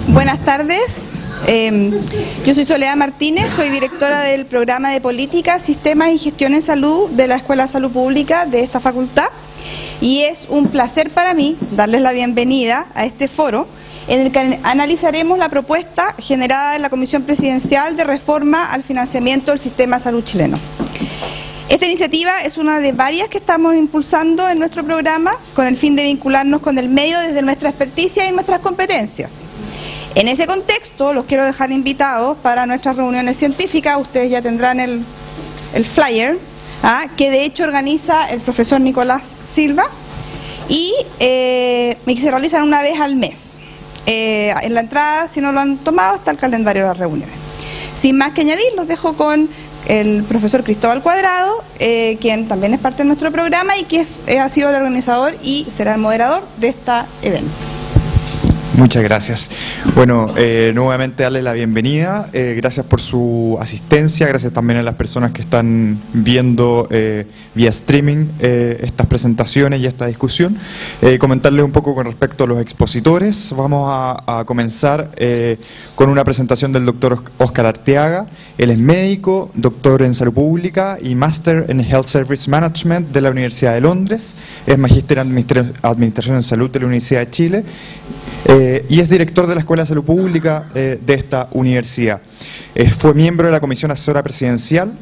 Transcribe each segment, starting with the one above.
Buenas tardes. Yo soy Soledad Martínez, soy directora del programa de Política, Sistemas y Gestión en Salud de la Escuela de Salud Pública de esta facultad, y es un placer para mí darles la bienvenida a este foro en el que analizaremos la propuesta generada en la Comisión Presidencial de Reforma al Financiamiento del Sistema de Salud chileno. Esta iniciativa es una de varias que estamos impulsando en nuestro programa con el fin de vincularnos con el medio desde nuestra experticia y nuestras competencias. En ese contexto, los quiero dejar invitados para nuestras reuniones científicas. Ustedes ya tendrán el flyer, que de hecho organiza el profesor Nicolás Silva, y se realizan una vez al mes. En la entrada, si no lo han tomado, está el calendario de las reuniones. Sin más que añadir, los dejo con el profesor Cristóbal Cuadrado, quien también es parte de nuestro programa y que ha sido el organizador y será el moderador de este evento. Muchas gracias. Bueno, nuevamente darle la bienvenida. Gracias por su asistencia, gracias también a las personas que están viendo vía streaming estas presentaciones y esta discusión. Comentarles un poco con respecto a los expositores. Vamos a comenzar con una presentación del doctor Óscar Arteaga. Él es médico, doctor en salud pública y máster en Health Service Management de la Universidad de Londres. Es magíster en Administración en Salud de la Universidad de Chile. Y es director de la Escuela de Salud Pública de esta universidad. Fue miembro de la Comisión Asesora Presidencial,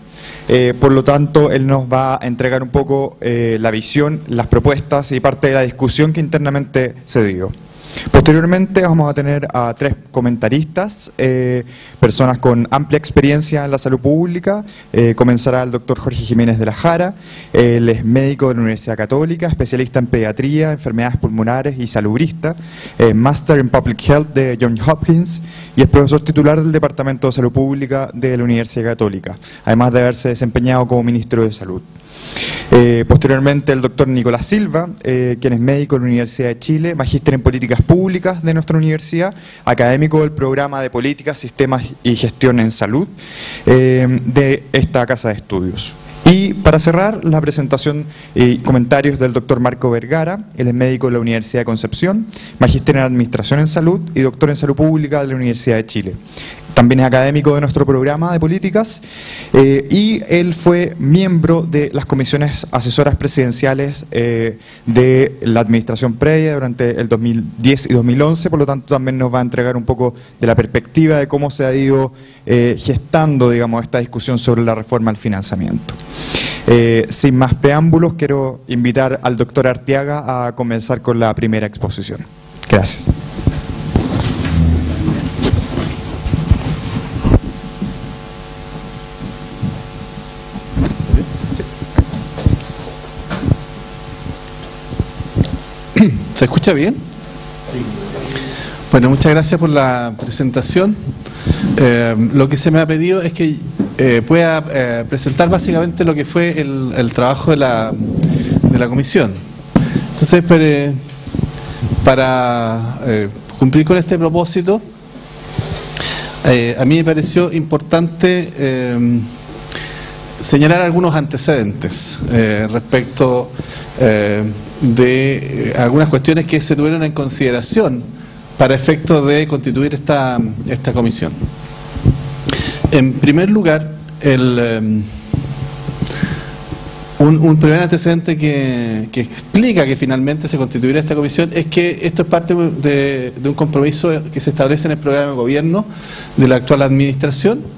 por lo tanto él nos va a entregar un poco la visión, las propuestas y parte de la discusión que internamente se dio. Posteriormente vamos a tener a 3 comentaristas, personas con amplia experiencia en la salud pública. Comenzará el doctor Jorge Jiménez de la Jara. Él es médico de la Universidad Católica, especialista en pediatría, enfermedades pulmonares y salubrista, máster en Public Health de Johns Hopkins y es profesor titular del Departamento de Salud Pública de la Universidad Católica, además de haberse desempeñado como ministro de Salud. Posteriormente el doctor Nicolás Silva, quien es médico de la Universidad de Chile, magíster en políticas públicas de nuestra universidad, académico del programa de políticas, sistemas y gestión en salud de esta casa de estudios. Y para cerrar, la presentación y comentarios del doctor Marco Vergara. Él es médico de la Universidad de Concepción, magíster en Administración en Salud y doctor en Salud Pública de la Universidad de Chile. También es académico de nuestro programa de políticas y él fue miembro de las comisiones asesoras presidenciales de la administración previa durante el 2010 y 2011, por lo tanto también nos va a entregar un poco de la perspectiva de cómo se ha ido gestando, digamos, esta discusión sobre la reforma al financiamiento. Sin más preámbulos, quiero invitar al doctor Arteaga a comenzar con la primera exposición. Gracias. ¿Se escucha bien? Bueno, muchas gracias por la presentación. Lo que se me ha pedido es que pueda presentar básicamente lo que fue el trabajo de la comisión. Entonces, para cumplir con este propósito, a mí me pareció importante señalar algunos antecedentes respecto de algunas cuestiones que se tuvieron en consideración para efectos de constituir esta comisión. En primer lugar, un primer antecedente que explica que finalmente se constituirá esta comisión es que esto es parte de un compromiso que se establece en el programa de gobierno de la actual administración,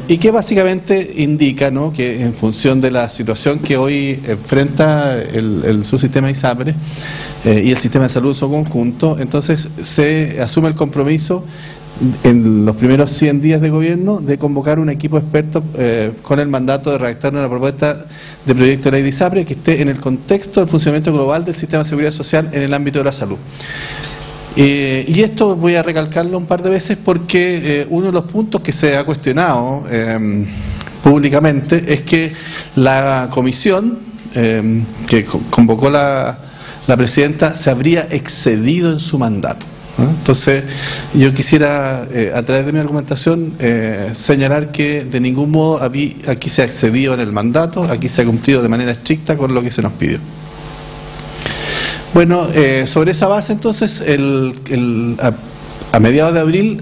y que básicamente indica, ¿no?, que en función de la situación que hoy enfrenta el subsistema ISAPRE y el sistema de salud en su conjunto, entonces se asume el compromiso en los primeros 100 días de gobierno de convocar un equipo experto con el mandato de redactar una propuesta de proyecto de ley de ISAPRE que esté en el contexto del funcionamiento global del sistema de seguridad social en el ámbito de la salud. Y esto voy a recalcarlo un par de veces porque uno de los puntos que se ha cuestionado públicamente es que la comisión que convocó la presidenta se habría excedido en su mandato. Entonces, yo quisiera, a través de mi argumentación, señalar que de ningún modo aquí se ha excedido en el mandato, aquí se ha cumplido de manera estricta con lo que se nos pidió. Bueno, sobre esa base entonces, a mediados de abril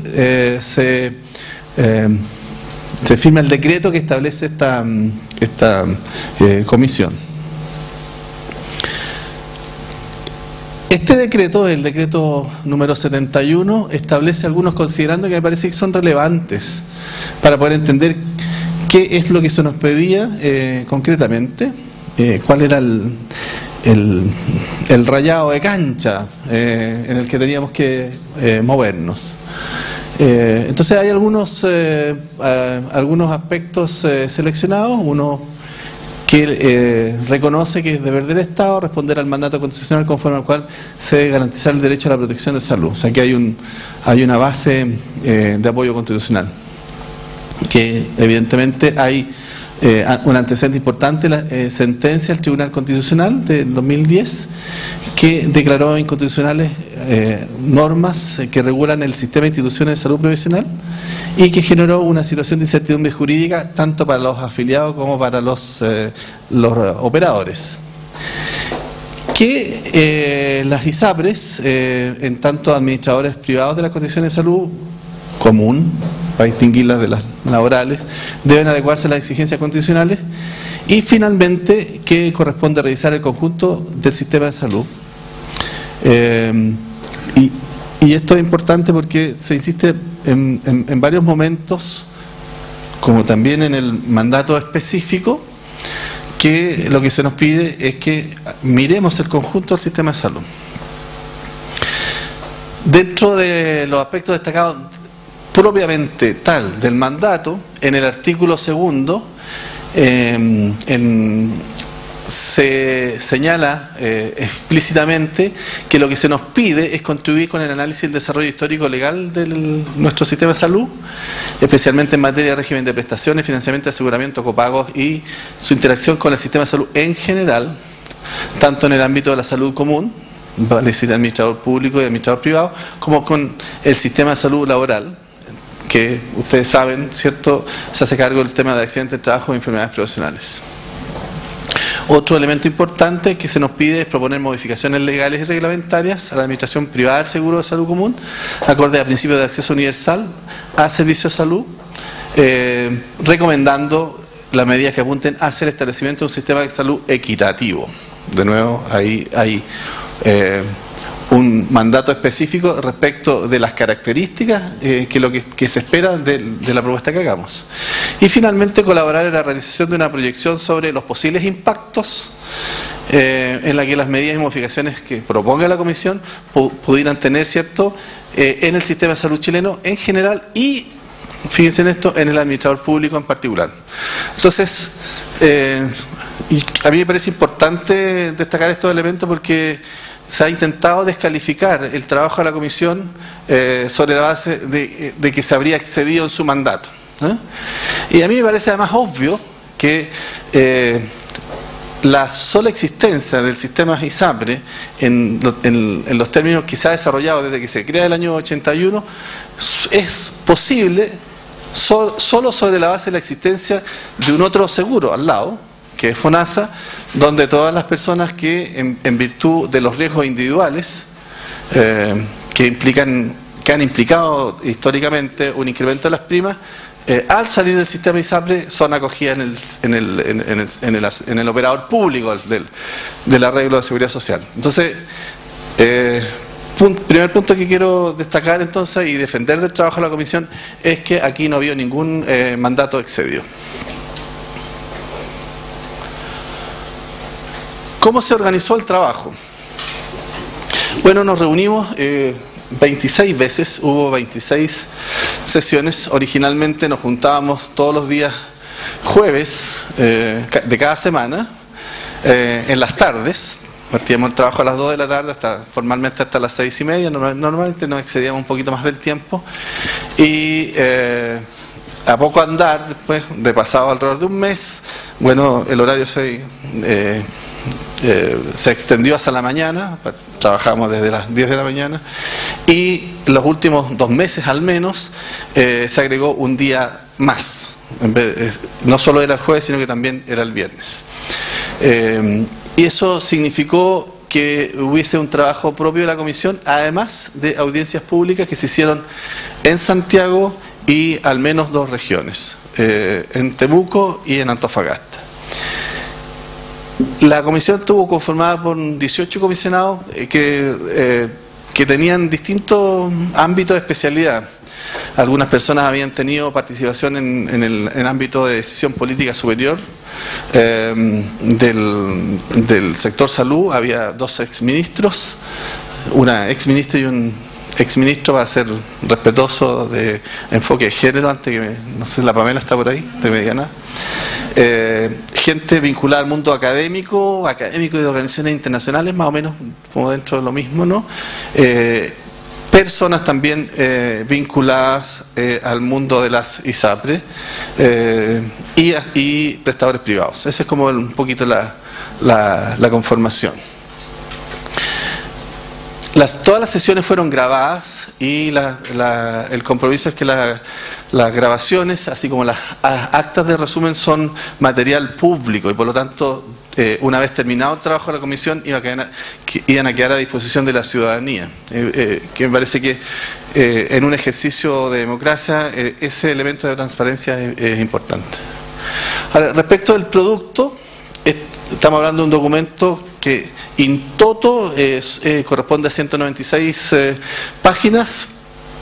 se firma el decreto que establece esta comisión. Este decreto, el decreto número 71, establece algunos considerandos que me parece que son relevantes para poder entender qué es lo que se nos pedía concretamente, cuál era el rayado de cancha en el que teníamos que movernos. Entonces hay algunos aspectos seleccionados. Uno que reconoce que es deber del Estado responder al mandato constitucional conforme al cual se debe garantizar el derecho a la protección de salud. O sea que hay una base de apoyo constitucional, que evidentemente hay un antecedente importante, la sentencia del Tribunal Constitucional de 2010, que declaró inconstitucionales normas que regulan el sistema de instituciones de salud previsional y que generó una situación de incertidumbre jurídica tanto para los afiliados como para los operadores. Que las ISAPRES, en tanto administradores privados de las condiciones de salud común, para distinguirlas de las laborales, deben adecuarse a las exigencias constitucionales, y finalmente que corresponde revisar el conjunto del sistema de salud. Y esto es importante porque se insiste en varios momentos, como también en el mandato específico, que lo que se nos pide es que miremos el conjunto del sistema de salud. Dentro de los aspectos destacados propiamente tal del mandato, en el artículo 2 se señala explícitamente que lo que se nos pide es contribuir con el análisis del desarrollo histórico legal de nuestro sistema de salud, especialmente en materia de régimen de prestaciones, financiamiento, aseguramiento, copagos y su interacción con el sistema de salud en general, tanto en el ámbito de la salud común, vale decir administrador público y administrador privado, como con el sistema de salud laboral, que ustedes saben, ¿cierto?, se hace cargo del tema de accidentes de trabajo y enfermedades profesionales. Otro elemento importante que se nos pide es proponer modificaciones legales y reglamentarias a la administración privada del seguro de salud común, acorde a principios de acceso universal a servicios de salud, recomendando las medidas que apunten hacia el establecimiento de un sistema de salud equitativo. De nuevo, ahí hay un mandato específico respecto de las características que se espera de la propuesta que hagamos. Y finalmente colaborar en la realización de una proyección sobre los posibles impactos en la que las medidas y modificaciones que proponga la Comisión pudieran tener, ¿cierto?, en el sistema de salud chileno en general y, fíjense en esto, en el administrador público en particular. Entonces, a mí me parece importante destacar estos elementos porque se ha intentado descalificar el trabajo de la Comisión sobre la base de que se habría excedido en su mandato. Y a mí me parece además obvio que la sola existencia del sistema ISAPRE en los términos que se ha desarrollado desde que se crea el año 81 es posible solo sobre la base de la existencia de un otro seguro al lado, que es FONASA, donde todas las personas que en virtud de los riesgos individuales que han implicado históricamente un incremento de las primas, al salir del sistema ISAPRE son acogidas en el operador público del arreglo de seguridad social. Entonces, primer punto que quiero destacar entonces y defender del trabajo de la Comisión es que aquí no había ningún mandato excedido. ¿Cómo se organizó el trabajo? Bueno, nos reunimos 26 veces, hubo 26 sesiones. Originalmente nos juntábamos todos los días jueves de cada semana, en las tardes. Partíamos el trabajo a las 2 de la tarde, formalmente hasta las 6:30. Normalmente nos excedíamos un poquito más del tiempo. Y a poco andar, después de pasado alrededor de un mes, bueno, el horario se extendió hasta la mañana, trabajamos desde las 10 de la mañana, y los últimos 2 meses al menos se agregó un día más. No solo era el jueves, sino que también era el viernes. Y eso significó que hubiese un trabajo propio de la comisión, además de audiencias públicas que se hicieron en Santiago y al menos 2 regiones, en Temuco y en Antofagasta. La comisión estuvo conformada por 18 comisionados que tenían distintos ámbitos de especialidad. Algunas personas habían tenido participación en el ámbito de decisión política superior del sector salud. Había 2 exministros, una exministra y un exministro, para ser respetuoso de enfoque de género, antes que no sé, la Pamela está por ahí, te me diga nada. Gente vinculada al mundo académico y de organizaciones internacionales, más o menos como dentro de lo mismo, ¿no? Personas también vinculadas al mundo de las ISAPRE y prestadores privados. Esa es como un poquito la conformación. Todas las sesiones fueron grabadas y el compromiso es que las grabaciones, así como las actas de resumen, son material público y por lo tanto, una vez terminado el trabajo de la comisión, iban a quedar a disposición de la ciudadanía. Que me parece que en un ejercicio de democracia ese elemento de transparencia es importante. Ahora, respecto del producto, estamos hablando de un documento que in toto corresponde a 196 páginas,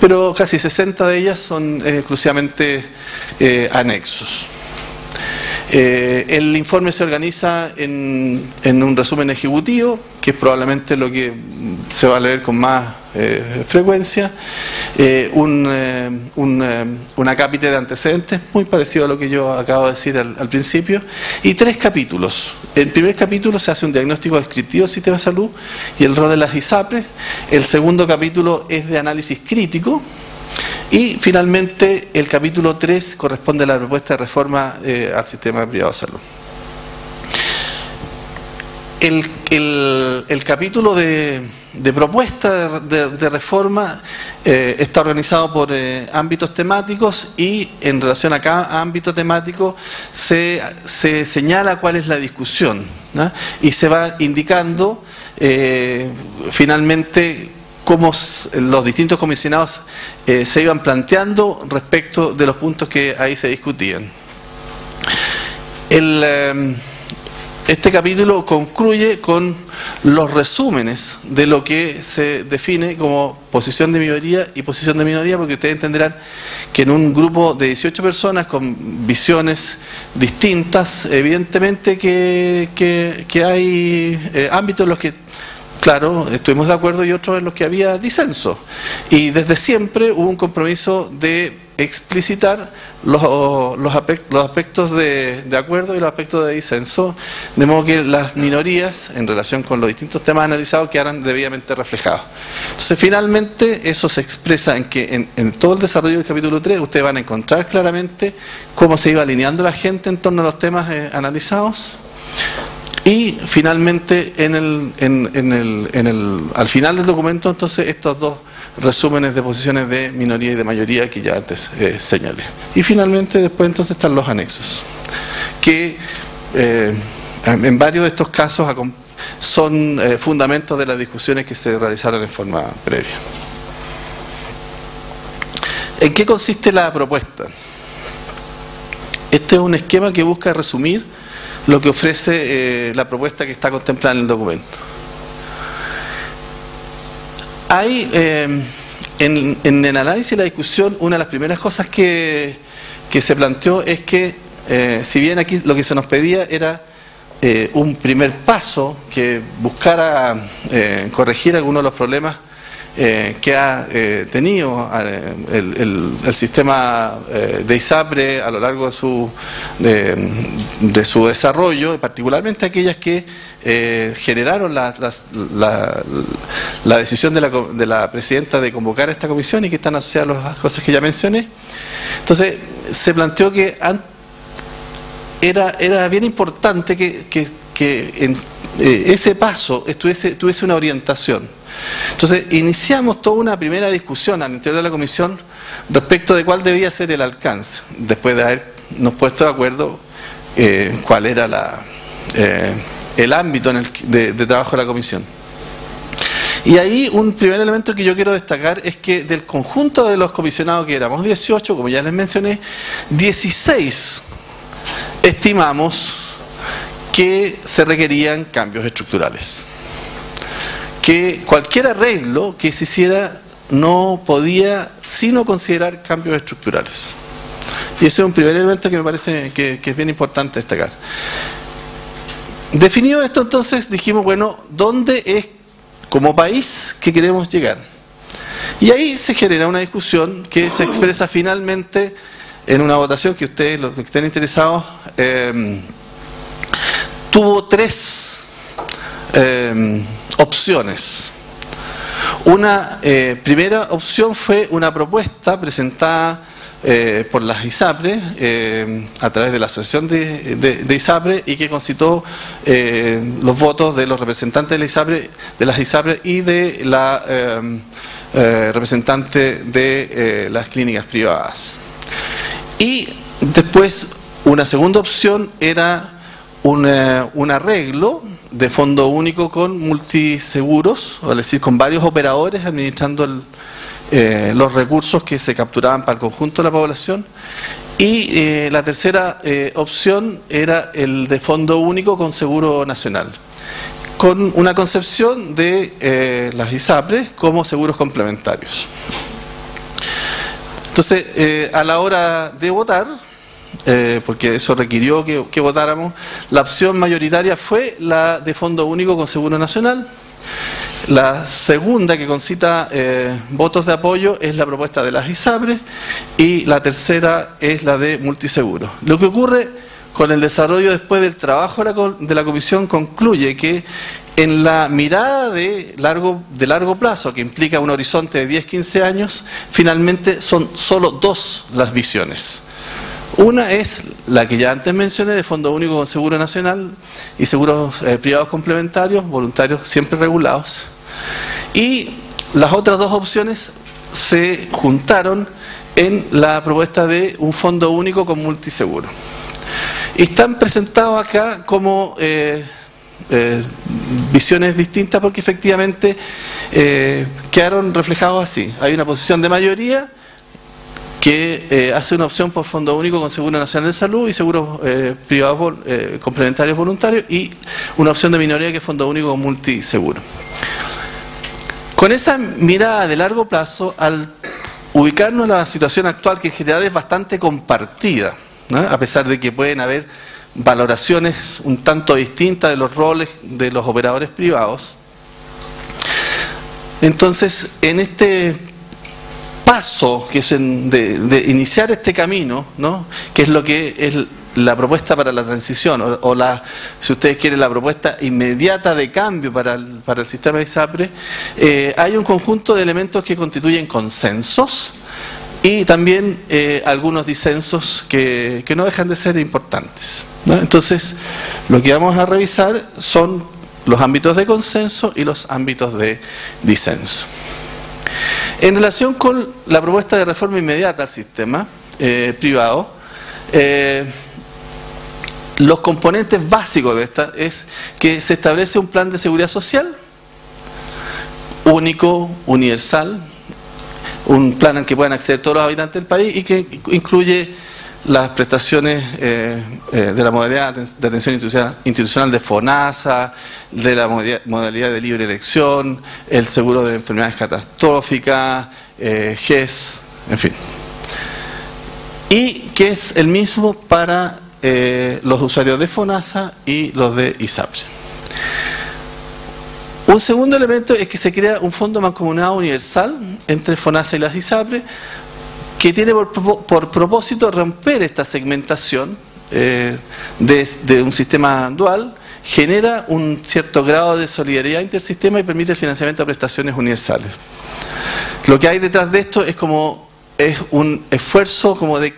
pero casi 60 de ellas son exclusivamente anexos. El informe se organiza en un resumen ejecutivo, que es probablemente lo que se va a leer con más frecuencia, un acápite de antecedentes, muy parecido a lo que yo acabo de decir al principio, y 3 capítulos. El primer capítulo se hace un diagnóstico descriptivo del sistema de salud y el rol de las ISAPRE. El segundo capítulo es de análisis crítico. Y finalmente el capítulo 3 corresponde a la propuesta de reforma al sistema privado de salud. El capítulo de propuesta de reforma está organizado por ámbitos temáticos y en relación a cada ámbito temático se señala cuál es la discusión, ¿no? Y se va indicando finalmente cómo los distintos comisionados se iban planteando respecto de los puntos que ahí se discutían. Este capítulo concluye con los resúmenes de lo que se define como posición de mayoría y posición de minoría, porque ustedes entenderán que en un grupo de 18 personas con visiones distintas, evidentemente que hay ámbitos en los que, claro, estuvimos de acuerdo y otros en los que había disenso. Y desde siempre hubo un compromiso de explicitar los aspectos de acuerdo y los aspectos de disenso, de modo que las minorías, en relación con los distintos temas analizados, quedaran debidamente reflejados. Entonces, finalmente, eso se expresa en que en todo el desarrollo del capítulo 3, ustedes van a encontrar claramente cómo se iba alineando la gente en torno a los temas analizados. Y finalmente, al final del documento, entonces, estos 2 resúmenes de posiciones de minoría y de mayoría que ya antes señalé. Y finalmente, después entonces están los anexos, que en varios de estos casos son fundamentos de las discusiones que se realizaron en forma previa. ¿En qué consiste la propuesta? Este es un esquema que busca resumir lo que ofrece la propuesta que está contemplada en el documento. Hay, en el análisis y la discusión, una de las primeras cosas que se planteó es que, si bien aquí lo que se nos pedía era un primer paso que buscara corregir algunos de los problemas que ha tenido el sistema de ISAPRE a lo largo de su desarrollo, particularmente aquellas que generaron la decisión de la presidenta de convocar a esta comisión y que están asociadas a las cosas que ya mencioné. Entonces, se planteó que era bien importante que ese paso tuviese una orientación. Entonces, iniciamos toda una primera discusión al interior de la comisión respecto de cuál debía ser el alcance, después de habernos puesto de acuerdo cuál era el ámbito de trabajo de la comisión. Y ahí un primer elemento que yo quiero destacar es que del conjunto de los comisionados, que éramos 18, como ya les mencioné, 16 estimamos que se requerían cambios estructurales. Que cualquier arreglo que se hiciera no podía sino considerar cambios estructurales. Y ese es un primer elemento que me parece que es bien importante destacar. Definido esto, entonces dijimos, bueno, ¿dónde es como país que queremos llegar? Y ahí se genera una discusión que se expresa finalmente en una votación que ustedes, los que estén interesados, tuvo tres opciones. Una primera opción fue una propuesta presentada por las ISAPRE, a través de la asociación de ISAPRE, y que concitó los votos de los representantes de las ISAPRE y de la representante de las clínicas privadas. Y después una segunda opción era un arreglo de fondo único con multiseguros, es decir, con varios operadores administrando los recursos que se capturaban para el conjunto de la población. Y la tercera opción era el de fondo único con seguro nacional, con una concepción de las ISAPRE como seguros complementarios. Entonces, a la hora de votar, porque eso requirió que votáramos, la opción mayoritaria fue la de fondo único con seguro nacional. La segunda, que concita votos de apoyo, es la propuesta de las ISAPRE, y la tercera es la de multiseguro. Lo que ocurre con el desarrollo después del trabajo de la comisión concluye que en la mirada de largo plazo, que implica un horizonte de 10-15 años, finalmente son solo dos las visiones. Una es la que ya antes mencioné, de fondo único con seguro nacional y seguros privados complementarios, voluntarios siempre regulados. Y las otras dos opciones se juntaron en la propuesta de un fondo único con multiseguro. Y están presentados acá como visiones distintas, porque efectivamente quedaron reflejados así. Hay una posición de mayoría que hace una opción por fondo único con seguro nacional de salud y seguros privados complementarios voluntarios, y una opción de minoría que es fondo único con multiseguro. Con esa mirada de largo plazo, al ubicarnos en la situación actual, que en general es bastante compartida, ¿no?, a pesar de que pueden haber valoraciones un tanto distintas de los roles de los operadores privados, entonces en este paso que es de iniciar este camino, ¿no?, que es lo que es la propuesta para la transición, o la, si ustedes quieren, la propuesta inmediata de cambio para el sistema de ISAPRE, hay un conjunto de elementos que constituyen consensos y también algunos disensos que no dejan de ser importantes, ¿no? Entonces, lo que vamos a revisar son los ámbitos de consenso y los ámbitos de disenso. En relación con la propuesta de reforma inmediata al sistema privado, los componentes básicos de esta es que se establece un plan de seguridad social único, universal, un plan al que puedan acceder todos los habitantes del país y que incluye las prestaciones de la modalidad de atención institucional de FONASA, de la modalidad de libre elección, el seguro de enfermedades catastróficas, GES, en fin. Y que es el mismo para los usuarios de FONASA y los de ISAPRE. Un segundo elemento es que se crea un fondo mancomunado universal entre FONASA y las ISAPRE, que tiene por propósito romper esta segmentación de un sistema dual, genera un cierto grado de solidaridad intersistema y permite el financiamiento de prestaciones universales. Lo que hay detrás de esto es un esfuerzo como de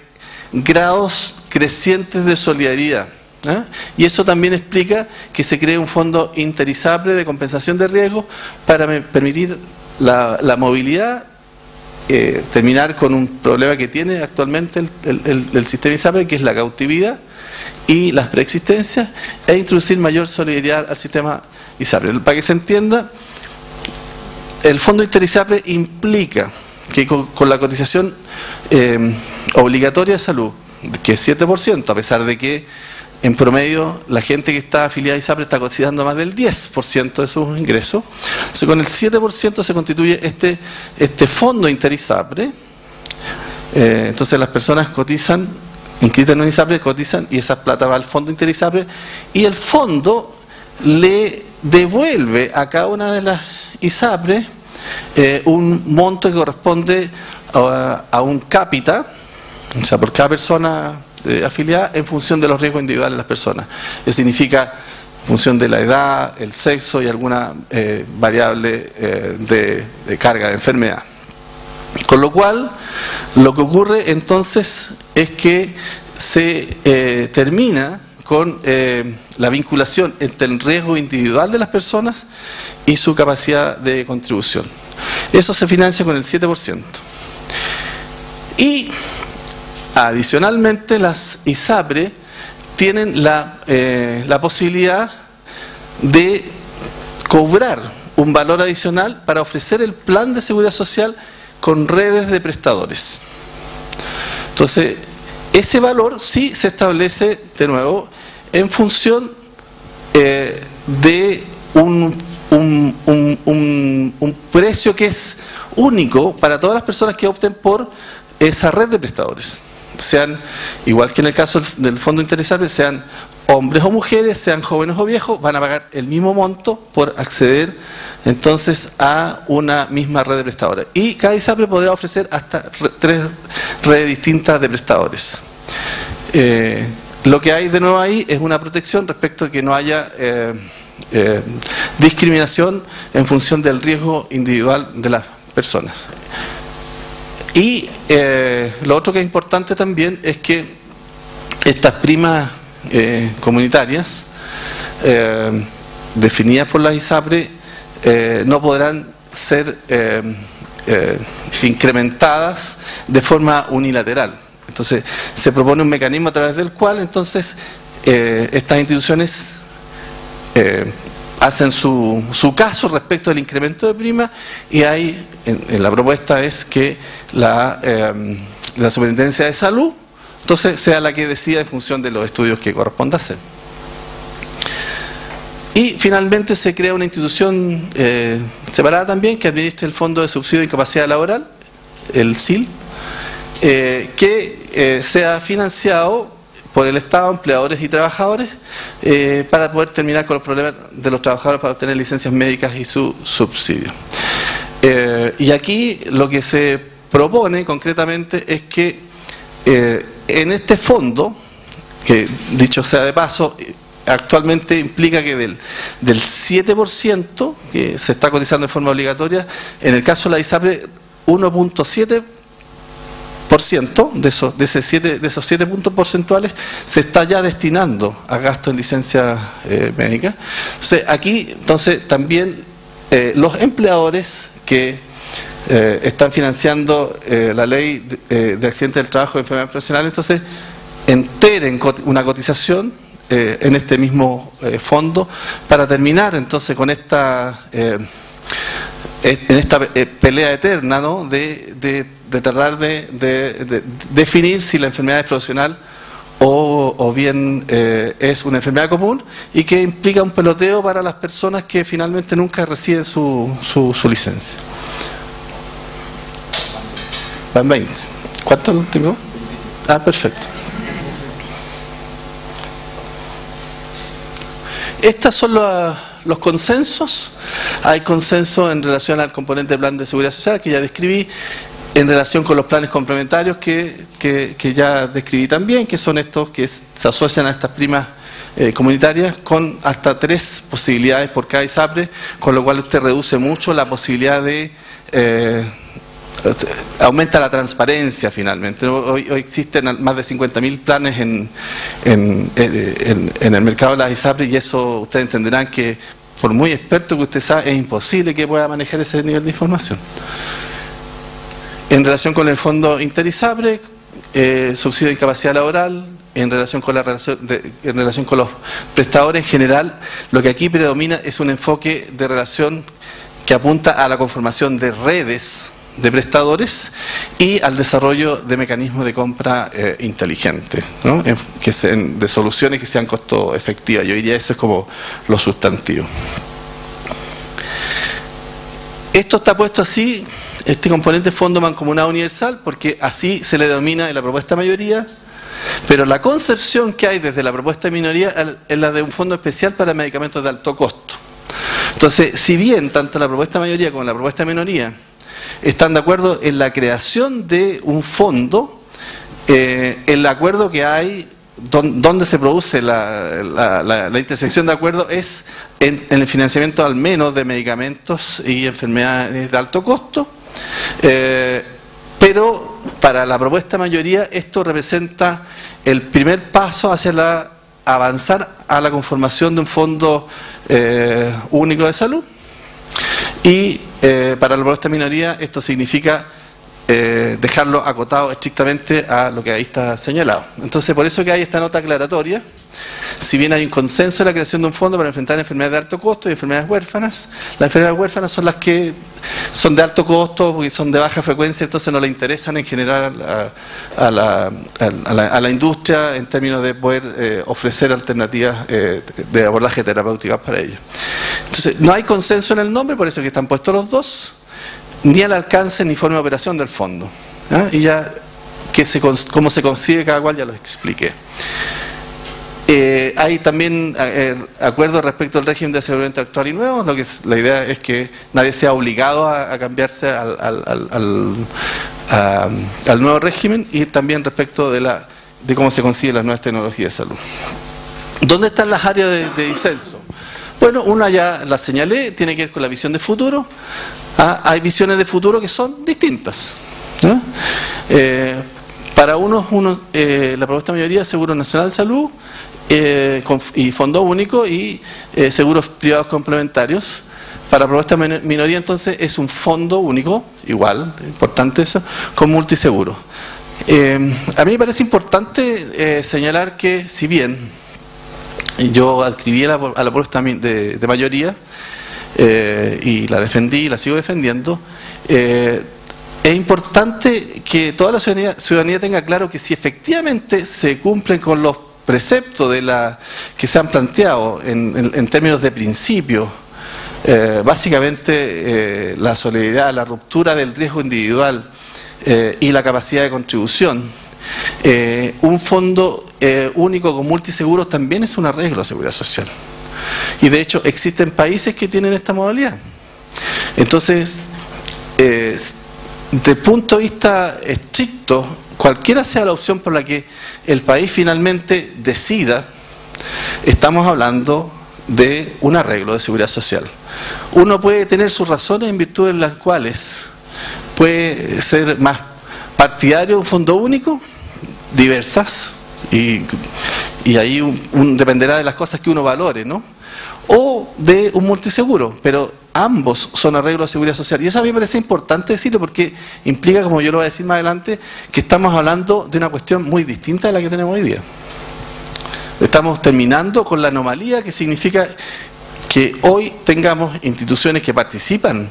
grados crecientes de solidaridad, ¿eh? Y eso también explica que se cree un fondo inter-ISAPRE de compensación de riesgos para permitir la movilidad, terminar con un problema que tiene actualmente el sistema ISAPRE, que es la cautividad y las preexistencias, e introducir mayor solidaridad al sistema ISAPRE. Para que se entienda, el Fondo Interisapre implica que con la cotización obligatoria de salud, que es 7%, a pesar de que en promedio la gente que está afiliada a ISAPRE está cotizando más del 10% de sus ingresos, entonces con el 7% se constituye este Fondo Interisapre. Entonces las personas cotizan, inscritas en un ISAPRE, cotizan y esa plata va al Fondo Interisapre y el fondo le devuelve a cada una de las ISAPRE un monto que corresponde a un cápita, o sea, por cada persona afiliada en función de los riesgos individuales de las personas. Eso significa en función de la edad, el sexo y alguna variable de carga de enfermedad. Con lo cual, lo que ocurre entonces es que se termina con la vinculación entre el riesgo individual de las personas y su capacidad de contribución. Eso se financia con el 7%. Y adicionalmente las ISAPRE tienen la posibilidad de cobrar un valor adicional para ofrecer el plan de seguridad social con redes de prestadores. Entonces, ese valor sí se establece de nuevo en función de un precio que es único para todas las personas que opten por esa red de prestadores. Sean, igual que en el caso del Fondo Interisapre, sean hombres o mujeres, sean jóvenes o viejos, van a pagar el mismo monto por acceder entonces a una misma red de prestadores. Y cada ISAPRE podrá ofrecer hasta 3 redes distintas de prestadores. Lo que hay de nuevo ahí es una protección respecto a que no haya discriminación en función del riesgo individual de las personas. Y lo otro que es importante también es que estas primas comunitarias definidas por las ISAPRE no podrán ser incrementadas de forma unilateral. Entonces se propone un mecanismo a través del cual entonces estas instituciones hacen su caso respecto al incremento de prima y ahí en la propuesta es que la Superintendencia de Salud entonces sea la que decida en función de los estudios que corresponda hacer. Y finalmente se crea una institución separada también que administre el Fondo de Subsidio de Incapacidad Laboral, el SIL, que sea financiado por el Estado, empleadores y trabajadores, para poder terminar con los problemas de los trabajadores para obtener licencias médicas y su subsidio. Y aquí lo que se propone concretamente es que en este fondo, que dicho sea de paso, actualmente implica que del 7% que se está cotizando de forma obligatoria, en el caso de la ISAPRE 1.7% de esos 7 puntos porcentuales se está ya destinando a gastos en licencia médica. Entonces, aquí también los empleadores que están financiando la ley de accidentes del trabajo y enfermedad profesional, entonces enteren una cotización en este mismo fondo para terminar entonces con esta pelea eterna, ¿no? de tratar de definir si la enfermedad es profesional o bien es una enfermedad común y que implica un peloteo para las personas que finalmente nunca reciben su licencia. Van 20. ¿Cuánto tengo? Ah, perfecto. Estos son los consensos. Hay consenso en relación al componente del plan de seguridad social que ya describí, en relación con los planes complementarios que ya describí también, que son estos que se asocian a estas primas comunitarias con hasta 3 posibilidades por cada ISAPRE, con lo cual usted reduce mucho la posibilidad de aumenta la transparencia finalmente. Hoy existen más de 50.000 planes en el mercado de las ISAPRE y eso ustedes entenderán que por muy experto que usted sea es imposible que pueda manejar ese nivel de información. En relación con el Fondo Interisapre, subsidio de incapacidad laboral, en relación con los prestadores en general, lo que aquí predomina es un enfoque de relación que apunta a la conformación de redes de prestadores y al desarrollo de mecanismos de compra inteligente, ¿no? De soluciones que sean costo efectivas. Yo diría eso es como lo sustantivo. Esto está puesto así, este componente fondo mancomunado universal, porque así se le denomina en la propuesta de mayoría, pero la concepción que hay desde la propuesta de minoría es la de un fondo especial para medicamentos de alto costo. Entonces, si bien tanto la propuesta de mayoría como la propuesta de minoría están de acuerdo en la creación de un fondo, el acuerdo que hay, donde se produce la intersección de acuerdo es en el financiamiento al menos de medicamentos y enfermedades de alto costo, pero para la propuesta de mayoría esto representa el primer paso hacia avanzar a la conformación de un fondo único de salud, y para la propuesta de minoría esto significa dejarlo acotado estrictamente a lo que ahí está señalado. Entonces, por eso que hay esta nota aclaratoria. Si bien hay un consenso en la creación de un fondo para enfrentar enfermedades de alto costo y enfermedades huérfanas, las enfermedades huérfanas son las que son de alto costo porque son de baja frecuencia, entonces no le interesan en general a la industria en términos de poder ofrecer alternativas de abordaje terapéuticas para ellos. Entonces, no hay consenso en el nombre, por eso que están puestos los dos, ni al alcance ni forma de operación del fondo. Y ya cómo se concibe cada cual ya lo expliqué. Hay también acuerdos respecto al régimen de aseguramiento actual y nuevo. La idea es que nadie sea obligado a cambiarse al nuevo régimen, y también respecto de cómo se consiguen las nuevas tecnologías de salud. ¿Dónde están las áreas de disenso? Bueno, una ya la señalé, tiene que ver con la visión de futuro. Hay visiones de futuro que son distintas, ¿no? Para unos, la propuesta de mayoría, Seguro Nacional de Salud y Fondo Único y seguros privados complementarios. Para la propuesta de minoría, entonces, es un fondo único, igual, importante eso, con multiseguro. A mí me parece importante señalar que, si bien yo adscribí a la propuesta de mayoría y la defendí y la sigo defendiendo, es importante que toda la ciudadanía tenga claro que si efectivamente se cumplen con los preceptos que se han planteado en términos de principio, básicamente la solidaridad, la ruptura del riesgo individual y la capacidad de contribución, un fondo único con multiseguros también es un arreglo de seguridad social. Y de hecho existen países que tienen esta modalidad. Entonces, desde el punto de vista estricto, cualquiera sea la opción por la que el país finalmente decida, estamos hablando de un arreglo de seguridad social. Uno puede tener sus razones en virtud de las cuales puede ser más partidario de un fondo único, diversas, y ahí dependerá de las cosas que uno valore, ¿no? O de un multiseguro, pero ambos son arreglos de seguridad social. Y eso a mí me parece importante decirlo porque implica, como yo lo voy a decir más adelante, que estamos hablando de una cuestión muy distinta de la que tenemos hoy día. Estamos terminando con la anomalía que significa que hoy tengamos instituciones que participan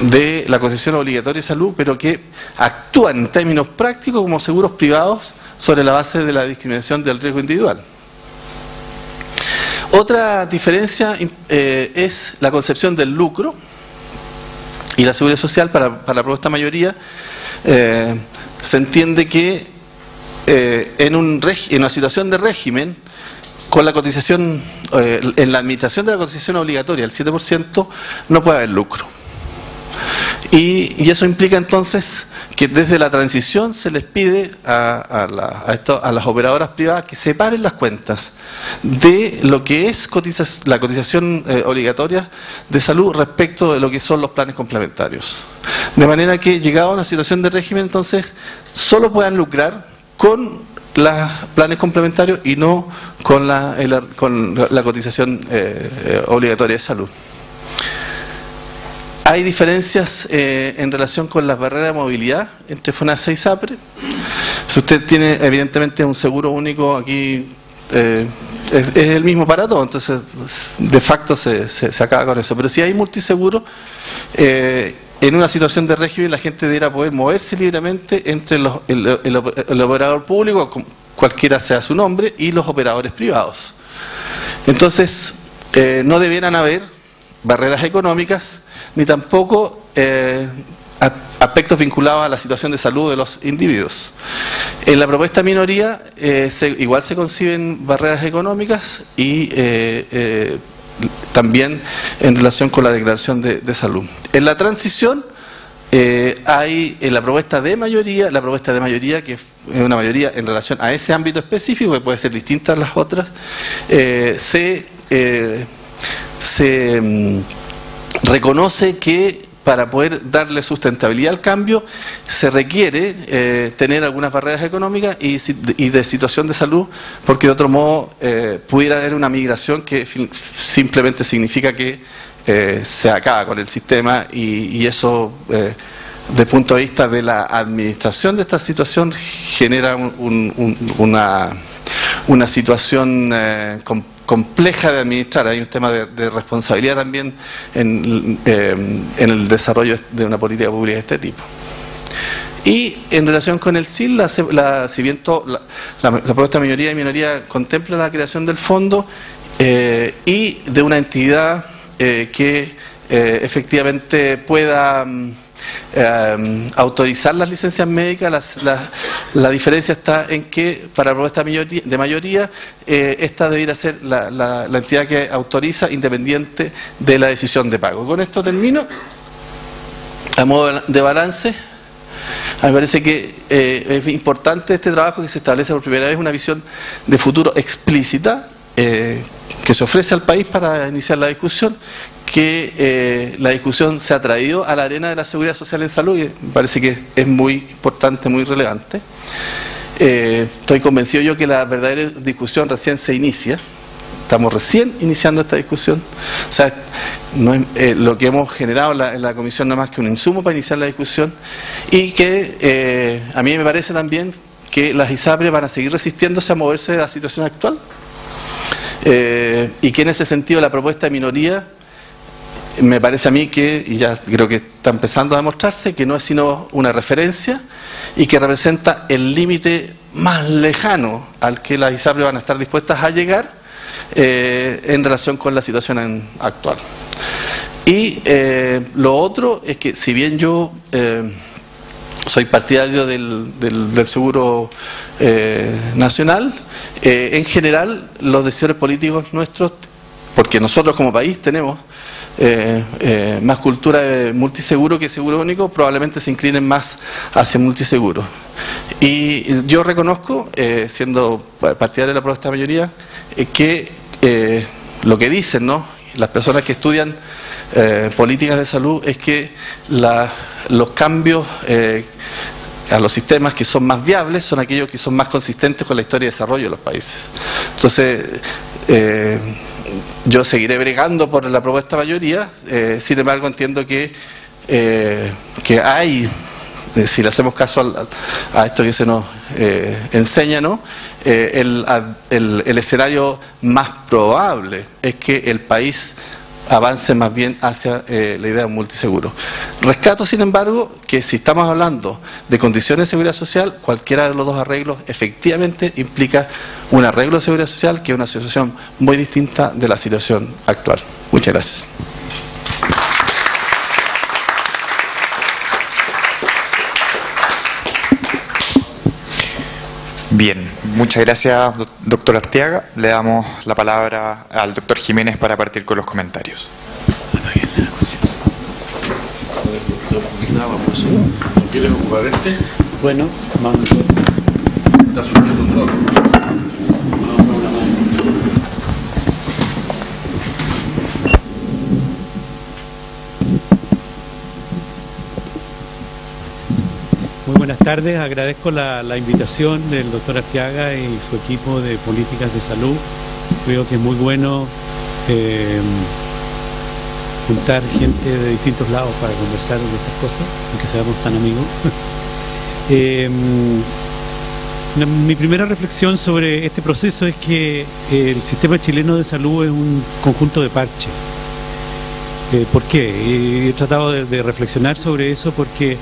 de la concesión obligatoria de salud, pero que actúan en términos prácticos como seguros privados sobre la base de la discriminación del riesgo individual. Otra diferencia es la concepción del lucro y la seguridad social. Para la propuesta mayoría se entiende que en una situación de régimen, con la cotización, en la administración de la cotización obligatoria, el 7%, no puede haber lucro. Y eso implica entonces que desde la transición se les pide a las operadoras privadas que separen las cuentas de lo que es la cotización obligatoria de salud respecto de lo que son los planes complementarios. De manera que, llegado a una situación de régimen, entonces, solo puedan lucrar con los planes complementarios y no con la cotización obligatoria de salud. Hay diferencias en relación con las barreras de movilidad entre FONASA y SAPRE. Si usted tiene evidentemente un seguro único aquí, es el mismo para todo, entonces de facto se acaba con eso. Pero si hay multiseguro, en una situación de régimen la gente debiera poder moverse libremente entre el operador público, cualquiera sea su nombre, y los operadores privados. Entonces, no debieran haber barreras económicas, ni tampoco aspectos vinculados a la situación de salud de los individuos. En la propuesta minoría igual se conciben barreras económicas y también en relación con la declaración de salud. En la transición hay en la propuesta de mayoría que es una mayoría en relación a ese ámbito específico, que puede ser distinta a las otras, se reconoce que para poder darle sustentabilidad al cambio se requiere tener algunas barreras económicas y de situación de salud, porque de otro modo pudiera haber una migración que simplemente significa que se acaba con el sistema y eso desde el punto de vista de la administración de esta situación genera una situación compleja de administrar. Hay un tema de responsabilidad también en el desarrollo de una política pública de este tipo. Y en relación con el CIL, si bien la propuesta de mayoría y minoría contempla la creación del fondo y de una entidad que efectivamente pueda autorizar las licencias médicas, la diferencia está en que para la propuesta de mayoría esta debiera ser la entidad que autoriza independiente de la decisión de pago. Con esto termino. A modo de balance, a mí me parece que es importante este trabajo que se establece por primera vez una visión de futuro explícita que se ofrece al país para iniciar la discusión, que la discusión se ha traído a la arena de la seguridad social en salud y me parece que es muy importante, muy relevante. Estoy convencido yo que la verdadera discusión recién se inicia. Estamos recién iniciando esta discusión. O sea, no es, lo que hemos generado en la comisión no es más que un insumo para iniciar la discusión y que a mí me parece también que las ISAPRE van a seguir resistiéndose a moverse de la situación actual y que en ese sentido la propuesta de minoría me parece a mí que, y ya creo que está empezando a demostrarse, que no es sino una referencia y que representa el límite más lejano al que las ISAPRE van a estar dispuestas a llegar en relación con la situación actual. Y lo otro es que si bien yo soy partidario del seguro nacional, en general los decisores políticos nuestros, porque nosotros como país tenemos más cultura de multiseguro que seguro único, probablemente se inclinen más hacia multiseguro. Y yo reconozco, siendo partidario de la propuesta de mayoría, que lo que dicen, ¿no?, las personas que estudian políticas de salud es que los cambios a los sistemas que son más viables son aquellos que son más consistentes con la historia de desarrollo de los países. Entonces, yo seguiré bregando por la propuesta mayoría, sin embargo entiendo que hay, si le hacemos caso a esto que se nos enseña, ¿no?, el escenario más probable es que el país avance más bien hacia la idea de un multiseguro. Rescato, sin embargo, que si estamos hablando de condiciones de seguridad social, cualquiera de los dos arreglos efectivamente implica un arreglo de seguridad social que es una situación muy distinta de la situación actual. Muchas gracias. Bien, muchas gracias, doctor Arteaga. Le damos la palabra al doctor Jiménez para partir con los comentarios. ¿Quieres ocupar este? Bueno, vamos. Está subiendo solo. Muy buenas tardes, agradezco la invitación del doctor Arteaga y su equipo de políticas de salud. Creo que es muy bueno juntar gente de distintos lados para conversar de estas cosas, aunque seamos tan amigos. Mi primera reflexión sobre este proceso es que el sistema chileno de salud es un conjunto de parches. ¿Por qué? Y he tratado de reflexionar sobre eso porque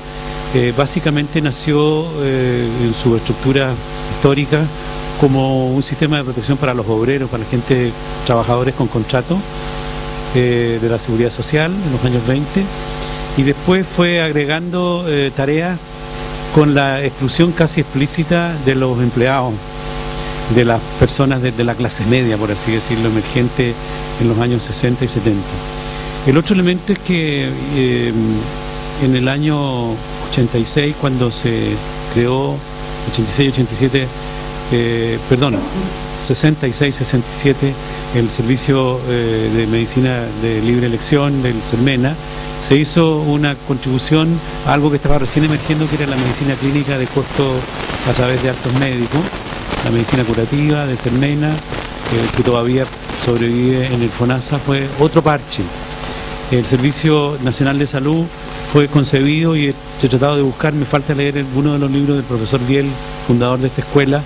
básicamente nació en su estructura histórica como un sistema de protección para los obreros, para la gente, trabajadores con contrato de la Seguridad Social en los años 20, y después fue agregando tareas con la exclusión casi explícita de los empleados, de las personas de la clase media, por así decirlo, emergente en los años 60 y 70. El otro elemento es que en el año 86, cuando se creó, 66-87, 66-67, el servicio de medicina de libre elección del CERMENA, se hizo una contribución a algo que estaba recién emergiendo, que era la medicina clínica de costo a través de actos médicos, la medicina curativa de CERMENA, que todavía sobrevive en el FONASA, fue otro parche. El Servicio Nacional de Salud fue concebido y he tratado de buscar, me falta leer uno de los libros del profesor Biel, fundador de esta escuela.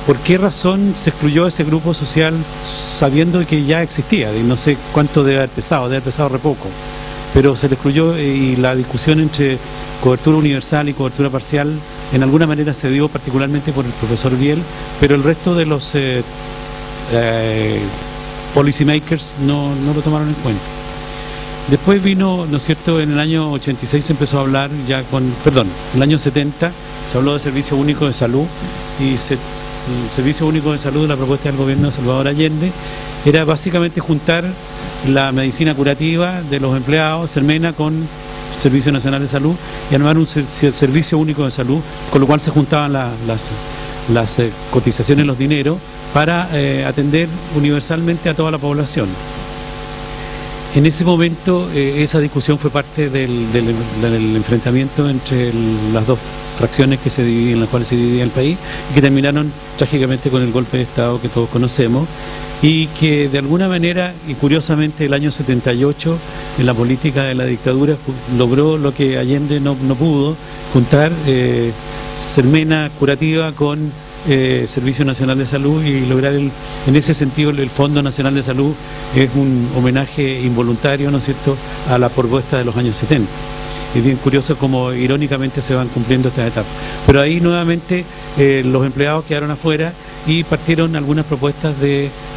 ¿Por qué razón se excluyó ese grupo social sabiendo que ya existía? Y no sé cuánto debe haber pesado re poco, pero se le excluyó, y la discusión entre cobertura universal y cobertura parcial en alguna manera se dio particularmente por el profesor Biel, pero el resto de los policymakers no lo tomaron en cuenta. Después vino, ¿no es cierto?, en el año 86 se empezó a hablar en el año 70 se habló de Servicio Único de Salud, y el Servicio Único de Salud, la propuesta del gobierno de Salvador Allende, era básicamente juntar la medicina curativa de los empleados, CERMENA, con Servicio Nacional de Salud, y armar un Servicio Único de Salud, con lo cual se juntaban las cotizaciones, los dineros, para atender universalmente a toda la población. En ese momento esa discusión fue parte del enfrentamiento entre las dos fracciones en las cuales se dividía el país, y que terminaron trágicamente con el golpe de Estado que todos conocemos, y que de alguna manera, y curiosamente, el año 78, en la política de la dictadura, logró lo que Allende no pudo, juntar CERMENA curativa con Servicio Nacional de Salud, y lograr en ese sentido el Fondo Nacional de Salud es un homenaje involuntario, ¿no es cierto?, a la propuesta de los años 70. Es bien curioso cómo irónicamente se van cumpliendo estas etapas. Pero ahí nuevamente los empleados quedaron afuera y partieron algunas propuestas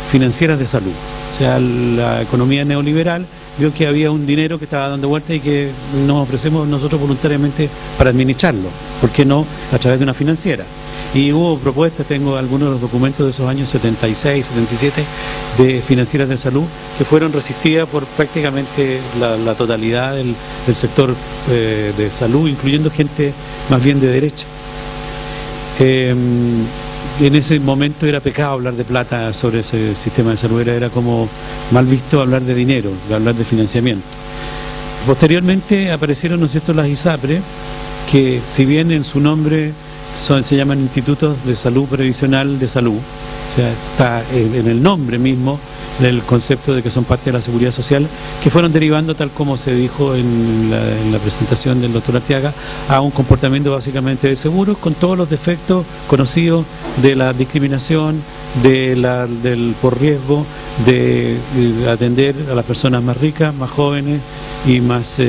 financieras de salud. O sea, la economía neoliberal vio que había un dinero que estaba dando vuelta y que nos ofrecemos nosotros voluntariamente para administrarlo. ¿Por qué no a través de una financiera? Y hubo propuestas, tengo algunos de los documentos de esos años 76, 77, de financieras de salud, que fueron resistidas por prácticamente la totalidad del sector de salud, incluyendo gente más bien de derecha. En ese momento era pecado hablar de plata sobre ese sistema de salud, era como mal visto hablar de dinero, hablar de financiamiento. Posteriormente aparecieron, ¿no es cierto?, las ISAPRE, que si bien en su nombre se llaman Institutos de Salud Previsional de Salud, o sea, está en el nombre mismo el concepto de que son parte de la seguridad social, que fueron derivando, tal como se dijo en la presentación del doctor Arteaga, a un comportamiento básicamente de seguros, con todos los defectos conocidos de la discriminación, del por riesgo, de atender a las personas más ricas, más jóvenes y más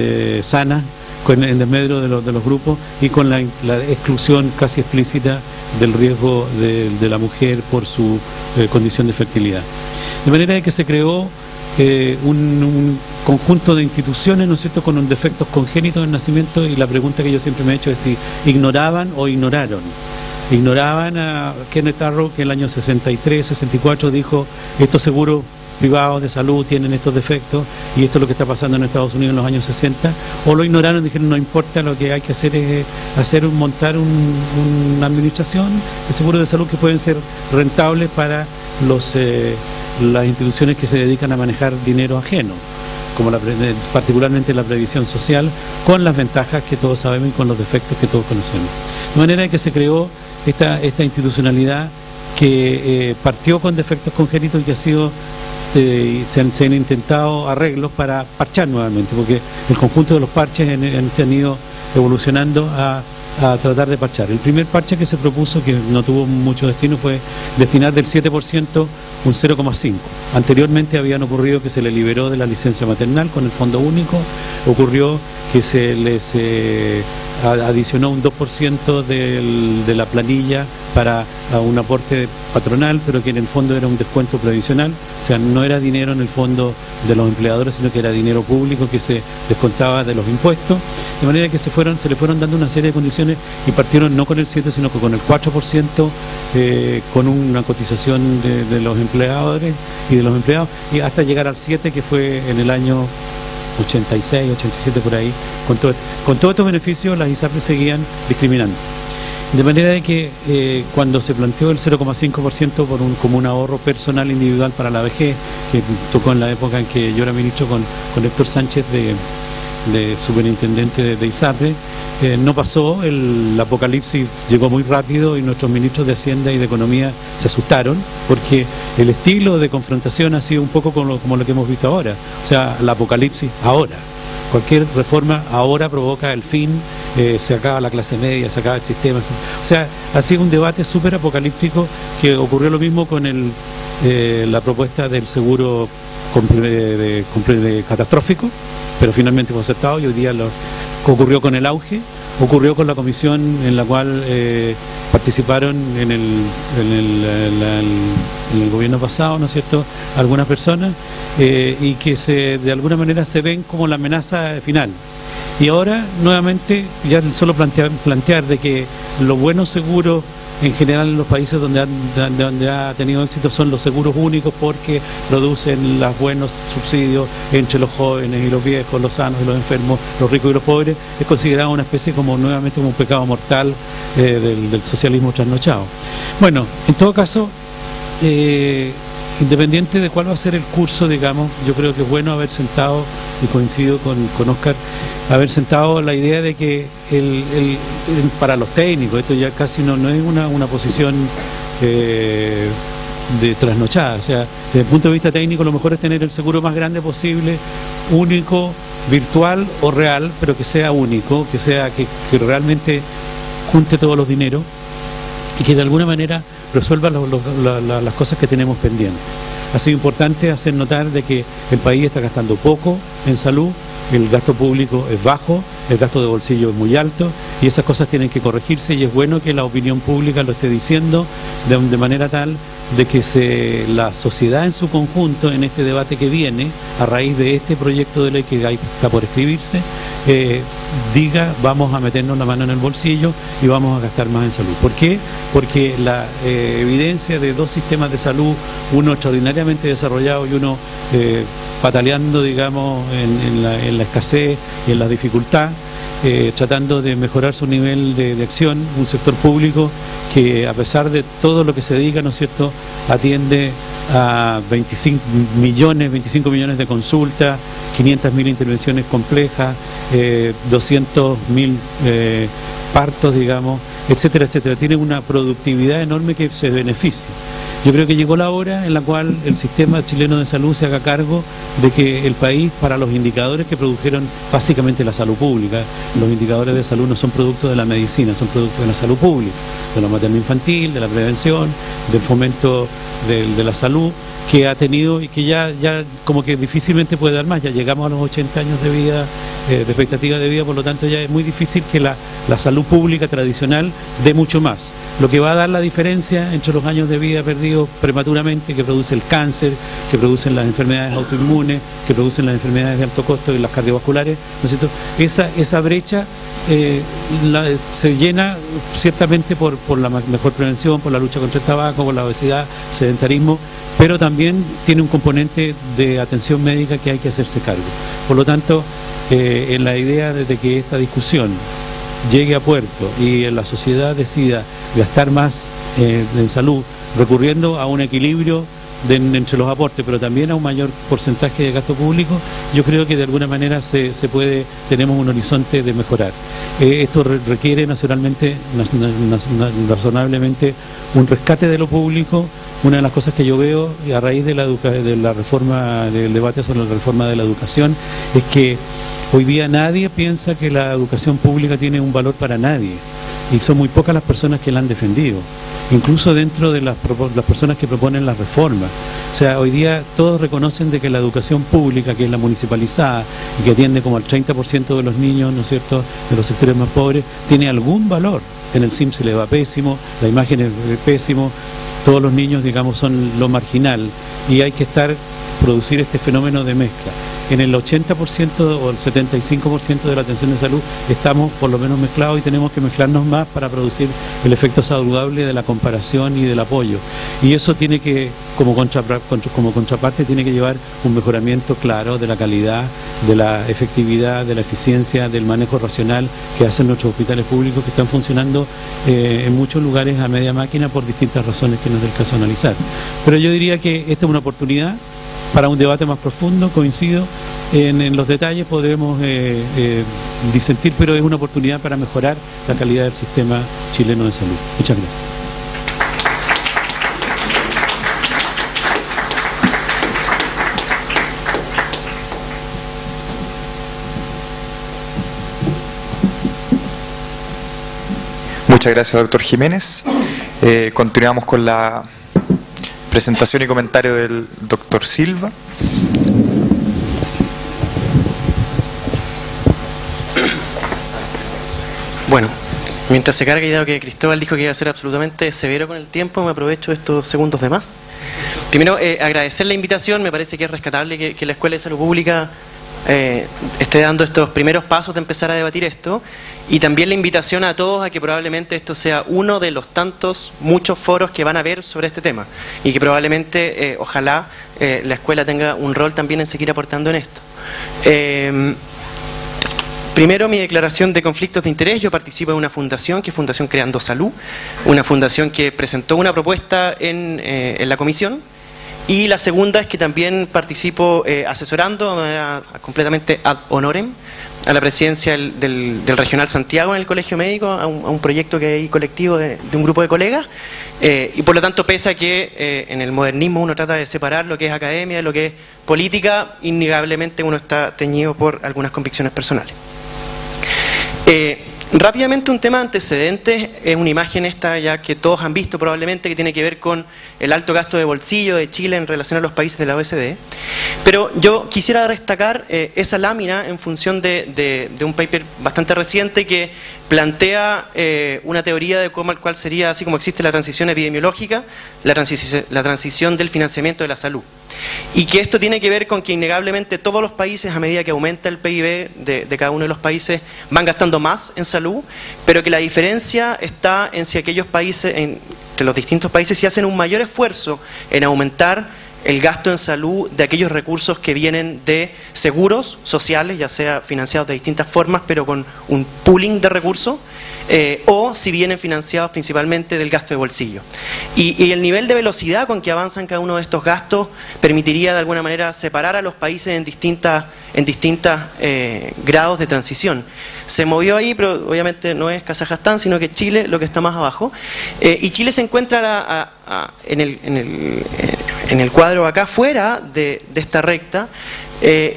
sanas, en desmedro de los grupos, y con la exclusión casi explícita del riesgo de la mujer por su condición de fertilidad. De manera que se creó un conjunto de instituciones, ¿no es cierto?, con defectos congénitos del nacimiento, y la pregunta que yo siempre me he hecho es si ignoraban o ignoraron. Ignoraban a Kenneth Arrow, que en el año 63, 64 dijo: estos seguros privados de salud tienen estos defectos y esto es lo que está pasando en Estados Unidos en los años 60, o lo ignoraron y dijeron: no importa, lo que hay que hacer es montar una administración de seguros de salud que pueden ser rentables para las instituciones que se dedican a manejar dinero ajeno, como particularmente la previsión social, con las ventajas que todos sabemos y con los defectos que todos conocemos. De manera que se creó esta institucionalidad que partió con defectos congénitos y que ha sido se han intentado arreglos para parchar nuevamente, porque el conjunto de los parches se han ido evolucionando a a tratar de parchar. El primer parche que se propuso, que no tuvo mucho destino, fue destinar del 7% un 0,5%. Anteriormente habían ocurrido que se le liberó de la licencia maternal con el fondo único, ocurrió que se les adicionó un 2% de la planilla para un aporte patronal, pero que en el fondo era un descuento previsional, o sea, no era dinero en el fondo de los empleadores, sino que era dinero público que se descontaba de los impuestos, de manera que se le fueron dando una serie de condiciones y partieron no con el 7, sino que con el 4%, con una cotización de los empleadores y de los empleados, y hasta llegar al 7, que fue en el año 86, 87 por ahí. Con todos estos beneficios las ISAPRES seguían discriminando. De manera de que cuando se planteó el 0,5% como un ahorro personal individual para la vejez, que tocó en la época en que yo era ministro con Héctor Sánchez de superintendente de ISAPRES, no pasó, el apocalipsis llegó muy rápido y nuestros ministros de Hacienda y de Economía se asustaron, porque el estilo de confrontación ha sido un poco como lo que hemos visto ahora, o sea, el apocalipsis ahora. Cualquier reforma ahora provoca el fin, se acaba la clase media, se acaba el sistema. O sea, ha sido un debate súper apocalíptico, que ocurrió lo mismo con la propuesta del seguro catastrófico, pero finalmente fue aceptado y hoy día ocurrió con el auge, ocurrió con la comisión en la cual participaron en el gobierno pasado, ¿no es cierto?, algunas personas, y que de alguna manera se ven como la amenaza final. Y ahora, nuevamente, ya solo plantear de que los buenos seguros en general en los países donde ha tenido éxito son los seguros únicos, porque producen los buenos subsidios entre los jóvenes y los viejos, los sanos y los enfermos, los ricos y los pobres, es considerado una especie nuevamente como un pecado mortal del socialismo trasnochado. Bueno, en todo caso, independiente de cuál va a ser el curso, digamos, yo creo que es bueno haber sentado, y coincido con Óscar, haber sentado la idea de que para los técnicos, esto ya casi no es una posición de trasnochada, o sea, desde el punto de vista técnico lo mejor es tener el seguro más grande posible, único, virtual o real, pero que sea único, que realmente junte todos los dineros y que de alguna manera resuelva las cosas que tenemos pendientes. Ha sido importante hacer notar de que el país está gastando poco en salud, el gasto público es bajo, el gasto de bolsillo es muy alto, y esas cosas tienen que corregirse, y es bueno que la opinión pública lo esté diciendo de manera tal de que la sociedad en su conjunto, en este debate que viene, a raíz de este proyecto de ley que está por escribirse, diga: vamos a meternos la mano en el bolsillo y vamos a gastar más en salud. ¿Por qué? Porque la evidencia de dos sistemas de salud, uno extraordinariamente desarrollado y uno pataleando, digamos, en la escasez y en la dificultad, tratando de mejorar su nivel de acción, un sector público que, a pesar de todo lo que se diga, ¿no es cierto?, atiende a 25 millones de consultas, 500.000 intervenciones complejas, 200.000 partos, digamos, etcétera, etcétera. Tiene una productividad enorme que se beneficia. Yo creo que llegó la hora en la cual el sistema chileno de salud se haga cargo de que el país, para los indicadores que produjeron básicamente la salud pública, los indicadores de salud no son productos de la medicina, son productos de la salud pública, de la materno-infantil, de la prevención, del fomento de la salud, que ha tenido y que ya como que difícilmente puede dar más. Ya llegamos a los 80 años de vida, de expectativa de vida, por lo tanto ya es muy difícil que la salud pública tradicional dé mucho más. Lo que va a dar la diferencia entre los años de vida perdidos prematuramente, que produce el cáncer, que producen las enfermedades autoinmunes, que producen las enfermedades de alto costo y las cardiovasculares, ¿no es cierto? Esa brecha se llena ciertamente por la mejor prevención, por la lucha contra el tabaco, por la obesidad, sedentarismo, pero también tiene un componente de atención médica que hay que hacerse cargo. Por lo tanto, en la idea de que esta discusión llegue a puerto y la sociedad decida gastar más en salud, recurriendo a un equilibrio entre los aportes, pero también a un mayor porcentaje de gasto público, yo creo que de alguna manera tenemos un horizonte de mejorar. Esto requiere razonablemente un rescate de lo público. Una de las cosas que yo veo a raíz de la reforma, del debate sobre la reforma de la educación, es que hoy día nadie piensa que la educación pública tiene un valor para nadie. y son muy pocas las personas que la han defendido, incluso dentro de las personas que proponen la reforma. O sea, hoy día todos reconocen de que la educación pública, que es la municipalizada y que atiende como al 30% de los niños, ¿no es cierto?, de los sectores más pobres, tiene algún valor. En el SIM se le va pésimo, la imagen es pésimo, todos los niños, digamos, son lo marginal, y hay que producir este fenómeno de mezcla. En el 80% o el 75% de la atención de salud estamos por lo menos mezclados, y tenemos que mezclarnos más para producir el efecto saludable de la comparación y del apoyo. Y eso tiene que, como contraparte, tiene que llevar un mejoramiento claro de la calidad, de la efectividad, de la eficiencia, del manejo racional que hacen nuestros hospitales públicos, que están funcionando en muchos lugares a media máquina por distintas razones que no es del caso analizar. Pero yo diría que esta es una oportunidad para un debate más profundo. Coincido en los detalles, podremos disentir, pero es una oportunidad para mejorar la calidad del sistema chileno de salud. Muchas gracias. Muchas gracias, doctor Jiménez. Continuamos con la presentación y comentario del doctor Silva. Bueno, mientras se carga, y dado que Cristóbal dijo que iba a ser absolutamente severo con el tiempo, me aprovecho estos segundos de más. Primero, agradecer la invitación. Me parece que es rescatable que la Escuela de Salud Pública esté dando estos primeros pasos de empezar a debatir esto, y también la invitación a todos a que probablemente esto sea uno de los muchos foros que van a haber sobre este tema, y que probablemente, ojalá, la escuela tenga un rol también en seguir aportando en esto. Primero, mi declaración de conflictos de interés. Yo participo en una fundación, que es Fundación Creando Salud, una fundación que presentó una propuesta en la comisión. Y la segunda es que también participo asesorando de manera completamente ad honorem a la presidencia del Regional Santiago en el Colegio Médico, a un proyecto que hay colectivo de un grupo de colegas, y por lo tanto, pese a que en el modernismo uno trata de separar lo que es academia de lo que es política, innegablemente uno está teñido por algunas convicciones personales. Rápidamente, un tema de antecedentes, es una imagen esta ya que todos han visto probablemente, que tiene que ver con el alto gasto de bolsillo de Chile en relación a los países de la OECD. Pero yo quisiera destacar esa lámina en función de un paper bastante reciente que plantea una teoría de cuál sería, así como existe la transición epidemiológica, la transición del financiamiento de la salud. Y que esto tiene que ver con que innegablemente todos los países, a medida que aumenta el PIB de cada uno de los países, van gastando más en salud, pero que la diferencia está en si aquellos países, entre los distintos países, si hacen un mayor esfuerzo en aumentar el gasto en salud de aquellos recursos que vienen de seguros sociales, ya sea financiados de distintas formas, pero con un pooling de recursos, o si vienen financiados principalmente del gasto de bolsillo. Y el nivel de velocidad con que avanzan cada uno de estos gastos permitiría de alguna manera separar a los países en distintas grados de transición. Se movió ahí, pero obviamente no es Kazajstán, sino que Chile, lo que está más abajo. Y Chile se encuentra en el cuadro acá fuera de esta recta.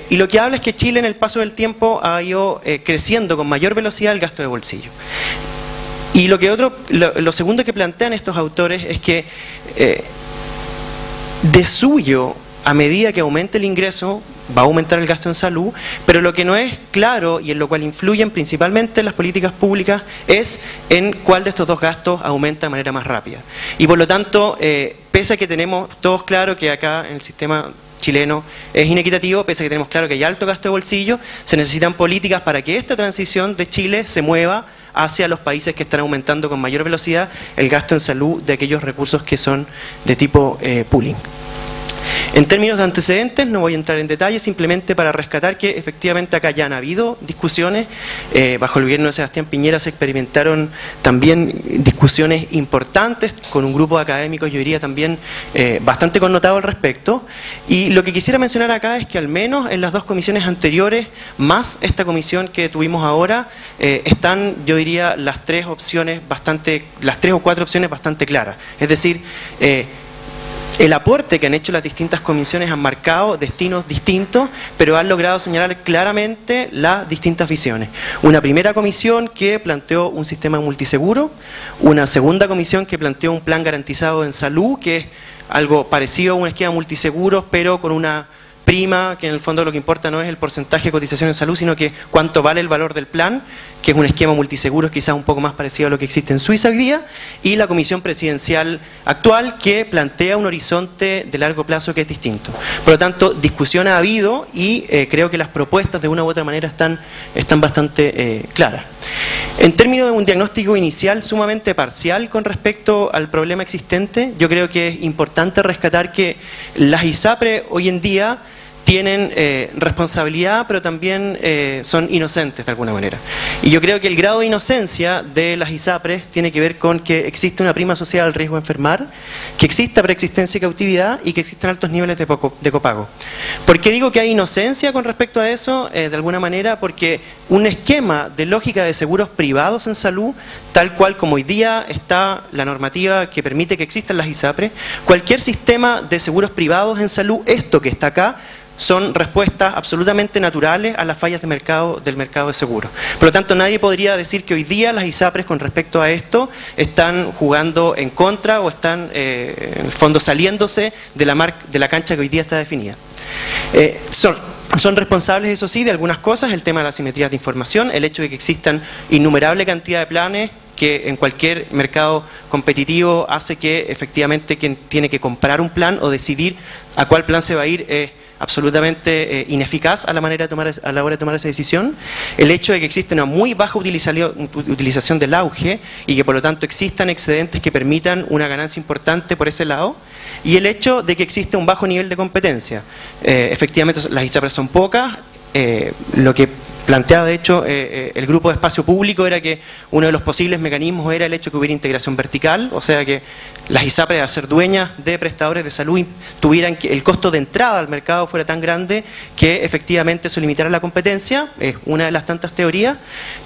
Y lo que habla es que Chile, en el paso del tiempo, ha ido creciendo con mayor velocidad el gasto de bolsillo. Y lo segundo que plantean estos autores es que de suyo, a medida que aumente el ingreso, va a aumentar el gasto en salud, pero lo que no es claro, y en lo cual influyen principalmente las políticas públicas, es en cuál de estos dos gastos aumenta de manera más rápida. Y por lo tanto, pese a que tenemos todos claro que acá en el sistema chileno es inequitativo, pese a que tenemos claro que hay alto gasto de bolsillo, se necesitan políticas para que esta transición de Chile se mueva hacia los países que están aumentando con mayor velocidad el gasto en salud de aquellos recursos que son de tipo pooling. En términos de antecedentes, no voy a entrar en detalle, simplemente para rescatar que efectivamente acá ya han habido discusiones. Bajo el gobierno de Sebastián Piñera se experimentaron también discusiones importantes con un grupo de académicos, yo diría también bastante connotado al respecto. Y lo que quisiera mencionar acá es que al menos en las dos comisiones anteriores, más esta comisión que tuvimos ahora, están, yo diría, las tres o cuatro opciones bastante claras. Es decir, el aporte que han hecho las distintas comisiones han marcado destinos distintos, pero han logrado señalar claramente las distintas visiones. Una primera comisión que planteó un sistema multiseguro, una segunda comisión que planteó un plan garantizado en salud, que es algo parecido a un esquema multiseguro, pero con una prima, que en el fondo lo que importa no es el porcentaje de cotización en salud, sino que cuánto vale el valor del plan, que es un esquema multiseguro quizás un poco más parecido a lo que existe en Suiza hoy día, y la comisión presidencial actual, que plantea un horizonte de largo plazo que es distinto. Por lo tanto, discusión ha habido y creo que las propuestas de una u otra manera están bastante claras. En términos de un diagnóstico inicial sumamente parcial con respecto al problema existente, yo creo que es importante rescatar que las ISAPRE hoy en día tienen responsabilidad, pero también son inocentes de alguna manera. Y yo creo que el grado de inocencia de las ISAPRES tiene que ver con que existe una prima asociada al riesgo de enfermar, que exista preexistencia y cautividad y que existen altos niveles de copago. ¿Por qué digo que hay inocencia con respecto a eso? De alguna manera porque un esquema de lógica de seguros privados en salud, tal cual como hoy día está la normativa que permite que existan las ISAPRES, cualquier sistema de seguros privados en salud, esto que está acá, son respuestas absolutamente naturales a las fallas de mercado del mercado de seguros. Por lo tanto, nadie podría decir que hoy día las ISAPRES con respecto a esto están jugando en contra o están en el fondo saliéndose de la cancha que hoy día está definida. Son responsables, eso sí, de algunas cosas, el tema de las asimetrías de información, el hecho de que existan innumerable cantidad de planes que en cualquier mercado competitivo hace que efectivamente quien tiene que comprar un plan o decidir a cuál plan se va a ir es absolutamente ineficaz a la hora de tomar esa decisión. El hecho de que existe una muy baja utilización del auge y que por lo tanto existan excedentes que permitan una ganancia importante por ese lado. Y el hecho de que existe un bajo nivel de competencia. Efectivamente las ISAPRES son pocas. Lo que planteaba de hecho el grupo de espacio público era que uno de los posibles mecanismos era el hecho de que hubiera integración vertical, o sea que las ISAPRES, al ser dueñas de prestadores de salud, tuvieran que el costo de entrada al mercado fuera tan grande que efectivamente eso limitara la competencia. Es una de las tantas teorías,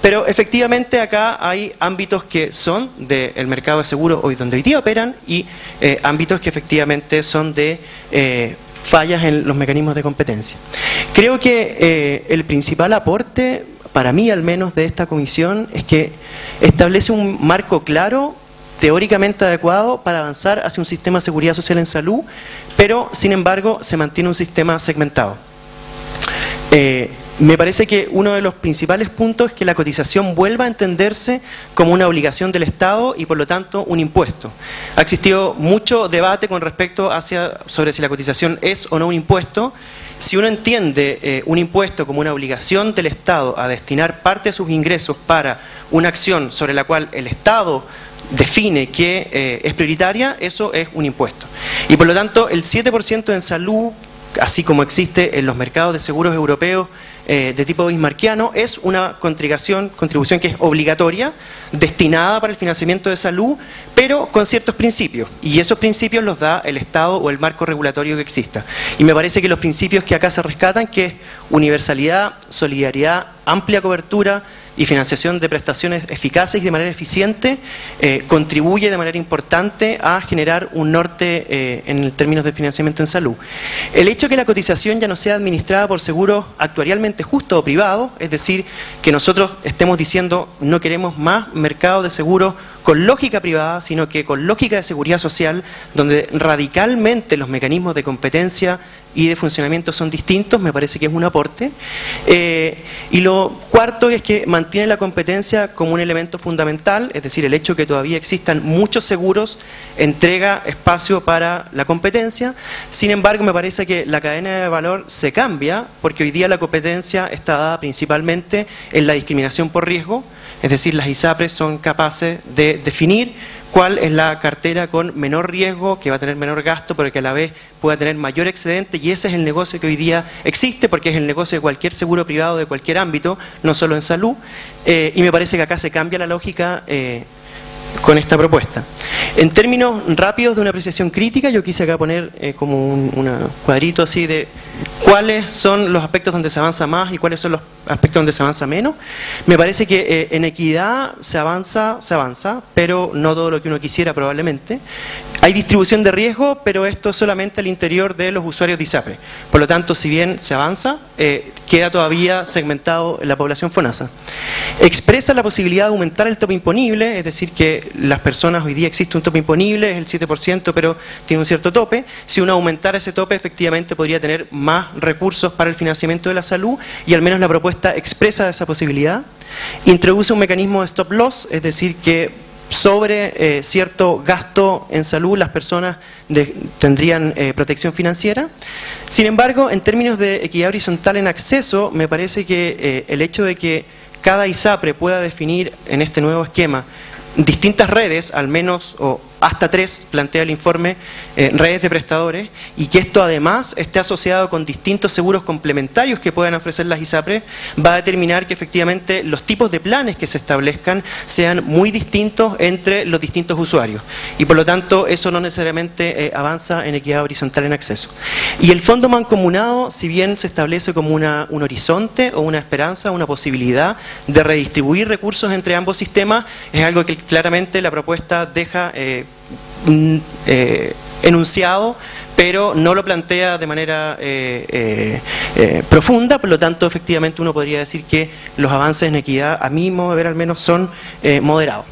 pero efectivamente acá hay ámbitos que son del mercado de seguros donde hoy día operan y ámbitos que efectivamente son de fallas en los mecanismos de competencia. Creo que el principal aporte, para mí al menos, de esta comisión es que establece un marco claro, teóricamente adecuado para avanzar hacia un sistema de seguridad social en salud, pero sin embargo se mantiene un sistema segmentado. Me parece que uno de los principales puntos es que la cotización vuelva a entenderse como una obligación del Estado y por lo tanto un impuesto. Ha existido mucho debate con respecto sobre si la cotización es o no un impuesto. Si uno entiende un impuesto como una obligación del Estado a destinar parte de sus ingresos para una acción sobre la cual el Estado define que es prioritaria, eso es un impuesto. Y por lo tanto el 7% en salud, así como existe en los mercados de seguros europeos de tipo bismarckiano, es una contribución que es obligatoria, destinada para el financiamiento de salud, pero con ciertos principios. Y esos principios los da el Estado o el marco regulatorio que exista. Y me parece que los principios que acá se rescatan, que es universalidad, solidaridad, amplia cobertura y financiación de prestaciones eficaces y de manera eficiente, contribuye de manera importante a generar un norte en términos de financiamiento en salud. El hecho de que la cotización ya no sea administrada por seguros actuarialmente justos o privados, es decir, que nosotros estemos diciendo no queremos más mercado de seguros con lógica privada, sino que con lógica de seguridad social, donde radicalmente los mecanismos de competencia y de funcionamiento son distintos, me parece que es un aporte. Y lo cuarto es que mantiene la competencia como un elemento fundamental, es decir, el hecho de que todavía existan muchos seguros entrega espacio para la competencia. Sin embargo, me parece que la cadena de valor se cambia, porque hoy día la competencia está dada principalmente en la discriminación por riesgo, es decir, las ISAPRES son capaces de definir cuál es la cartera con menor riesgo, que va a tener menor gasto, pero que a la vez pueda tener mayor excedente, y ese es el negocio que hoy día existe, porque es el negocio de cualquier seguro privado de cualquier ámbito, no solo en salud, y me parece que acá se cambia la lógica con esta propuesta. En términos rápidos de una apreciación crítica, yo quise acá poner como un cuadrito así de cuáles son los aspectos donde se avanza más y cuáles son los aspectos donde se avanza menos. Me parece que en equidad se avanza, pero no todo lo que uno quisiera probablemente. Hay distribución de riesgo, pero esto solamente al interior de los usuarios de ISAPRE. Por lo tanto, si bien se avanza, queda todavía segmentado en la población FONASA. Expresa la posibilidad de aumentar el tope imponible, es decir, que las personas, hoy día existe un tope imponible, es el 7%, pero tiene un cierto tope. Si uno aumentara ese tope, efectivamente podría tener más recursos para el financiamiento de la salud, y al menos la propuesta expresa esa posibilidad. Introduce un mecanismo de stop loss, es decir, que sobre cierto gasto en salud las personas tendrían protección financiera. Sin embargo, en términos de equidad horizontal en acceso, me parece que el hecho de que cada ISAPRE pueda definir en este nuevo esquema distintas redes, al menos o hasta 3, plantea el informe, redes de prestadores, y que esto además esté asociado con distintos seguros complementarios que puedan ofrecer las ISAPRE, va a determinar que efectivamente los tipos de planes que se establezcan sean muy distintos entre los distintos usuarios, y por lo tanto eso no necesariamente avanza en equidad horizontal en acceso. Y el fondo mancomunado, si bien se establece como un horizonte o una esperanza, una posibilidad de redistribuir recursos entre ambos sistemas, es algo que claramente la propuesta deja enunciado, pero no lo plantea de manera profunda. Por lo tanto, efectivamente uno podría decir que los avances en equidad, a mi modo de ver al menos, son moderados.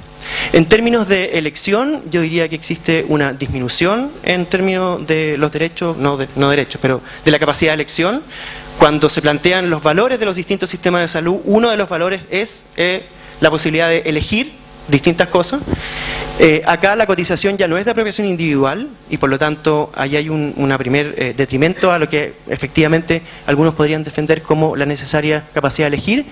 En términos de elección, yo diría que existe una disminución en términos de los derechos, no derechos, pero de la capacidad de elección. Cuando se plantean los valores de los distintos sistemas de salud, uno de los valores es la posibilidad de elegir distintas cosas. Acá la cotización ya no es de apropiación individual, y por lo tanto ahí hay un primer detrimento a lo que efectivamente algunos podrían defender como la necesaria capacidad de elegir.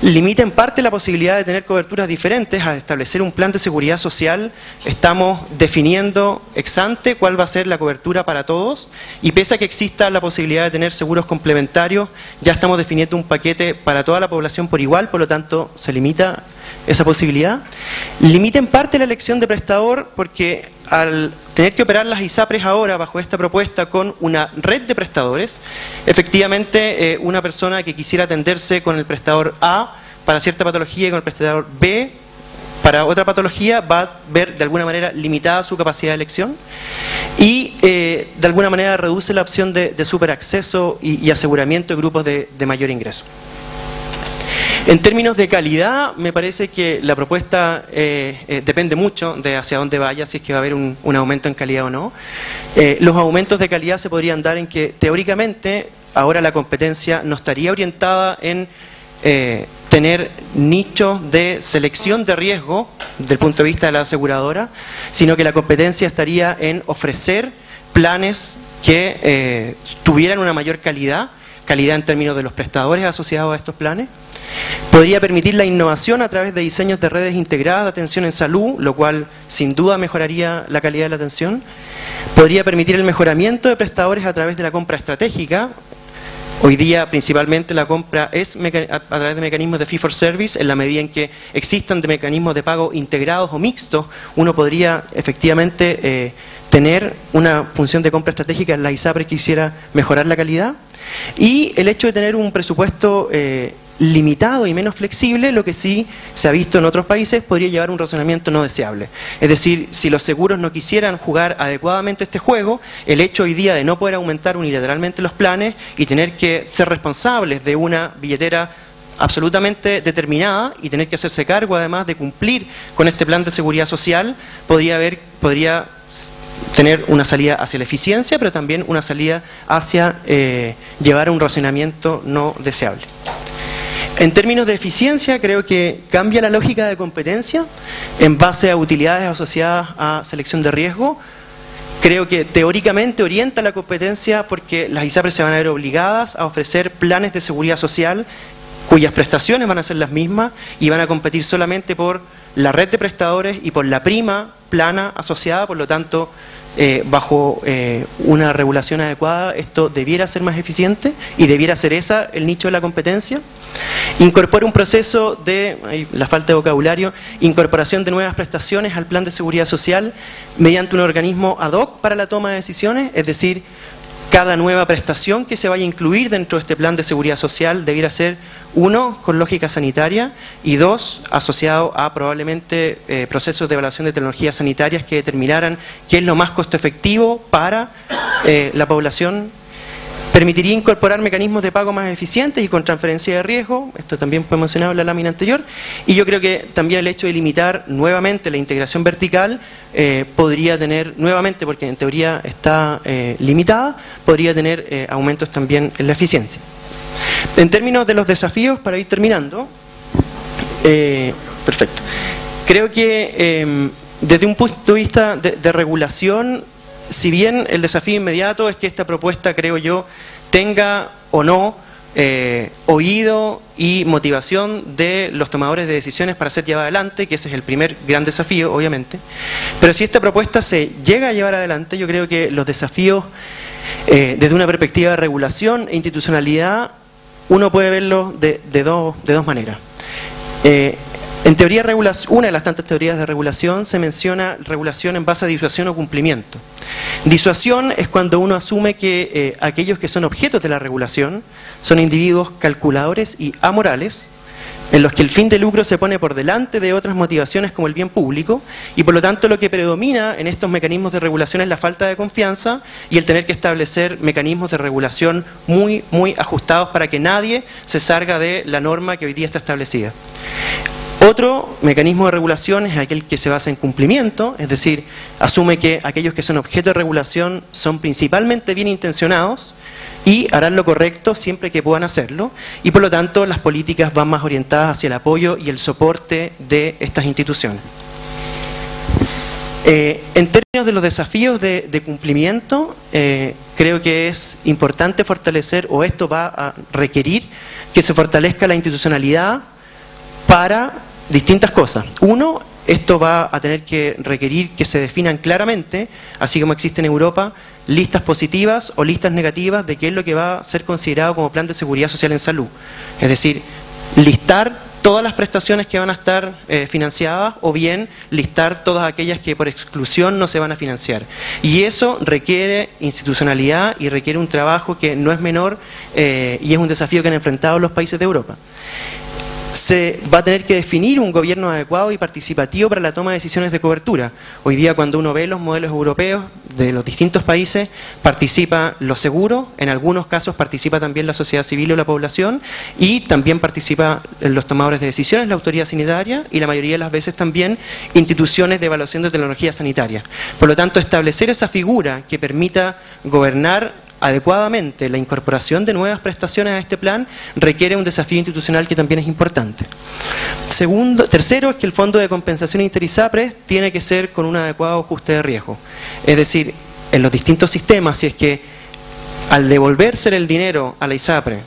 Limita en parte la posibilidad de tener coberturas diferentes. Al establecer un plan de seguridad social estamos definiendo ex ante cuál va a ser la cobertura para todos, y pese a que exista la posibilidad de tener seguros complementarios, ya estamos definiendo un paquete para toda la población por igual. Por lo tanto se limita esa posibilidad. Limita en parte la elección de prestador, porque al tener que operar las ISAPRES ahora bajo esta propuesta con una red de prestadores, efectivamente una persona que quisiera atenderse con el prestador A para cierta patología y con el prestador B para otra patología, va a ver de alguna manera limitada su capacidad de elección, y de alguna manera reduce la opción de superacceso y aseguramiento de grupos de mayor ingreso. En términos de calidad, me parece que la propuesta depende mucho de hacia dónde vaya, si es que va a haber un aumento en calidad o no. Los aumentos de calidad se podrían dar en que, teóricamente, ahora la competencia no estaría orientada en tener nichos de selección de riesgo desde el punto de vista de la aseguradora, sino que la competencia estaría en ofrecer planes que tuvieran una mayor calidad en términos de los prestadores asociados a estos planes. Podría permitir la innovación a través de diseños de redes integradas de atención en salud, lo cual sin duda mejoraría la calidad de la atención. Podría permitir el mejoramiento de prestadores a través de la compra estratégica. Hoy día principalmente la compra es a través de mecanismos de fee for service. En la medida en que existan de mecanismos de pago integrados o mixtos, uno podría efectivamente tener una función de compra estratégica en la ISAPRE que quisiera mejorar la calidad. Y el hecho de tener un presupuesto limitado y menos flexible, lo que sí se ha visto en otros países, podría llevar a un razonamiento no deseable. Es decir, si los seguros no quisieran jugar adecuadamente este juego, el hecho hoy día de no poder aumentar unilateralmente los planes y tener que ser responsables de una billetera absolutamente determinada y tener que hacerse cargo además de cumplir con este plan de seguridad social, podría tener una salida hacia la eficiencia, pero también una salida hacia llevar a un razonamiento no deseable. En términos de eficiencia, creo que cambia la lógica de competencia en base a utilidades asociadas a selección de riesgo. Creo que teóricamente orienta la competencia porque las ISAPRES se van a ver obligadas a ofrecer planes de seguridad social cuyas prestaciones van a ser las mismas y van a competir solamente por la red de prestadores y por la prima plana asociada. Por lo tanto, bajo una regulación adecuada, esto debiera ser más eficiente y debiera ser el nicho de la competencia. Incorpora un proceso de, la falta de vocabulario, incorporación de nuevas prestaciones al plan de seguridad social mediante un organismo ad hoc para la toma de decisiones, es decir, cada nueva prestación que se vaya a incluir dentro de este plan de seguridad social debiera ser uno, con lógica sanitaria, y dos, asociado a probablemente procesos de evaluación de tecnologías sanitarias que determinaran qué es lo más costo efectivo para la población. Permitiría incorporar mecanismos de pago más eficientes y con transferencia de riesgo, esto también fue mencionado en la lámina anterior, y yo creo que también el hecho de limitar nuevamente la integración vertical podría tener, nuevamente porque en teoría está limitada, podría tener aumentos también en la eficiencia. En términos de los desafíos, para ir terminando, perfecto, creo que desde un punto de vista de regulación, si bien el desafío inmediato es que esta propuesta, creo yo, tenga o no oído y motivación de los tomadores de decisiones para ser llevada adelante, que ese es el primer gran desafío, obviamente. Pero si esta propuesta se llega a llevar adelante, yo creo que los desafíos, desde una perspectiva de regulación e institucionalidad, uno puede verlos de dos maneras. En teoría, una de las tantas teorías de regulación se menciona regulación en base a disuasión o cumplimiento. Disuasión es cuando uno asume que aquellos que son objetos de la regulación son individuos calculadores y amorales, en los que el fin de lucro se pone por delante de otras motivaciones como el bien público, y por lo tanto lo que predomina en estos mecanismos de regulación es la falta de confianza y el tener que establecer mecanismos de regulación muy ajustados para que nadie se salga de la norma que hoy día está establecida. Otro mecanismo de regulación es aquel que se basa en cumplimiento, es decir, asume que aquellos que son objeto de regulación son principalmente bien intencionados y harán lo correcto siempre que puedan hacerlo, y por lo tanto las políticas van más orientadas hacia el apoyo y el soporte de estas instituciones. En términos de los desafíos de cumplimiento, creo que es importante fortalecer, o esto va a requerir que se fortalezca la institucionalidad para distintas cosas. Uno, esto va a tener que requerir que se definan claramente, así como existe en Europa, listas positivas o listas negativas de qué es lo que va a ser considerado como plan de seguridad social en salud. Es decir, listar todas las prestaciones que van a estar financiadas, o bien listar todas aquellas que por exclusión no se van a financiar. Y eso requiere institucionalidad y requiere un trabajo que no es menor, y es un desafío que han enfrentado los países de Europa. Se va a tener que definir un gobierno adecuado y participativo para la toma de decisiones de cobertura. Hoy día, cuando uno ve los modelos europeos de los distintos países, participa los seguros, en algunos casos participa también la sociedad civil o la población, y también participa los tomadores de decisiones, la autoridad sanitaria, y la mayoría de las veces también instituciones de evaluación de tecnología sanitaria. Por lo tanto, establecer esa figura que permita gobernar adecuadamente la incorporación de nuevas prestaciones a este plan requiere un desafío institucional que también es importante. Tercero, es que el Fondo de Compensación Inter-ISAPRES tiene que ser con un adecuado ajuste de riesgo. Es decir, en los distintos sistemas, si es que al devolverse el dinero a la ISAPRE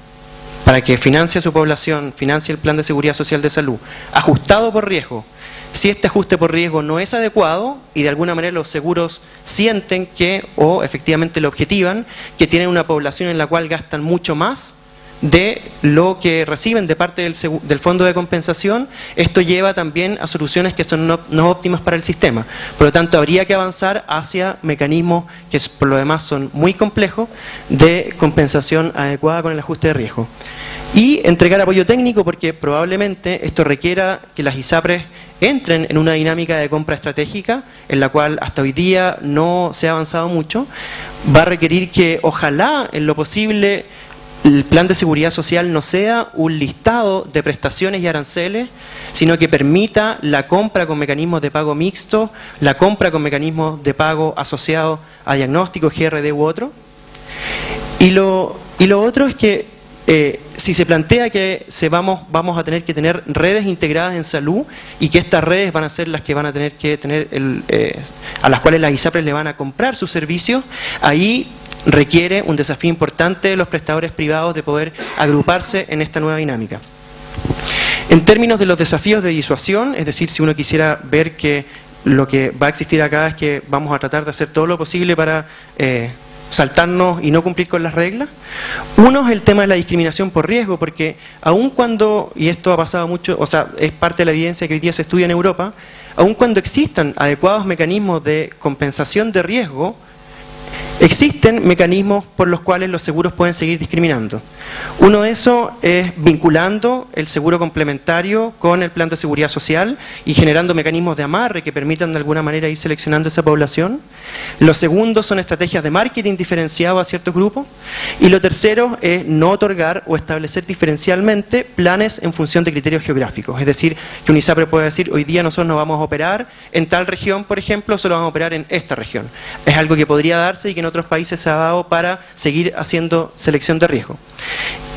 para que financie a su población, financie el Plan de Seguridad Social de Salud, ajustado por riesgo, si este ajuste por riesgo no es adecuado y de alguna manera los seguros sienten que, o efectivamente lo objetivan, que tienen una población en la cual gastan mucho más de lo que reciben de parte del fondo de compensación, esto lleva también a soluciones que son no óptimas para el sistema. Por lo tanto, habría que avanzar hacia mecanismos que por lo demás son muy complejos de compensación adecuada con el ajuste de riesgo. Y entregar apoyo técnico, porque probablemente esto requiera que las ISAPRES entren en una dinámica de compra estratégica, en la cual hasta hoy día no se ha avanzado mucho. Va a requerir que, ojalá, en lo posible, el plan de seguridad social no sea un listado de prestaciones y aranceles, sino que permita la compra con mecanismos de pago mixto, la compra con mecanismos de pago asociados a diagnósticos, GRD u otro. Y lo otro es que si se plantea que vamos a tener que tener redes integradas en salud, y que estas redes van a ser las que van a tener que tener a las cuales las ISAPRES le van a comprar sus servicios, ahí requiere un desafío importante de los prestadores privados de poder agruparse en esta nueva dinámica. En términos de los desafíos de disuasión, es decir, si uno quisiera ver que lo que va a existir acá es que vamos a tratar de hacer todo lo posible para saltarnos y no cumplir con las reglas. Uno es el tema de la discriminación por riesgo, porque aun cuando, y esto ha pasado mucho, o sea, es parte de la evidencia que hoy día se estudia en Europa, aun cuando existan adecuados mecanismos de compensación de riesgo, Existen mecanismos por los cuales los seguros pueden seguir discriminando. Uno de esos es vinculando el seguro complementario con el plan de seguridad social y generando mecanismos de amarre que permitan de alguna manera ir seleccionando esa población. Lo segundo son estrategias de marketing diferenciado a ciertos grupos. Y lo tercero es no otorgar o establecer diferencialmente planes en función de criterios geográficos. Es decir, que un ISAPRE puede decir, hoy día nosotros no vamos a operar en tal región, por ejemplo, solo vamos a operar en esta región. Es algo que podría darse y que en otros países se ha dado para seguir haciendo selección de riesgo.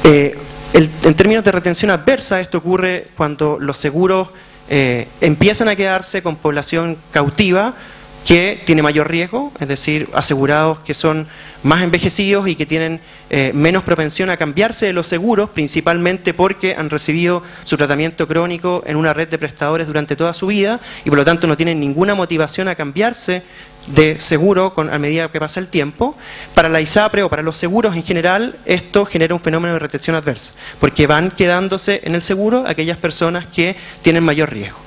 En términos de retención adversa, esto ocurre cuando los seguros empiezan a quedarse con población cautiva que tiene mayor riesgo, es decir, asegurados que son más envejecidos y que tienen menos propensión a cambiarse de los seguros, principalmente porque han recibido su tratamiento crónico en una red de prestadores durante toda su vida y por lo tanto no tienen ninguna motivación a cambiarse de seguro a medida que pasa el tiempo. Para la ISAPRE o para los seguros en general, esto genera un fenómeno de retención adversa, porque van quedándose en el seguro aquellas personas que tienen mayor riesgo.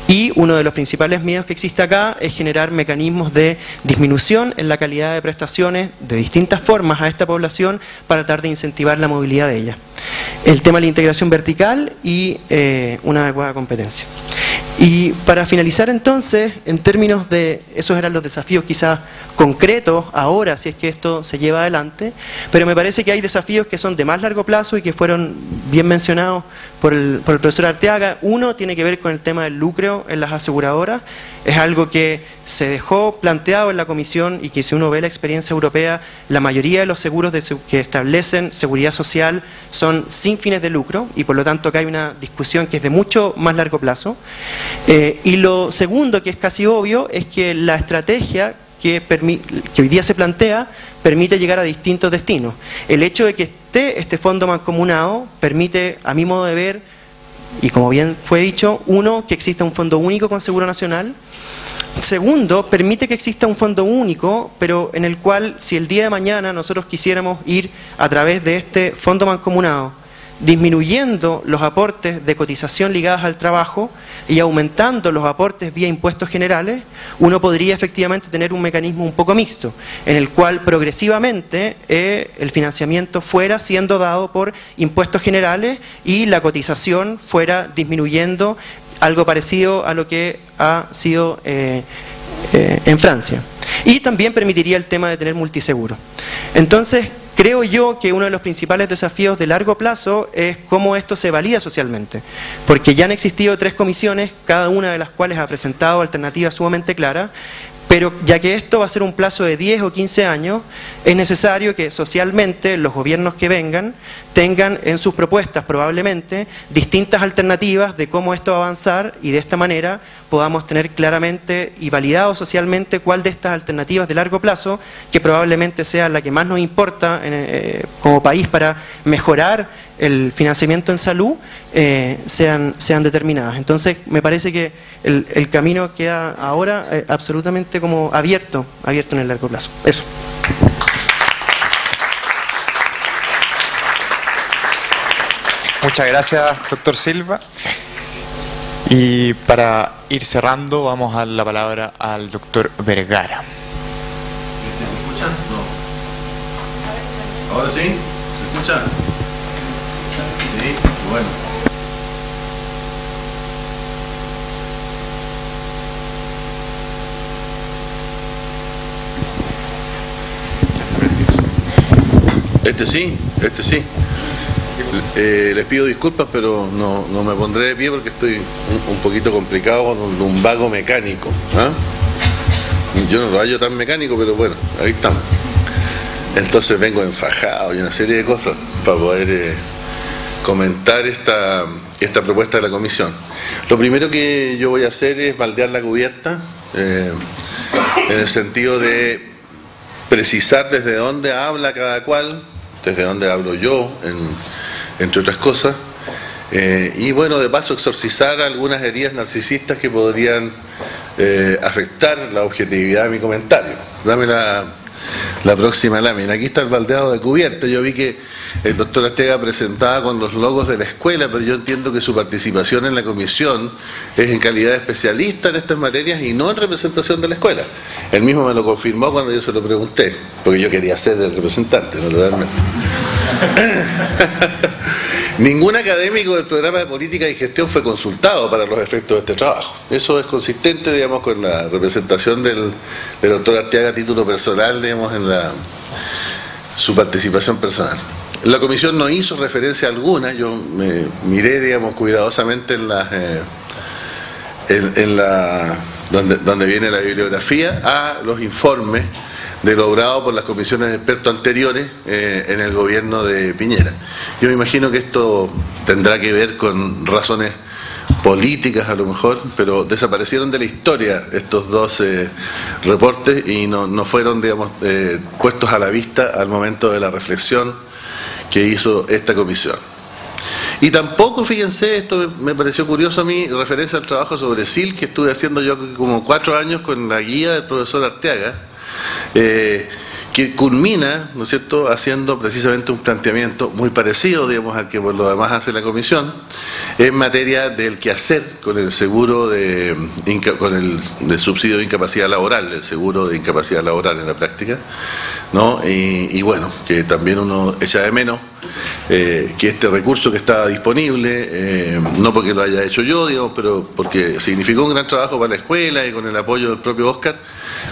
Y uno de los principales miedos que existe acá es generar mecanismos de disminución en la calidad de prestaciones de distintas formas a esta población para tratar de incentivar la movilidad de ella. El tema de la integración vertical y una adecuada competencia. Y para finalizar entonces, en términos de, esos eran los desafíos quizás concretos ahora, si es que esto se lleva adelante, pero me parece que hay desafíos que son de más largo plazo y que fueron bien mencionados por el profesor Arteaga. Uno tiene que ver con el tema del lucro en las aseguradoras. Es algo que se dejó planteado en la comisión y que si uno ve la experiencia europea, la mayoría de los seguros que establecen seguridad social son sin fines de lucro y por lo tanto acá hay una discusión que es de mucho más largo plazo. Y lo segundo, que es casi obvio, es que la estrategia que hoy día se plantea permite llegar a distintos destinos. El hecho de que esté este fondo mancomunado permite, a mi modo de ver, y como bien fue dicho, uno, que exista un fondo único con seguro nacional. Segundo, permite que exista un fondo único, pero en el cual, si el día de mañana nosotros quisiéramos ir a través de este fondo mancomunado, disminuyendo los aportes de cotización ligadas al trabajo y aumentando los aportes vía impuestos generales, uno podría efectivamente tener un mecanismo un poco mixto, en el cual progresivamente el financiamiento fuera siendo dado por impuestos generales y la cotización fuera disminuyendo, algo parecido a lo que ha sido en Francia. Y también permitiría el tema de tener multiseguro. Entonces, creo yo que uno de los principales desafíos de largo plazo es cómo esto se valida socialmente, porque ya han existido 3 comisiones, cada una de las cuales ha presentado alternativas sumamente claras, pero ya que esto va a ser un plazo de 10 o 15 años, es necesario que socialmente los gobiernos que vengan tengan en sus propuestas probablemente distintas alternativas de cómo esto va a avanzar y de esta manera podamos tener claramente y validado socialmente cuál de estas alternativas de largo plazo, que probablemente sea la que más nos importa como país para mejorar el financiamiento en salud, sean determinadas. Entonces me parece que el camino queda ahora absolutamente como abierto en el largo plazo. Eso. Muchas gracias, doctor Silva. Y para ir cerrando, vamos a dar la palabra al doctor Vergara. ¿Se escucha? No. ¿Ahora sí? ¿Se escucha? Sí, bueno. Este sí. Les pido disculpas, pero no me pondré de pie porque estoy un poquito complicado con un lumbago mecánico. ¿Ah? Yo no lo hallo tan mecánico, pero bueno, ahí estamos. Entonces vengo enfajado y una serie de cosas para poder comentar esta propuesta de la comisión. Lo primero que yo voy a hacer es baldear la cubierta, en el sentido de precisar desde dónde habla cada cual, desde dónde hablo yo, entre otras cosas, y bueno, de paso exorcizar algunas heridas narcisistas que podrían afectar la objetividad de mi comentario. Dame la la próxima lámina. Aquí está el baldeado de cubierta. Yo vi que el doctor Arteaga presentaba con los logos de la escuela, pero yo entiendo que su participación en la comisión es en calidad de especialista en estas materias y no en representación de la escuela. Él mismo me lo confirmó cuando yo se lo pregunté, porque yo quería ser el representante, naturalmente. Ningún académico del programa de política y gestión fue consultado para los efectos de este trabajo. Eso es consistente, digamos, con la representación del doctor Arteaga a título personal, digamos, en su participación personal. La comisión no hizo referencia alguna, yo me miré, digamos, cuidadosamente donde viene la bibliografía, a los informes de lo logrado por las comisiones de expertos anteriores en el gobierno de Piñera. Yo me imagino que esto tendrá que ver con razones políticas a lo mejor, pero desaparecieron de la historia estos dos reportes y no fueron, digamos, puestos a la vista al momento de la reflexión que hizo esta comisión. Y tampoco, fíjense, esto me pareció curioso a mí, referencia al trabajo sobre SIL que estuve haciendo yo como 4 años con la guía del profesor Arteaga, que culmina, ¿no es cierto?, haciendo precisamente un planteamiento muy parecido, digamos, al que por lo demás hace la comisión, en materia del quehacer con el seguro con el subsidio de incapacidad laboral, el seguro de incapacidad laboral en la práctica, ¿no? Y bueno, que también uno echa de menos que este recurso que estaba disponible, no porque lo haya hecho yo, digamos, pero porque significó un gran trabajo para la escuela y con el apoyo del propio Óscar,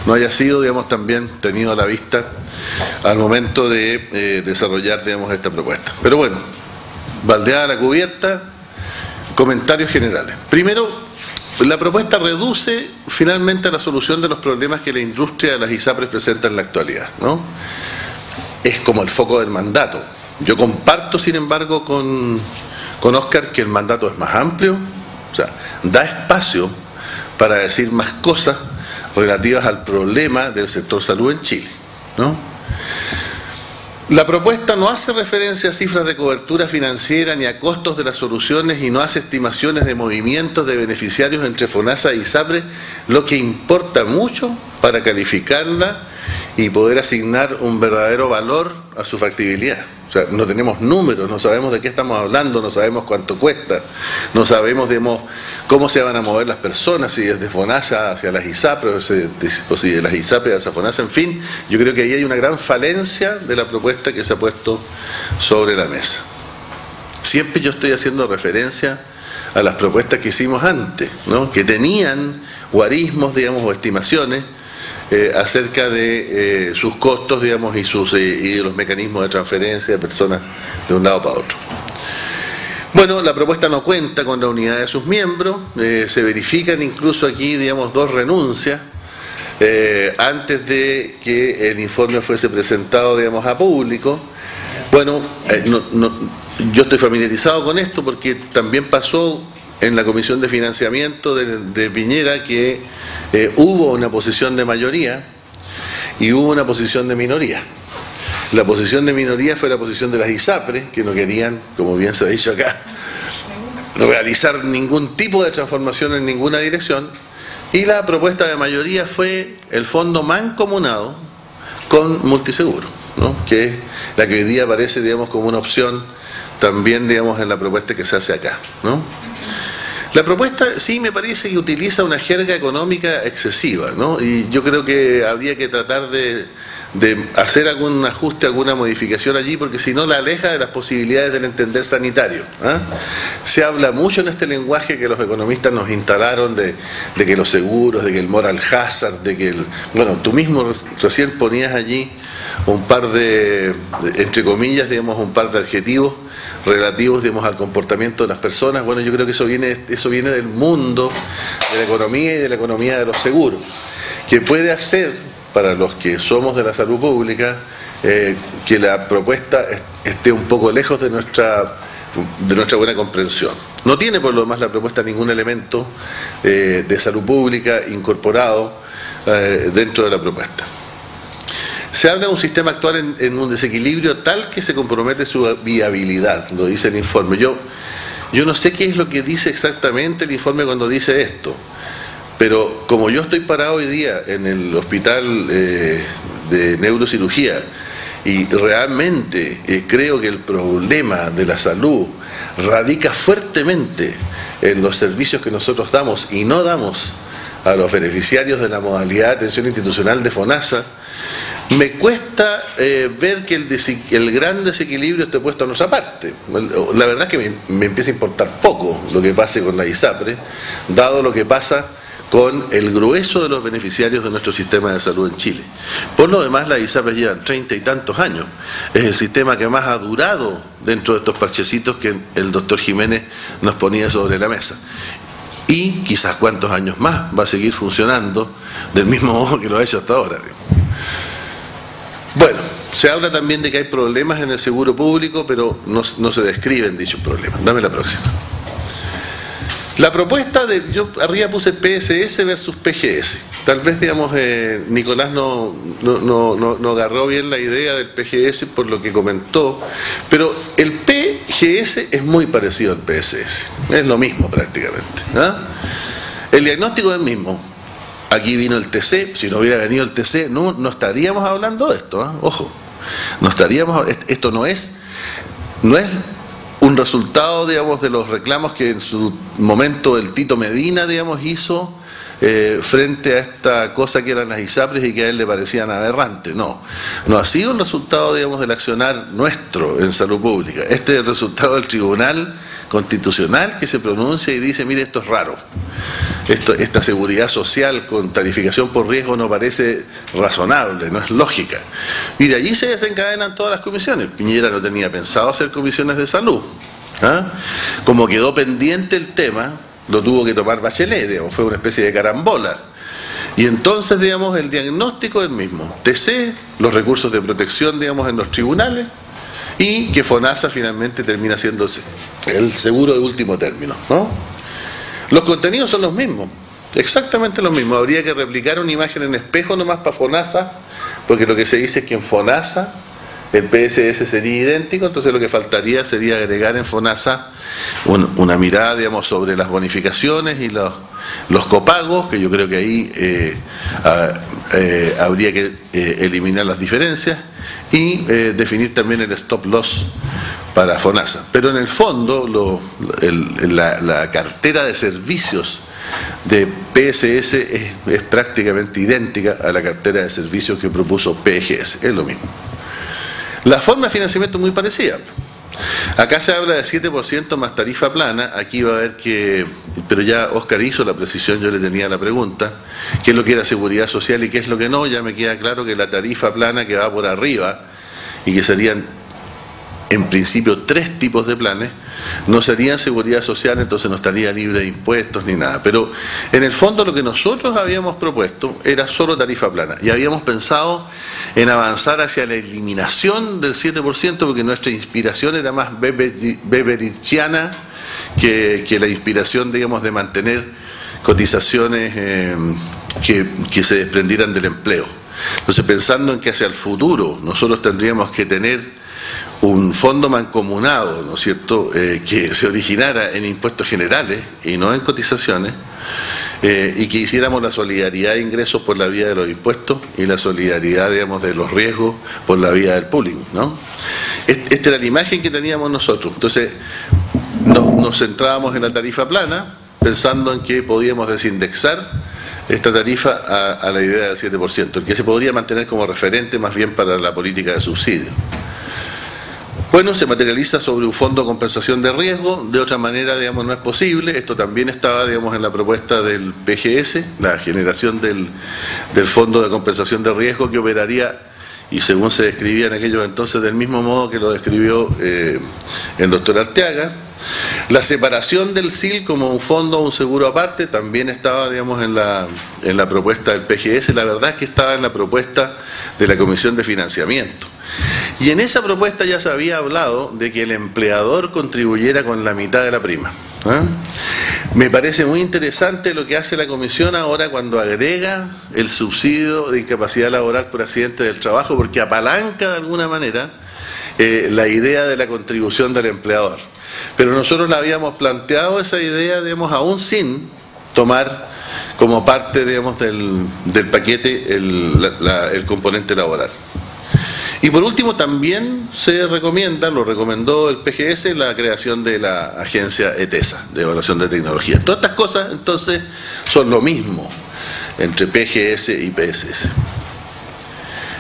no haya sido, digamos, también tenido a la vista al momento de desarrollar, digamos, esta propuesta. Pero bueno, baldeada la cubierta, comentarios generales. Primero, la propuesta reduce finalmente a la solución de los problemas que la industria de las ISAPRES presenta en la actualidad, ¿no? Es como el foco del mandato. Yo comparto, sin embargo, con Óscar que el mandato es más amplio, o sea, da espacio para decir más cosas relativas al problema del sector salud en Chile, ¿no? La propuesta no hace referencia a cifras de cobertura financiera ni a costos de las soluciones y no hace estimaciones de movimientos de beneficiarios entre FONASA y ISAPRES, lo que importa mucho para calificarla y poder asignar un verdadero valor a su factibilidad. O sea, no tenemos números, no sabemos de qué estamos hablando, no sabemos cuánto cuesta, no sabemos, digamos, cómo se van a mover las personas, si es de FONASA hacia las ISAPRES o si de las ISAPRES hacia FONASA, en fin. Yo creo que ahí hay una gran falencia de la propuesta que se ha puesto sobre la mesa. Siempre yo estoy haciendo referencia a las propuestas que hicimos antes, ¿no?, que tenían guarismos, digamos, o estimaciones acerca de sus costos, digamos, y de los mecanismos de transferencia de personas de un lado para otro. Bueno, la propuesta no cuenta con la unidad de sus miembros, se verifican incluso aquí, digamos, 2 renuncias antes de que el informe fuese presentado, digamos, a público. Bueno, yo estoy familiarizado con esto porque también pasó en la Comisión de Financiamiento de Piñera que hubo una posición de mayoría y hubo una posición de minoría. La posición de minoría fue la posición de las ISAPRES, que no querían, como bien se ha dicho acá, realizar ningún tipo de transformación en ninguna dirección, y la propuesta de mayoría fue el fondo mancomunado con multiseguro, ¿no?, que es la que hoy día aparece, digamos, como una opción también, digamos, en la propuesta que se hace acá, ¿no? La propuesta sí me parece que utiliza una jerga económica excesiva, ¿no? Y yo creo que habría que tratar de hacer algún ajuste, alguna modificación allí, porque si no la aleja de las posibilidades del entender sanitario, ¿eh? Se habla mucho en este lenguaje que los economistas nos instalaron de que los seguros, de que el moral hazard, de que bueno, tú mismo recién ponías allí un par entre comillas, digamos, un par de adjetivos relativos, digamos, al comportamiento de las personas. Bueno, yo creo que eso viene del mundo de la economía y de la economía de los seguros, que puede hacer, para los que somos de la salud pública, que la propuesta esté un poco lejos de nuestra buena comprensión. No tiene, por lo demás, la propuesta ningún elemento de salud pública incorporado dentro de la propuesta. Se habla de un sistema actual en un desequilibrio tal que se compromete su viabilidad, lo dice el informe. Yo no sé qué es lo que dice exactamente el informe cuando dice esto, pero como yo estoy parado hoy día en el hospital de neurocirugía, y realmente creo que el problema de la salud radica fuertemente en los servicios que nosotros damos y no damos a los beneficiarios de la modalidad de atención institucional de FONASA, me cuesta ver que el gran desequilibrio esté puesto a nuestra parte. La verdad es que me empieza a importar poco lo que pase con la ISAPRE, dado lo que pasa con el grueso de los beneficiarios de nuestro sistema de salud en Chile. Por lo demás, las ISAPRES llevan 30 y tantos años. Es el sistema que más ha durado dentro de estos parchecitos que el doctor Jiménez nos ponía sobre la mesa. Y quizás cuántos años más va a seguir funcionando del mismo modo que lo ha hecho hasta ahora. Bueno, se habla también de que hay problemas en el seguro público, pero no se describen dichos problemas. Dame la próxima. La propuesta yo arriba puse PSS versus PGS. Tal vez, digamos, Nicolás no agarró bien la idea del PGS por lo que comentó, pero el PGS es muy parecido al PSS. Es lo mismo prácticamente, ¿ah? El diagnóstico es el mismo. Aquí vino el TC. Si no hubiera venido el TC, no estaríamos hablando de esto, ¿ah? Ojo, esto no es un resultado, digamos, de los reclamos que en su momento el Tito Medina, digamos, hizo frente a esta cosa que eran las ISAPRES y que a él le parecían aberrantes. No ha sido el resultado, digamos, del accionar nuestro en salud pública. Este es el resultado del Tribunal Constitucional que se pronuncia y dice, mire, esto es raro. Esta seguridad social con tarificación por riesgo no parece razonable, no es lógica. Y de allí se desencadenan todas las comisiones. Piñera no tenía pensado hacer comisiones de salud, ¿ah? Como quedó pendiente el tema, lo tuvo que tomar Bachelet, digamos, fue una especie de carambola. Y entonces, digamos, el diagnóstico es el mismo. TC, los recursos de protección, digamos, en los tribunales, y que FONASA finalmente termina siendo el seguro de último término, ¿no? Los contenidos son los mismos, exactamente los mismos. Habría que replicar una imagen en espejo nomás para FONASA, porque lo que se dice es que en FONASA el PSS sería idéntico, entonces lo que faltaría sería agregar en FONASA una mirada, digamos, sobre las bonificaciones y los copagos, que yo creo que ahí habría que eliminar las diferencias y definir también el stop loss para FONASA. Pero en el fondo la cartera de servicios de PSS es prácticamente idéntica a la cartera de servicios que propuso PGS, es lo mismo. La forma de financiamiento es muy parecida. Acá se habla de 7% más tarifa plana. Aquí va a haber que, pero ya Oscar hizo la precisión, yo le tenía la pregunta, qué es lo que era seguridad social y qué es lo que no. Ya me queda claro que la tarifa plana que va por arriba y que serían en principio 3 tipos de planes, no serían seguridad social, entonces no estaría libre de impuestos ni nada. Pero en el fondo lo que nosotros habíamos propuesto era solo tarifa plana y habíamos pensado en avanzar hacia la eliminación del 7% porque nuestra inspiración era más beberichiana que la inspiración, digamos, de mantener cotizaciones que se desprendieran del empleo. Entonces, pensando en que hacia el futuro nosotros tendríamos que tener un fondo mancomunado, ¿no es cierto?, que se originara en impuestos generales y no en cotizaciones, y que hiciéramos la solidaridad de ingresos por la vía de los impuestos y la solidaridad, digamos, de los riesgos por la vía del pooling, ¿no? Esta era la imagen que teníamos nosotros. Entonces, nos centrábamos en la tarifa plana, pensando en que podíamos desindexar esta tarifa a la idea del 7%, el que se podría mantener como referente más bien para la política de subsidio. Bueno, se materializa sobre un fondo de compensación de riesgo, de otra manera, digamos, no es posible. Esto también estaba, digamos, en la propuesta del PGS, la generación del fondo de compensación de riesgo que operaría, y según se describía en aquellos entonces, del mismo modo que lo describió el doctor Arteaga. La separación del SIL como un fondo o un seguro aparte también estaba, digamos, en la propuesta del PGS. La verdad es que estaba en la propuesta de la Comisión de Financiamiento. Y en esa propuesta ya se había hablado de que el empleador contribuyera con la mitad de la prima. Me parece muy interesante lo que hace la Comisión ahora cuando agrega el subsidio de incapacidad laboral por accidente del trabajo, porque apalanca de alguna manera la idea de la contribución del empleador. Pero nosotros la habíamos planteado esa idea, digamos, aún sin tomar como parte, digamos, del paquete el componente laboral. Y por último también se recomienda, lo recomendó el PGS, la creación de la agencia ETESA, de evaluación de tecnología. Todas estas cosas entonces son lo mismo entre PGS y PSS.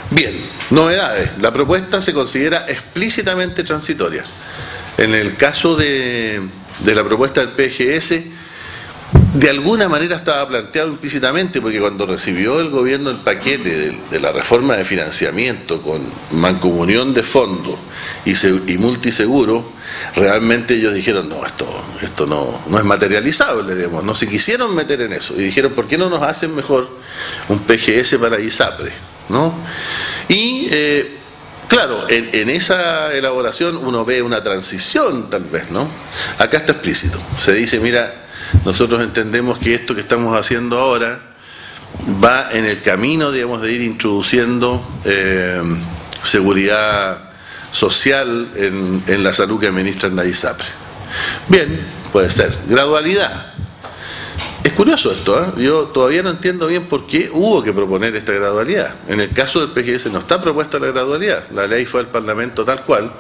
Bien, novedades. La propuesta se considera explícitamente transitoria. En el caso de la propuesta del PGS, de alguna manera estaba planteado implícitamente, porque cuando recibió el gobierno el paquete de la reforma de financiamiento con mancomunión de fondos y multiseguro, realmente ellos dijeron, no, esto no es materializable, digamos, no se quisieron meter en eso, y dijeron, ¿por qué no nos hacen mejor un PGS para ISAPRE? ¿No? Y claro, en esa elaboración uno ve una transición tal vez, ¿no? Acá está explícito, se dice, mira, nosotros entendemos que esto que estamos haciendo ahora va en el camino, digamos, de ir introduciendo seguridad social en la salud que administran la ISAPRE. Bien, puede ser. Gradualidad. Es curioso esto, ¿eh? Yo todavía no entiendo bien por qué hubo que proponer esta gradualidad. En el caso del PGS no está propuesta la gradualidad. La ley fue al Parlamento tal cual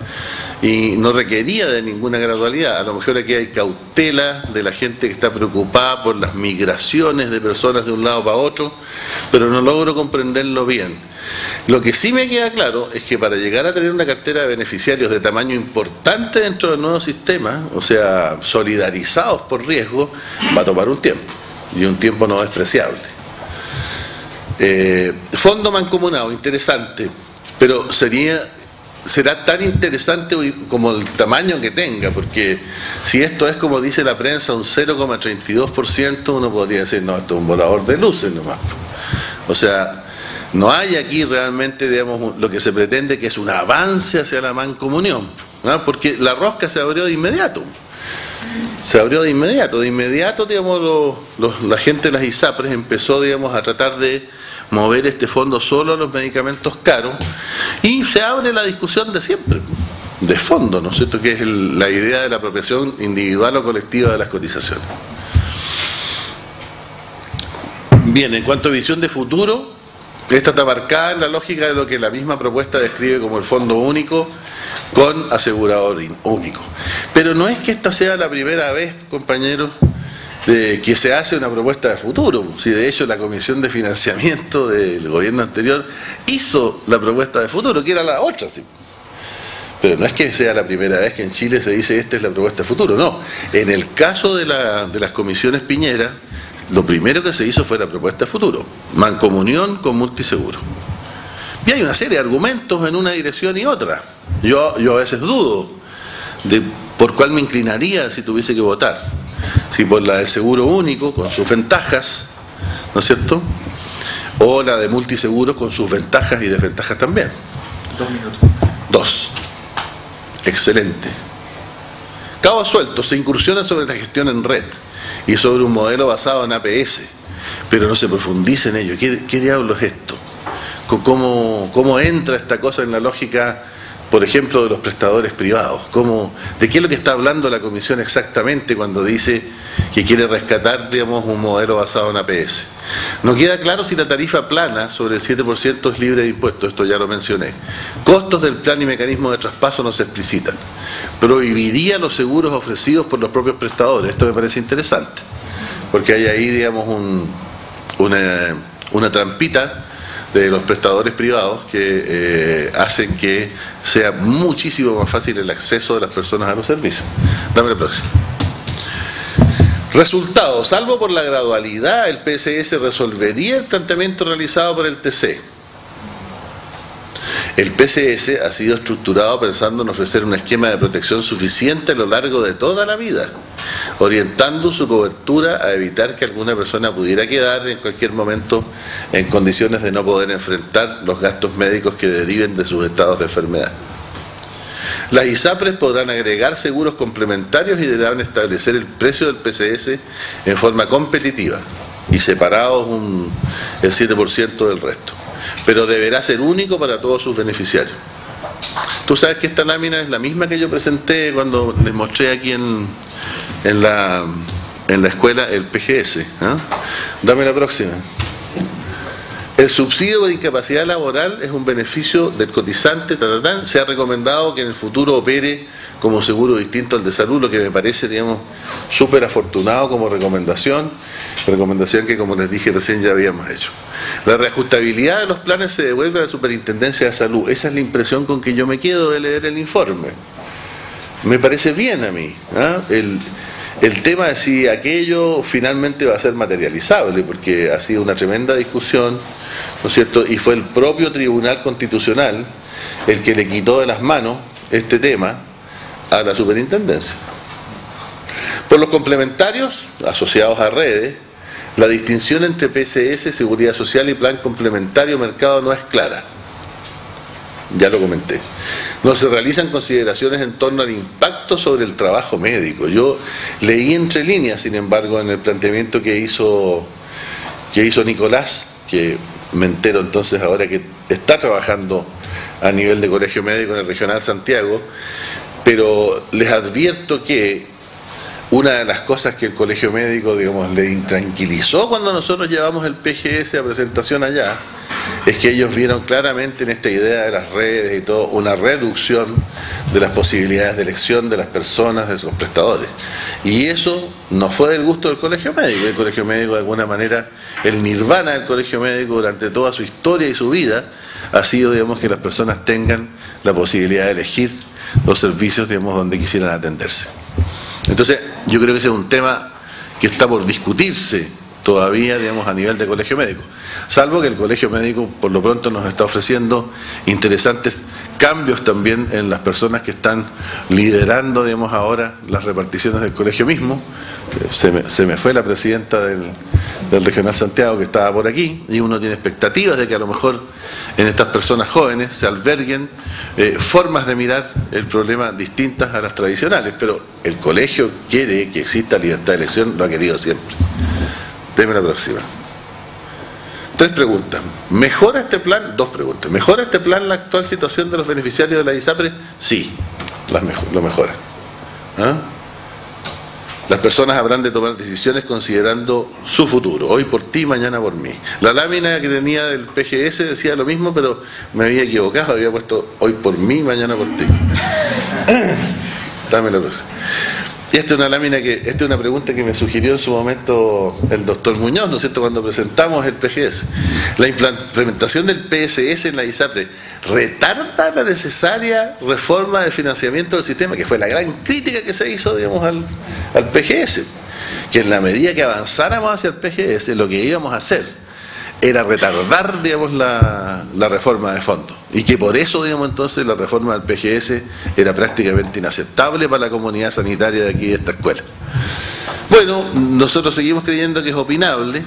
y no requería de ninguna gradualidad. A lo mejor aquí hay cautela de la gente que está preocupada por las migraciones de personas de un lado para otro, pero no logro comprenderlo bien. Lo que sí me queda claro es que para llegar a tener una cartera de beneficiarios de tamaño importante dentro del nuevo sistema, o sea, solidarizados por riesgo, va a tomar un tiempo, y un tiempo no despreciable. Fondo mancomunado, interesante, pero será tan interesante como el tamaño que tenga, porque si esto es, como dice la prensa, un 0,32%, uno podría decir, no, esto es un volador de luces nomás. O sea, no hay aquí realmente, digamos, lo que se pretende, que es un avance hacia la mancomunión, ¿no? Porque la rosca se abrió de inmediato. Se abrió de inmediato, digamos, la gente de las ISAPRES empezó, digamos, a tratar de mover este fondo solo a los medicamentos caros, y se abre la discusión de siempre, de fondo, ¿no es cierto?, que es la idea de la apropiación individual o colectiva de las cotizaciones. Bien, en cuanto a visión de futuro, esta está marcada en la lógica de lo que la misma propuesta describe como el fondo único con asegurador único. Pero no es que esta sea la primera vez, compañeros, que se hace una propuesta de futuro. Si de hecho la Comisión de Financiamiento del gobierno anterior hizo la propuesta de futuro, que era la otra, sí. Pero no es que sea la primera vez que en Chile se dice esta es la propuesta de futuro, no. En el caso de las comisiones Piñera, lo primero que se hizo fue la propuesta de futuro, mancomunión con multiseguro. Y hay una serie de argumentos en una dirección y otra. Yo a veces dudo de por cuál me inclinaría si tuviese que votar. Si por la de seguro único con sus ventajas, ¿no es cierto?, o la de multiseguro con sus ventajas y desventajas también. 2 minutos. 2. Excelente. Cabos sueltos, se incursiona sobre la gestión en red y sobre un modelo basado en APS, pero no se profundiza en ello. ¿Qué diablo es esto? ¿Cómo entra esta cosa en la lógica, por ejemplo, de los prestadores privados? ¿De qué es lo que está hablando la Comisión exactamente cuando dice que quiere rescatar, digamos, un modelo basado en APS? No queda claro si la tarifa plana sobre el 7% es libre de impuestos, esto ya lo mencioné. Costos del plan y mecanismo de traspaso no se explicitan. Prohibiría los seguros ofrecidos por los propios prestadores, esto me parece interesante, porque hay ahí, digamos, una trampita de los prestadores privados que hacen que sea muchísimo más fácil el acceso de las personas a los servicios. Dame la próxima. Resultados. Salvo por la gradualidad, el PSS resolvería el planteamiento realizado por el TC. El PSS ha sido estructurado pensando en ofrecer un esquema de protección suficiente a lo largo de toda la vida, orientando su cobertura a evitar que alguna persona pudiera quedar en cualquier momento en condiciones de no poder enfrentar los gastos médicos que deriven de sus estados de enfermedad. Las ISAPRES podrán agregar seguros complementarios y deberán establecer el precio del PSS en forma competitiva y separados el 7% del resto, pero deberá ser único para todos sus beneficiarios. Tú sabes que esta lámina es la misma que yo presenté cuando les mostré aquí en en la escuela el PGS. Dame la próxima. El subsidio por incapacidad laboral es un beneficio del cotizante, se ha recomendado que en el futuro opere como seguro distinto al de salud, lo que me parece, digamos, súper afortunado como recomendación que, como les dije recién, ya habíamos hecho. La reajustabilidad de los planes se devuelve a la Superintendencia de Salud. Esa es la impresión con que yo me quedo de leer el informe. Me parece bien a mí, el tema de si aquello finalmente va a ser materializable, porque ha sido una tremenda discusión, ¿no es cierto? Y fue el propio Tribunal Constitucional el que le quitó de las manos este tema a la superintendencia. Por los complementarios asociados a redes, la distinción entre PSS, Seguridad Social y Plan Complementario Mercado no es clara. Ya lo comenté. No se realizan consideraciones en torno al impacto sobre el trabajo médico. Yo leí entre líneas, sin embargo, en el planteamiento que hizo Nicolás, que me entero entonces ahora que está trabajando a nivel de colegio médico en el Regional Santiago, pero les advierto que una de las cosas que el colegio médico, digamos, le intranquilizó cuando nosotros llevamos el PGS a presentación allá, es que ellos vieron claramente en esta idea de las redes y todo, una reducción de las posibilidades de elección de las personas, de sus prestadores. Y eso no fue del gusto del colegio médico. El colegio médico, de alguna manera, el nirvana del colegio médico durante toda su historia y su vida ha sido, digamos, que las personas tengan la posibilidad de elegir los servicios, digamos, donde quisieran atenderse. Entonces, yo creo que ese es un tema que está por discutirse todavía, digamos, a nivel de colegio médico, salvo que el colegio médico por lo pronto nos está ofreciendo interesantes cambios también en las personas que están liderando, digamos, ahora las reparticiones del colegio mismo. Se me fue la presidenta del Regional Santiago, que estaba por aquí, y uno tiene expectativas de que a lo mejor en estas personas jóvenes se alberguen formas de mirar el problema distintas a las tradicionales, pero el colegio quiere que exista libertad de elección, lo ha querido siempre. Deme la próxima. 3 preguntas. ¿Mejora este plan? 2 preguntas. ¿Mejora este plan la actual situación de los beneficiarios de la ISAPRE? Sí, lo mejora. Las personas habrán de tomar decisiones considerando su futuro. Hoy por ti, mañana por mí. La lámina que tenía del PGS decía lo mismo, pero me había equivocado. Había puesto hoy por mí, mañana por ti. Dame la próxima. Esta es una pregunta que me sugirió en su momento el doctor Muñoz, ¿no es cierto?, cuando presentamos el PGS. ¿La implementación del PSS en la ISAPRE retarda la necesaria reforma del financiamiento del sistema? Que fue la gran crítica que se hizo, digamos, al PGS. Que en la medida que avanzáramos hacia el PGS, lo que íbamos a hacer era retardar, digamos, la reforma de fondo, y que por eso, digamos, entonces la reforma del PGS era prácticamente inaceptable para la comunidad sanitaria de aquí de esta escuela. Bueno, nosotros seguimos creyendo que es opinable.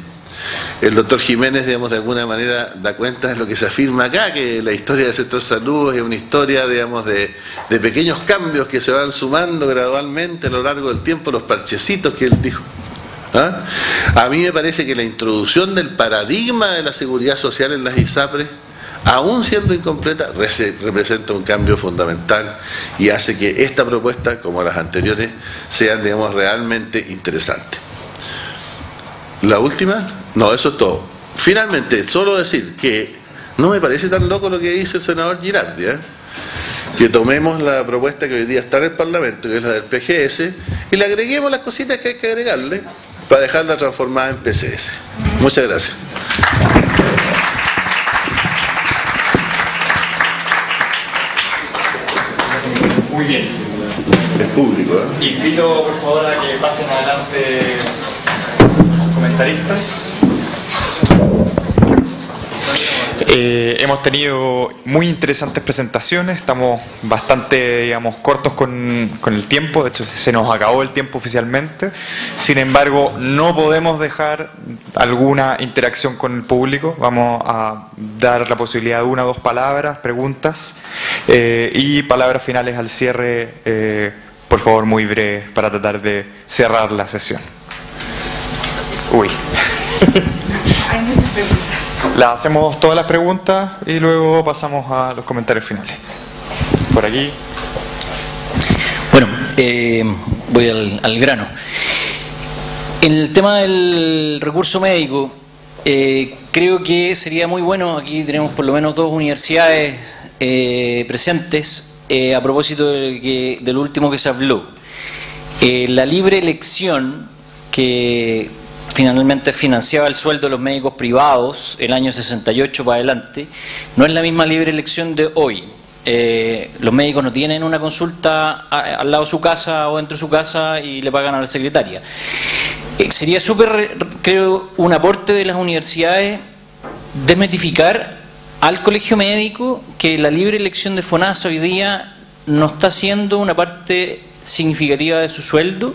El doctor Jiménez, digamos, de alguna manera da cuenta de lo que se afirma acá, que la historia del sector salud es una historia, digamos, de pequeños cambios que se van sumando gradualmente a lo largo del tiempo, los parchecitos que él dijo. A mí me parece que la introducción del paradigma de la seguridad social en las ISAPRE, aún siendo incompleta, representa un cambio fundamental y hace que esta propuesta, como las anteriores, sean, digamos, realmente interesantes. La última, no, eso es todo. Finalmente, solo decir que no me parece tan loco lo que dice el senador Girardi, que tomemos la propuesta que hoy día está en el Parlamento, que es la del PGS, y le agreguemos las cositas que hay que agregarle para dejarla transformada en PCS. Muchas gracias. Muy bien. Es público, Invito por favor a que pasen adelante los comentaristas. Hemos tenido muy interesantes presentaciones, estamos bastante, digamos, cortos con el tiempo, de hecho se nos acabó el tiempo oficialmente. Sin embargo, no podemos dejar alguna interacción con el público. Vamos a dar la posibilidad de 1 o 2 palabras, preguntas y palabras finales al cierre, por favor, muy breves, para tratar de cerrar la sesión. Uy. Hay muchas preguntas. Hacemos todas las preguntas y luego pasamos a los comentarios finales. Por aquí. Bueno, voy al grano. En el tema del recurso médico, creo que sería muy bueno, aquí tenemos por lo menos 2 universidades presentes, a propósito del último que se habló. La libre elección que finalmente financiaba el sueldo de los médicos privados el año 68 para adelante, no es la misma libre elección de hoy. Los médicos no tienen una consulta al lado de su casa o dentro de su casa y le pagan a la secretaria. Sería súper, creo, un aporte de las universidades desmitificar al colegio médico que la libre elección de FONASA hoy día no está siendo una parte significativa de su sueldo,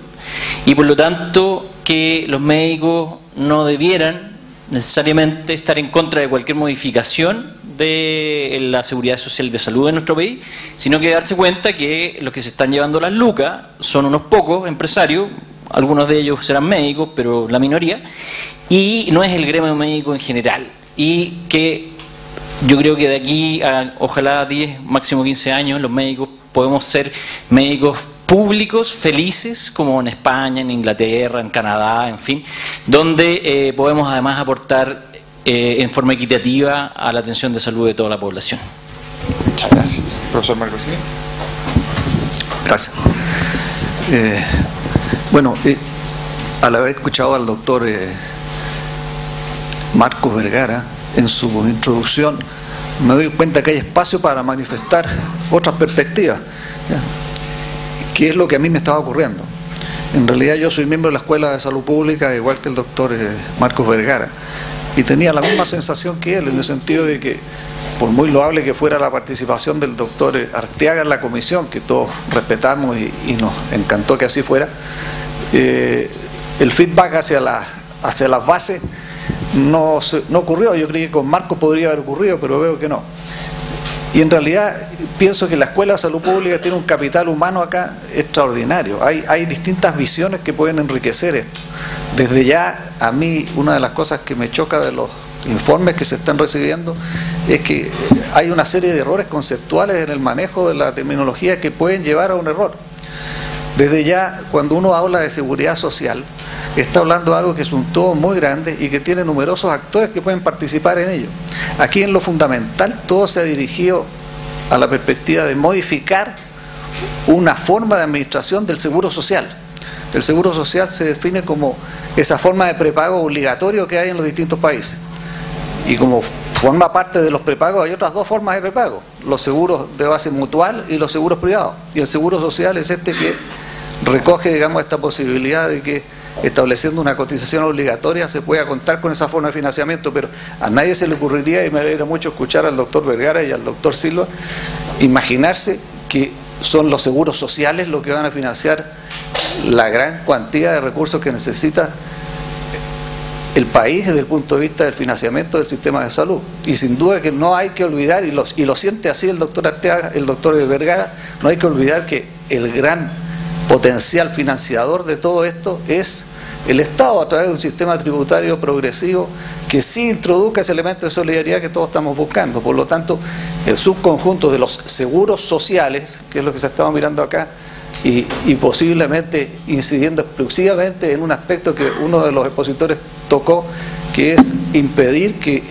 y por lo tanto que los médicos no debieran necesariamente estar en contra de cualquier modificación de la seguridad social de salud de nuestro país, sino que darse cuenta que los que se están llevando las lucas son unos pocos empresarios, algunos de ellos serán médicos, pero la minoría, y no es el gremio médico en general, y que yo creo que de aquí a ojalá 10, máximo 15 años, los médicos podemos ser médicos públicos felices, como en España, en Inglaterra, en Canadá, en fin, donde podemos además aportar en forma equitativa a la atención de salud de toda la población. Muchas gracias. Profesor Marcosini. Gracias. Bueno, al haber escuchado al doctor Marcos Vergara en su introducción, me doy cuenta que hay espacio para manifestar otras perspectivas, que es lo que a mí me estaba ocurriendo. En realidad yo soy miembro de la Escuela de Salud Pública, igual que el doctor Marcos Vergara, y tenía la misma sensación que él, en el sentido de que, por muy loable que fuera la participación del doctor Arteaga en la comisión, que todos respetamos y nos encantó que así fuera, el feedback hacia las bases no ocurrió. Yo creí que con Marcos podría haber ocurrido, pero veo que no. Y en realidad pienso que la Escuela de Salud Pública tiene un capital humano acá extraordinario. Hay distintas visiones que pueden enriquecer esto. Desde ya, a mí, una de las cosas que me choca de los informes que se están recibiendo es que hay una serie de errores conceptuales en el manejo de la terminología que pueden llevar a un error. Desde ya, cuando uno habla de seguridad social, está hablando de algo que es un todo muy grande y que tiene numerosos actores que pueden participar en ello. Aquí, en lo fundamental, todo se ha dirigido a la perspectiva de modificar una forma de administración del seguro social. El seguro social se define como esa forma de prepago obligatorio que hay en los distintos países. Y como forma parte de los prepagos hay otras 2 formas de prepago: los seguros de base mutual y los seguros privados. Y el seguro social es este que recoge, digamos, esta posibilidad de que, estableciendo una cotización obligatoria, se pueda contar con esa forma de financiamiento. Pero a nadie se le ocurriría, y me alegra mucho escuchar al doctor Vergara y al doctor Silva, imaginarse que son los seguros sociales los que van a financiar la gran cuantía de recursos que necesita el país desde el punto de vista del financiamiento del sistema de salud. Y sin duda que no hay que olvidar, y lo siente así el doctor Arteaga, el doctor Vergara, no hay que olvidar que el gran potencial financiador de todo esto es el Estado, a través de un sistema tributario progresivo que sí introduzca ese elemento de solidaridad que todos estamos buscando. Por lo tanto, el subconjunto de los seguros sociales, que es lo que se estaba mirando acá, y posiblemente incidiendo exclusivamente en un aspecto que uno de los expositores tocó, que es impedir que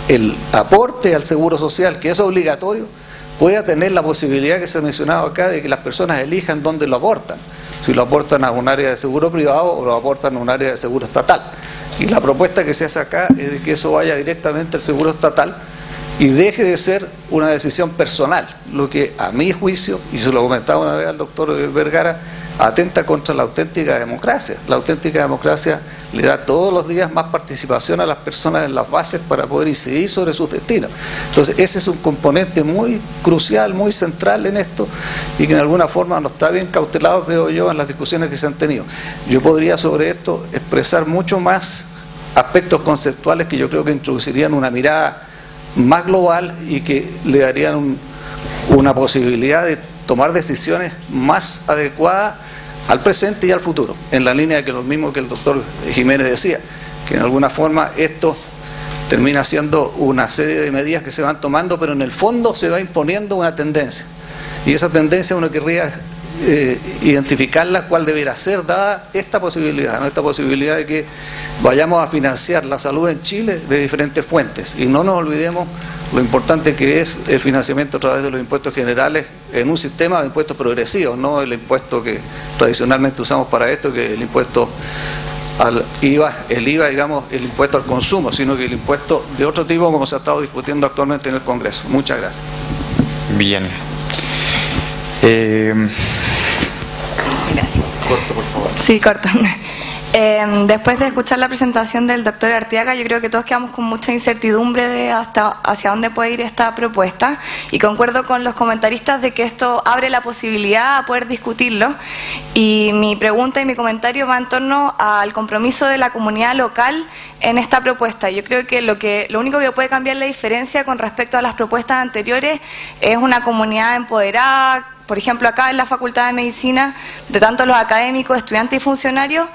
el aporte al seguro social, que es obligatorio, pueda tener la posibilidad que se ha mencionado acá de que las personas elijan dónde lo aportan, si lo aportan a un área de seguro privado o lo aportan a un área de seguro estatal. Y la propuesta que se hace acá es de que eso vaya directamente al seguro estatal y deje de ser una decisión personal, lo que a mi juicio, y se lo comentaba una vez al doctor Vergara, atenta contra la auténtica democracia. La auténtica democracia le da todos los días más participación a las personas en las bases para poder incidir sobre sus destinos. Entonces ese es un componente muy crucial, muy central en esto, y que en alguna forma no está bien cautelado, creo yo, en las discusiones que se han tenido. Yo podría sobre esto expresar mucho más aspectos conceptuales que yo creo que introducirían una mirada más global y que le darían una posibilidad de tomar decisiones más adecuadas al presente y al futuro, en la línea de que lo mismo que el doctor Jiménez decía, que en alguna forma esto termina siendo una serie de medidas que se van tomando, pero en el fondo se va imponiendo una tendencia, y esa tendencia uno querría identificarla cuál deberá ser, dada esta posibilidad, ¿no? Esta posibilidad de que vayamos a financiar la salud en Chile de diferentes fuentes. Y no nos olvidemos lo importante que es el financiamiento a través de los impuestos generales en un sistema de impuestos progresivos, no el impuesto que tradicionalmente usamos para esto, que es el impuesto al IVA, digamos, el impuesto al consumo, sino que el impuesto de otro tipo, como se ha estado discutiendo actualmente en el Congreso. Muchas gracias. Bien. Gracias. Corto, por favor. Sí, corto. Después de escuchar la presentación del doctor Arteaga, yo creo que todos quedamos con mucha incertidumbre de hacia dónde puede ir esta propuesta, y concuerdo con los comentaristas de que esto abre la posibilidad a poder discutirlo, y mi pregunta y mi comentario va en torno al compromiso de la comunidad local en esta propuesta. Yo creo que lo único que puede cambiar la diferencia con respecto a las propuestas anteriores es una comunidad empoderada. Por ejemplo, acá en la Facultad de Medicina, de tanto los académicos, estudiantes y funcionarios,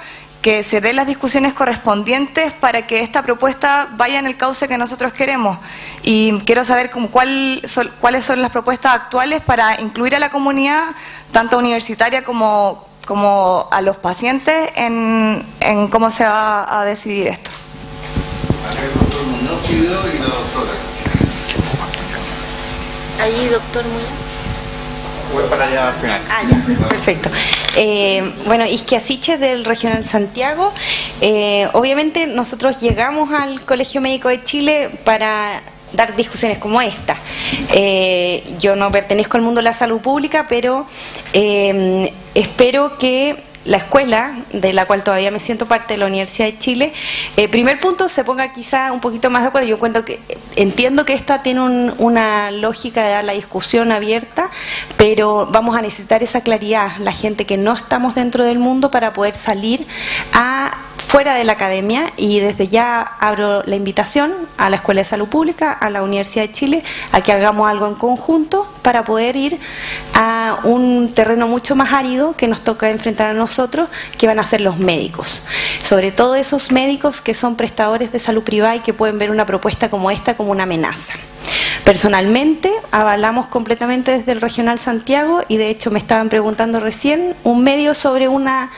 que se den las discusiones correspondientes para que esta propuesta vaya en el cauce que nosotros queremos. Y quiero saber cuáles son las propuestas actuales para incluir a la comunidad, tanto universitaria como a los pacientes, en cómo se va a decidir esto. Ahí, doctor Muñoz. Voy para allá al final. Ah, ya, perfecto. Bueno, Isquia Siches del Regional Santiago. Obviamente nosotros llegamos al Colegio Médico de Chile para dar discusiones como esta. Yo no pertenezco al mundo de la salud pública, pero espero que la escuela, de la cual todavía me siento parte de la Universidad de Chile, primer punto, se ponga quizá un poquito más de acuerdo. Yo entiendo que esta tiene una lógica de dar la discusión abierta, pero vamos a necesitar esa claridad, la gente que no estamos dentro del mundo, para poder salir fuera de la academia, y desde ya abro la invitación a la Escuela de Salud Pública, a la Universidad de Chile, a que hagamos algo en conjunto para poder ir a un terreno mucho más árido que nos toca enfrentar a nosotros, que van a ser los médicos. Sobre todo esos médicos que son prestadores de salud privada y que pueden ver una propuesta como esta como una amenaza. Personalmente, avalamos completamente desde el Regional Santiago, y de hecho me estaban preguntando recién, un medio sobre una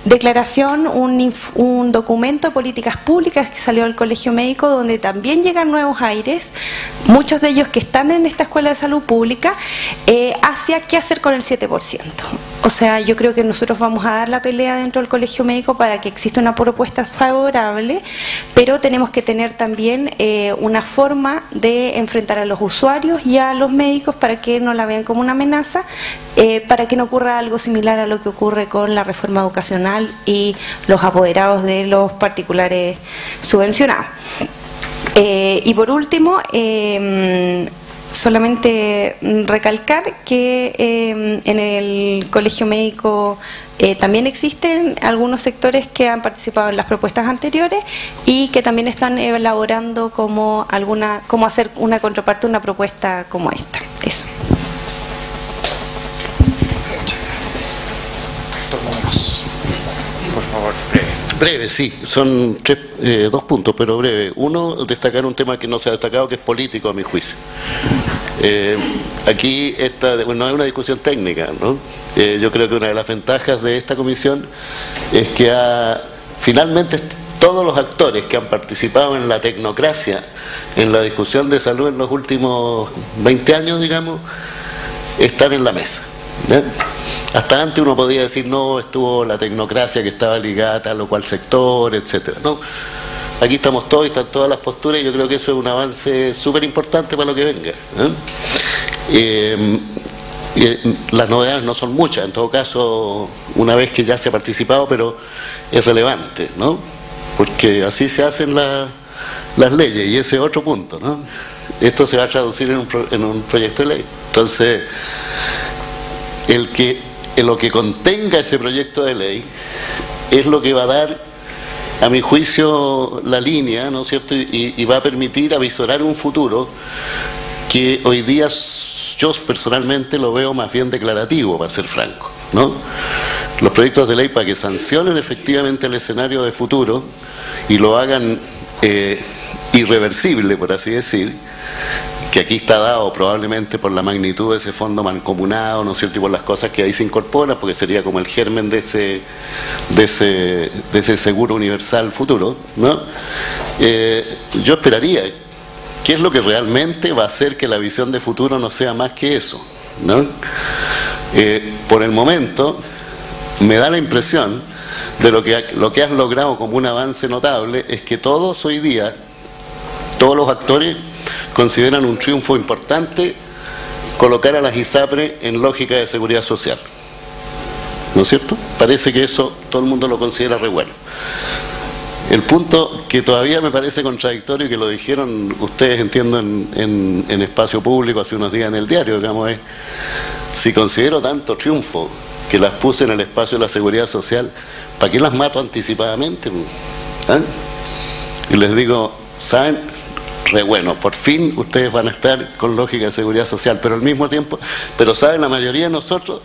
declaración, un documento de políticas públicas que salió del Colegio Médico, donde también llegan nuevos aires, muchos de ellos que están en esta Escuela de Salud Pública, hacia qué hacer con el 7%. O sea, yo creo que nosotros vamos a dar la pelea dentro del Colegio Médico para que exista una propuesta favorable, pero tenemos que tener también una forma de enfrentar a los usuarios y a los médicos para que no la vean como una amenaza, para que no ocurra algo similar a lo que ocurre con la reforma educacional y los apoderados de los particulares subvencionados. Y por último, solamente recalcar que en el Colegio Médico también existen algunos sectores que han participado en las propuestas anteriores y que también están elaborando cómo hacer una contraparte, una propuesta como esta. Eso. Por favor, breve. Breve, sí, son dos puntos, pero breve. Uno, destacar un tema que no se ha destacado, que es político a mi juicio. Aquí no es una discusión técnica, ¿no? Yo creo que una de las ventajas de esta comisión es que finalmente todos los actores que han participado en la tecnocracia, en la discusión de salud en los últimos 20 años, digamos, están en la mesa. ¿Ya? Hasta antes uno podía decir, no, estuvo la tecnocracia que estaba ligada a tal o cual sector, etcétera. No, aquí estamos todos y están todas las posturas, y yo creo que eso es un avance súper importante para lo que venga. Las novedades no son muchas, en todo caso, una vez que ya se ha participado, pero es relevante, ¿no? Porque así se hacen las leyes, y ese es otro punto, ¿no? Esto se va a traducir en un proyecto de ley. Entonces, lo que contenga ese proyecto de ley es lo que va a dar, a mi juicio, la línea, ¿no es cierto? Y va a permitir avisorar un futuro que hoy día yo personalmente lo veo más bien declarativo, para ser franco, ¿no? Los proyectos de ley, para que sancionen efectivamente el escenario de futuro y lo hagan irreversible, por así decir, que aquí está dado probablemente por la magnitud de ese fondo mancomunado, ¿no es cierto?, y por las cosas que ahí se incorporan, porque sería como el germen de ese seguro universal futuro, ¿no? Yo esperaría, ¿qué es lo que realmente va a hacer que la visión de futuro no sea más que eso, ¿no? Por el momento me da la impresión de lo que has logrado como un avance notable es que todos hoy día, todos los actores consideran un triunfo importante colocar a las ISAPRE en lógica de seguridad social, ¿no es cierto? Parece que eso todo el mundo lo considera re bueno. El punto que todavía me parece contradictorio, y que lo dijeron ustedes, entiendo, en espacio público hace unos días en el diario, digamos, es: si considero tanto triunfo que las puse en el espacio de la seguridad social, ¿para qué las mato anticipadamente? ¿Ah? Y les digo, ¿saben? Re bueno, por fin ustedes van a estar con lógica de seguridad social, pero al mismo tiempo, pero ¿saben? La mayoría de nosotros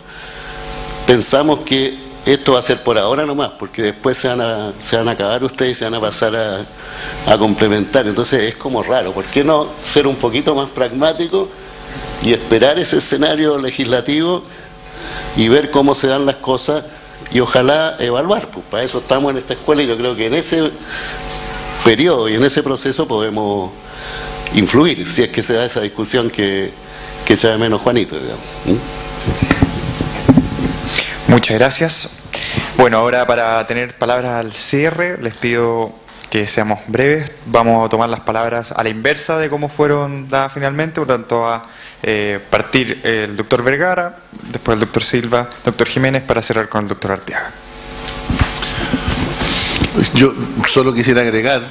pensamos que esto va a ser por ahora nomás, porque después se van a acabar ustedes y se van a pasar a complementar. Entonces es como raro. ¿Por qué no ser un poquito más pragmático y esperar ese escenario legislativo y ver cómo se dan las cosas y ojalá evaluar? Pues para eso estamos en esta escuela, y yo creo que en ese periodo y en ese proceso podemos influir, si es que se da esa discusión que echa de menos Juanito, digamos. Muchas gracias. Bueno, ahora para tener palabras al cierre, les pido que seamos breves. Vamos a tomar las palabras a la inversa de cómo fueron dadas finalmente. Por lo tanto, va a partir el doctor Vergara, después el doctor Silva, doctor Jiménez, para cerrar con el doctor Arteaga. Yo solo quisiera agregar,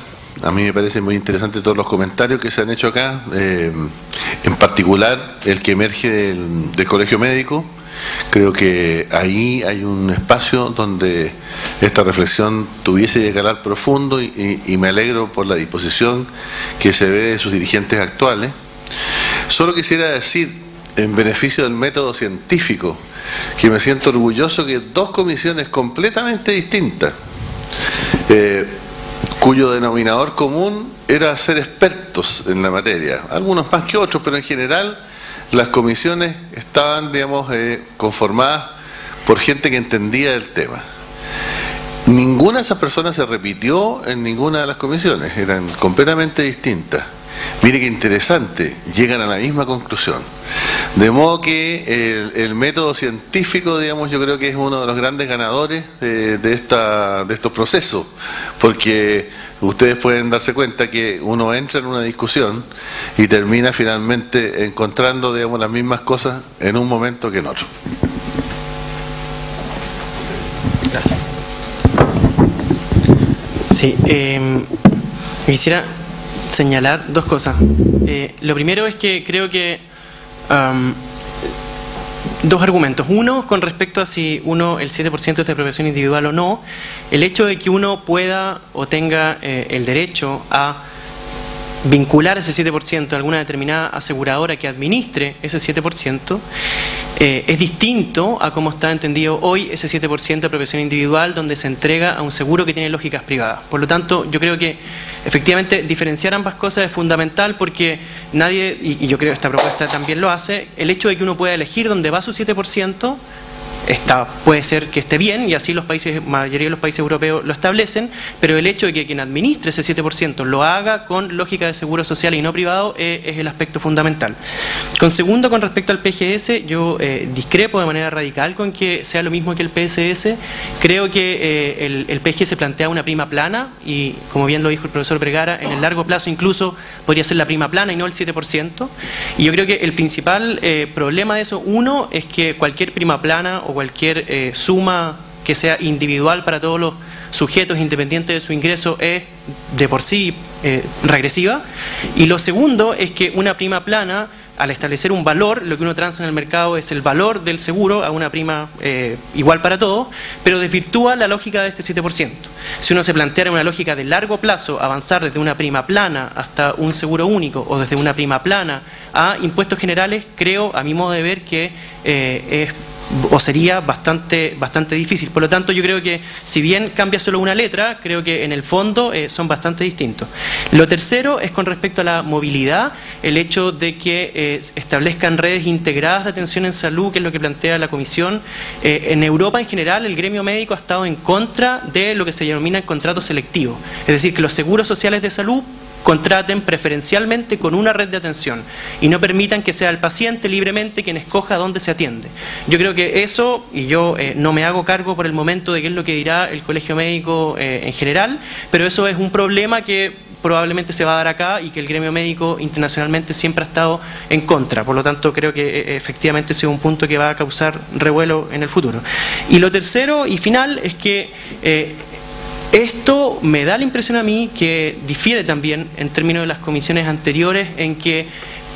a mí me parece muy interesante todos los comentarios que se han hecho acá, en particular el que emerge del Colegio Médico. Creo que ahí hay un espacio donde esta reflexión tuviese que calar profundo, y me alegro por la disposición que se ve de sus dirigentes actuales. Solo quisiera decir, en beneficio del método científico, que me siento orgulloso que dos comisiones completamente distintas, cuyo denominador común era ser expertos en la materia, algunos más que otros, pero en general las comisiones estaban, digamos, conformadas por gente que entendía el tema. Ninguna de esas personas se repitió en ninguna de las comisiones, eran completamente distintas. Mire qué interesante, llegan a la misma conclusión. De modo que el método científico, digamos, yo creo que es uno de los grandes ganadores de estos procesos, porque ustedes pueden darse cuenta que uno entra en una discusión y termina finalmente encontrando, digamos, las mismas cosas en un momento que en otro. Gracias. Sí, quisiera señalar dos cosas. Lo primero es que creo que dos argumentos. Uno, con respecto a si el 7% es de apropiación individual o no. El hecho de que uno pueda o tenga el derecho a vincular ese 7% a alguna determinada aseguradora que administre ese 7%, es distinto a cómo está entendido hoy ese 7% de apropiación individual, donde se entrega a un seguro que tiene lógicas privadas. Por lo tanto, yo creo que efectivamente diferenciar ambas cosas es fundamental, porque nadie, y yo creo que esta propuesta también lo hace, el hecho de que uno pueda elegir dónde va su 7%, puede ser que esté bien, y así la mayoría de los países europeos lo establecen, pero el hecho de que quien administre ese 7% lo haga con lógica de seguro social y no privado es el aspecto fundamental. Con respecto al PGS, yo discrepo de manera radical con que sea lo mismo que el PSS. Creo que el PGS plantea una prima plana, y como bien lo dijo el profesor Vergara, en el largo plazo incluso podría ser la prima plana y no el 7%. Y yo creo que el principal problema de eso, uno, es que cualquier prima plana o cualquier suma que sea individual para todos los sujetos, independiente de su ingreso, es de por sí regresiva. Y lo segundo es que una prima plana, al establecer un valor, lo que uno transa en el mercado es el valor del seguro a una prima igual para todos, pero desvirtúa la lógica de este 7%. Si uno se planteara una lógica de largo plazo, avanzar desde una prima plana hasta un seguro único, o desde una prima plana a impuestos generales, creo, a mi modo de ver, que es o sería bastante difícil. Por lo tanto, yo creo que si bien cambia solo una letra, creo que en el fondo son bastante distintos. Lo tercero es con respecto a la movilidad, el hecho de que establezcan redes integradas de atención en salud, que es lo que plantea la Comisión. En Europa en general el gremio médico ha estado en contra de lo que se denomina el contrato selectivo, es decir, que los seguros sociales de salud contraten preferencialmente con una red de atención y no permitan que sea el paciente libremente quien escoja dónde se atiende. Yo creo que eso, y yo no me hago cargo por el momento de qué es lo que dirá el Colegio Médico en general, pero eso es un problema que probablemente se va a dar acá y que el gremio médico internacionalmente siempre ha estado en contra. Por lo tanto, creo que efectivamente ese es un punto que va a causar revuelo en el futuro. Y lo tercero y final es que esto me da la impresión a mí que difiere también en términos de las comisiones anteriores, en que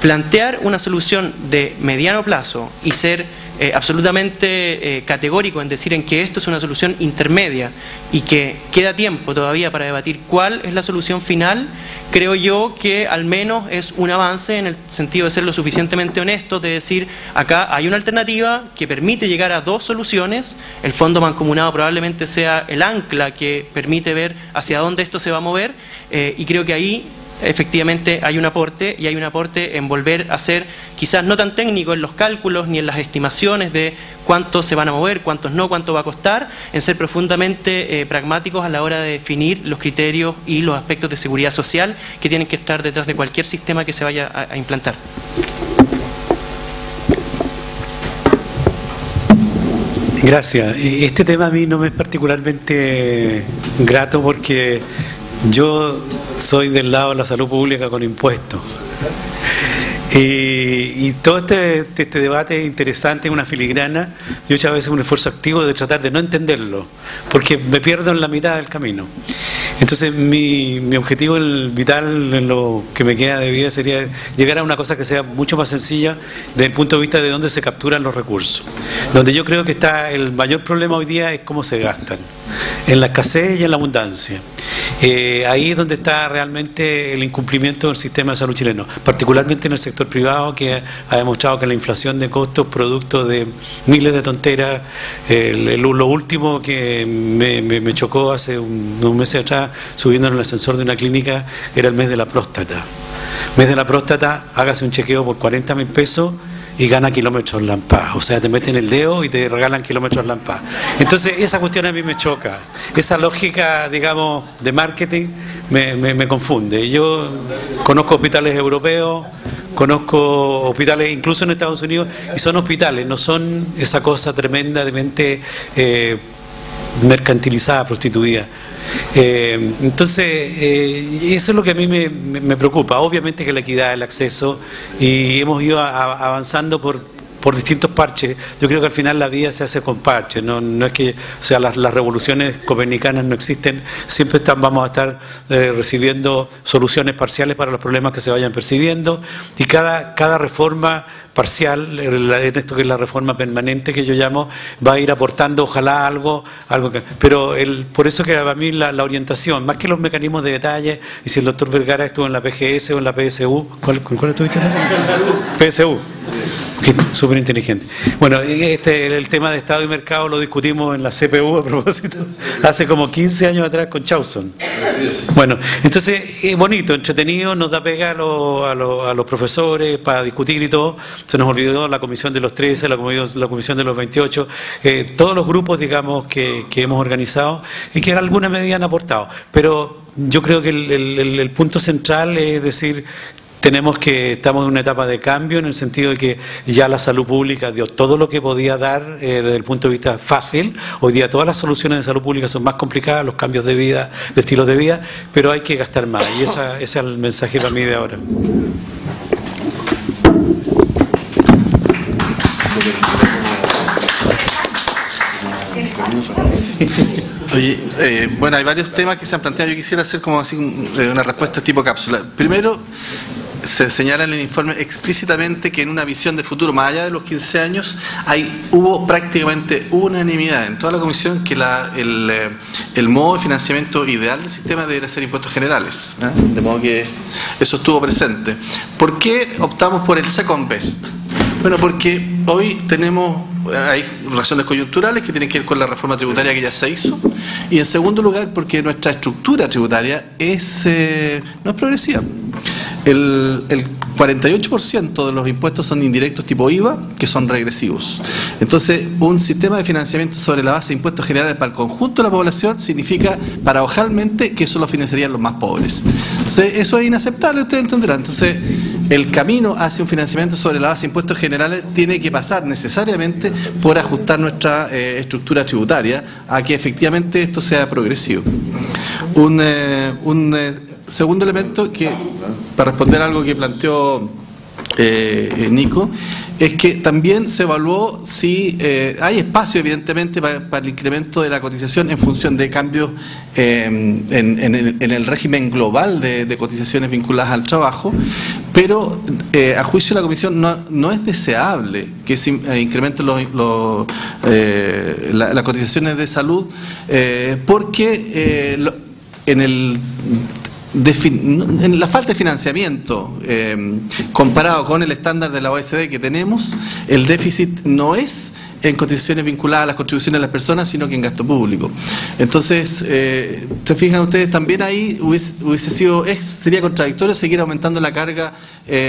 plantear una solución de mediano plazo y ser absolutamente categórico en decir en que esto es una solución intermedia y que queda tiempo todavía para debatir cuál es la solución final, creo yo que al menos es un avance en el sentido de ser lo suficientemente honestos, de decir acá hay una alternativa que permite llegar a dos soluciones, el fondo mancomunado probablemente sea el ancla que permite ver hacia dónde esto se va a mover, y creo que ahí efectivamente hay un aporte, y hay un aporte en volver a ser quizás no tan técnico en los cálculos ni en las estimaciones de cuántos se van a mover, cuántos no, cuánto va a costar, en ser profundamente pragmáticos a la hora de definir los criterios y los aspectos de seguridad social que tienen que estar detrás de cualquier sistema que se vaya a implantar. Gracias. Este tema a mí no me es particularmente grato porque yo soy del lado de la salud pública con impuestos. Y todo este debate es interesante, es una filigrana, y muchas veces un esfuerzo activo de tratar de no entenderlo, porque me pierdo en la mitad del camino. Entonces mi objetivo vital en lo que me queda de vida sería llegar a una cosa que sea mucho más sencilla desde el punto de vista de dónde se capturan los recursos. Donde yo creo que está el mayor problema hoy día es cómo se gastan, en la escasez y en la abundancia. Ahí es donde está realmente el incumplimiento del sistema de salud chileno, particularmente en el sector privado, que ha demostrado que la inflación de costos producto de miles de tonteras. Lo último que me chocó hace unos meses atrás, subiendo en el ascensor de una clínica, era el mes de la próstata. Mes de la próstata, hágase un chequeo por 40.000 pesos y gana kilómetros lampá, o sea, te meten el dedo y te regalan kilómetros lampá. Entonces esa cuestión a mí me choca, esa lógica, digamos, de marketing me confunde. Yo conozco hospitales europeos, conozco hospitales incluso en Estados Unidos, y son hospitales, no son esa cosa tremendamente mercantilizada, prostituida. Entonces eso es lo que a mí me preocupa. Obviamente que la equidad, el acceso, y hemos ido avanzando por distintos parches. Yo creo que al final la vida se hace con parches, no es que, o sea, las revoluciones copernicanas no existen, siempre vamos a estar recibiendo soluciones parciales para los problemas que se vayan percibiendo, y cada reforma parcial, en esto que es la reforma permanente que yo llamo, va a ir aportando ojalá algo que, pero por eso que a mí la orientación, más que los mecanismos de detalle, y si el doctor Vergara estuvo en la PGS o en la PSU, ¿cuál estuviste? PSU. Súper inteligente. Bueno, el tema de Estado y mercado lo discutimos en la CPU a propósito, hace como 15 años atrás con Chauson. Bueno, entonces es bonito, entretenido, nos da pega a los profesores para discutir y todo. Se nos olvidó la comisión de los 13, la comisión de los 28, todos los grupos, digamos, que hemos organizado y que en alguna medida han aportado. Pero yo creo que el punto central es decir, estamos en una etapa de cambio, en el sentido de que ya la salud pública dio todo lo que podía dar desde el punto de vista fácil. Hoy día todas las soluciones de salud pública son más complicadas, los cambios de vida, de estilos de vida, pero hay que gastar más, y ese es el mensaje para mí de ahora. Sí. Oye, bueno, hay varios temas que se han planteado. Yo quisiera hacer como así una respuesta tipo cápsula. Primero, se señala en el informe explícitamente que en una visión de futuro, más allá de los 15 años, hubo prácticamente unanimidad en toda la comisión que el modo de financiamiento ideal del sistema debería ser impuestos generales, ¿eh? De modo que eso estuvo presente. ¿Por qué optamos por el second best? Bueno, porque hoy tenemos hay razones coyunturales que tienen que ver con la reforma tributaria que ya se hizo, y en segundo lugar porque nuestra estructura tributaria no es progresiva. El 48% de los impuestos son indirectos tipo IVA, que son regresivos. Entonces, un sistema de financiamiento sobre la base de impuestos generales para el conjunto de la población significa, paradojalmente, que eso lo financiarían los más pobres. Entonces, eso es inaceptable, ustedes entenderán. Entonces, el camino hacia un financiamiento sobre la base de impuestos generales tiene que pasar necesariamente por ajustar nuestra estructura tributaria a que efectivamente esto sea progresivo. Un segundo elemento que, para responder a algo que planteó Nico, es que también se evaluó si hay espacio evidentemente para el incremento de la cotización en función de cambios en el régimen global de cotizaciones vinculadas al trabajo, pero a juicio de la Comisión no es deseable que se incrementen las cotizaciones de salud, porque en la falta de financiamiento comparado con el estándar de la OECD que tenemos, el déficit no es en cotizaciones vinculadas a las contribuciones de las personas, sino que en gasto público. Entonces, se fijan ustedes, también ahí sería contradictorio seguir aumentando la carga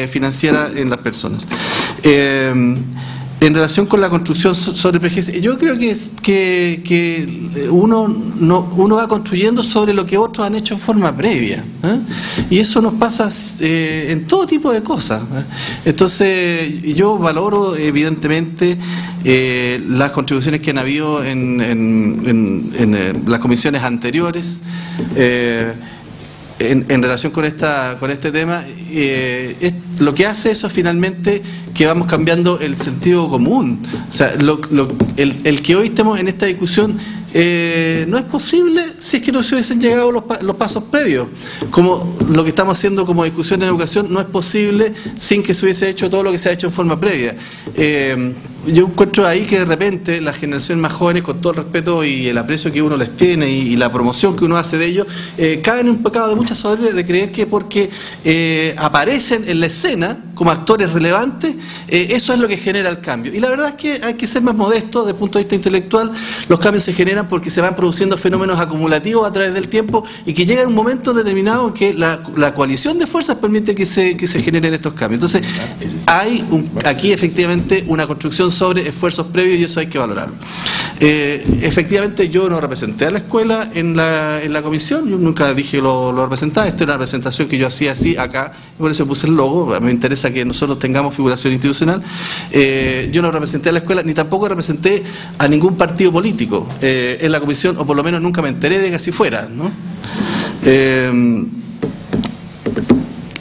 financiera en las personas. En relación con la construcción sobre prejuicios, yo creo que uno va construyendo sobre lo que otros han hecho en forma previa, y eso nos pasa en todo tipo de cosas. Entonces, yo valoro evidentemente las contribuciones que han habido en las comisiones anteriores. En relación con este tema, lo que hace eso es finalmente que vamos cambiando el sentido común. O sea, el que hoy estemos en esta discusión no es posible si es que no se hubiesen llegado los pasos previos. Como lo que estamos haciendo como discusión en educación no es posible sin que se hubiese hecho todo lo que se ha hecho en forma previa. Yo encuentro ahí que de repente las generaciones más jóvenes, con todo el respeto y el aprecio que uno les tiene y la promoción que uno hace de ellos, caen en un pecado de mucha soberbia de creer que porque aparecen en la escena como actores relevantes, eso es lo que genera el cambio. Y la verdad es que hay que ser más modesto desde el punto de vista intelectual. Los cambios se generan porque se van produciendo fenómenos acumulativos a través del tiempo, y que llega un momento determinado en que la coalición de fuerzas permite que se generen estos cambios. Entonces, hay aquí efectivamente una construcción sobre esfuerzos previos, y eso hay que valorarlo. Efectivamente, yo no representé a la escuela en la comisión, yo nunca dije lo representaba. Esta es una representación que yo hacía así acá, y por eso puse el logo. Me interesa que nosotros tengamos figuración institucional. Yo no representé a la escuela, ni tampoco representé a ningún partido político en la comisión, o por lo menos nunca me enteré de que así fuera, ¿no?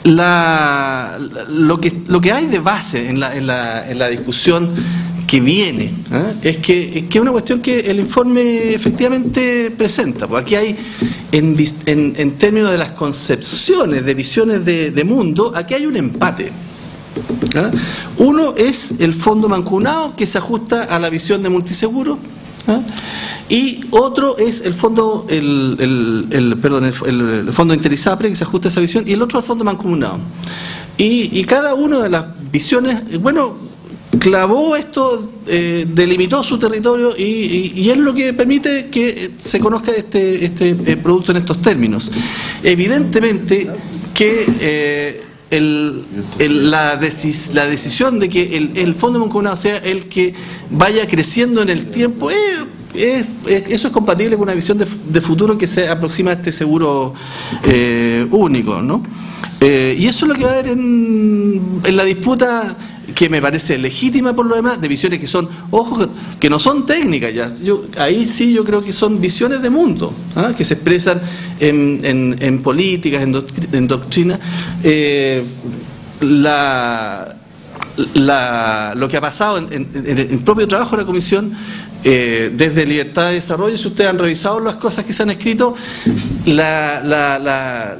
Lo que hay de base en la discusión que viene, es que es una cuestión que el informe efectivamente presenta. Porque aquí hay, en términos de las concepciones, de visiones de mundo, aquí hay un empate. Uno es el fondo mancomunado, que se ajusta a la visión de multiseguro, y otro es el fondo el fondo Interisapre, que se ajusta a esa visión, y el otro al fondo mancomunado. Y cada una de las visiones, clavó esto, delimitó su territorio, y es lo que permite que se conozca este producto en estos términos. Evidentemente que la decisión de que el fondo mancomunado sea el que vaya creciendo en el tiempo, eso es compatible con una visión de futuro que se aproxima a este seguro único, ¿no? Y eso es lo que va a haber en la disputa, que me parece legítima por lo demás, de visiones que son, ojo, que no son técnicas ya. Ahí sí yo creo que son visiones de mundo, que se expresan en políticas, en doctrina. Lo que ha pasado en el propio trabajo de la comisión, desde Libertad de Desarrollo, si ustedes han revisado las cosas que se han escrito, la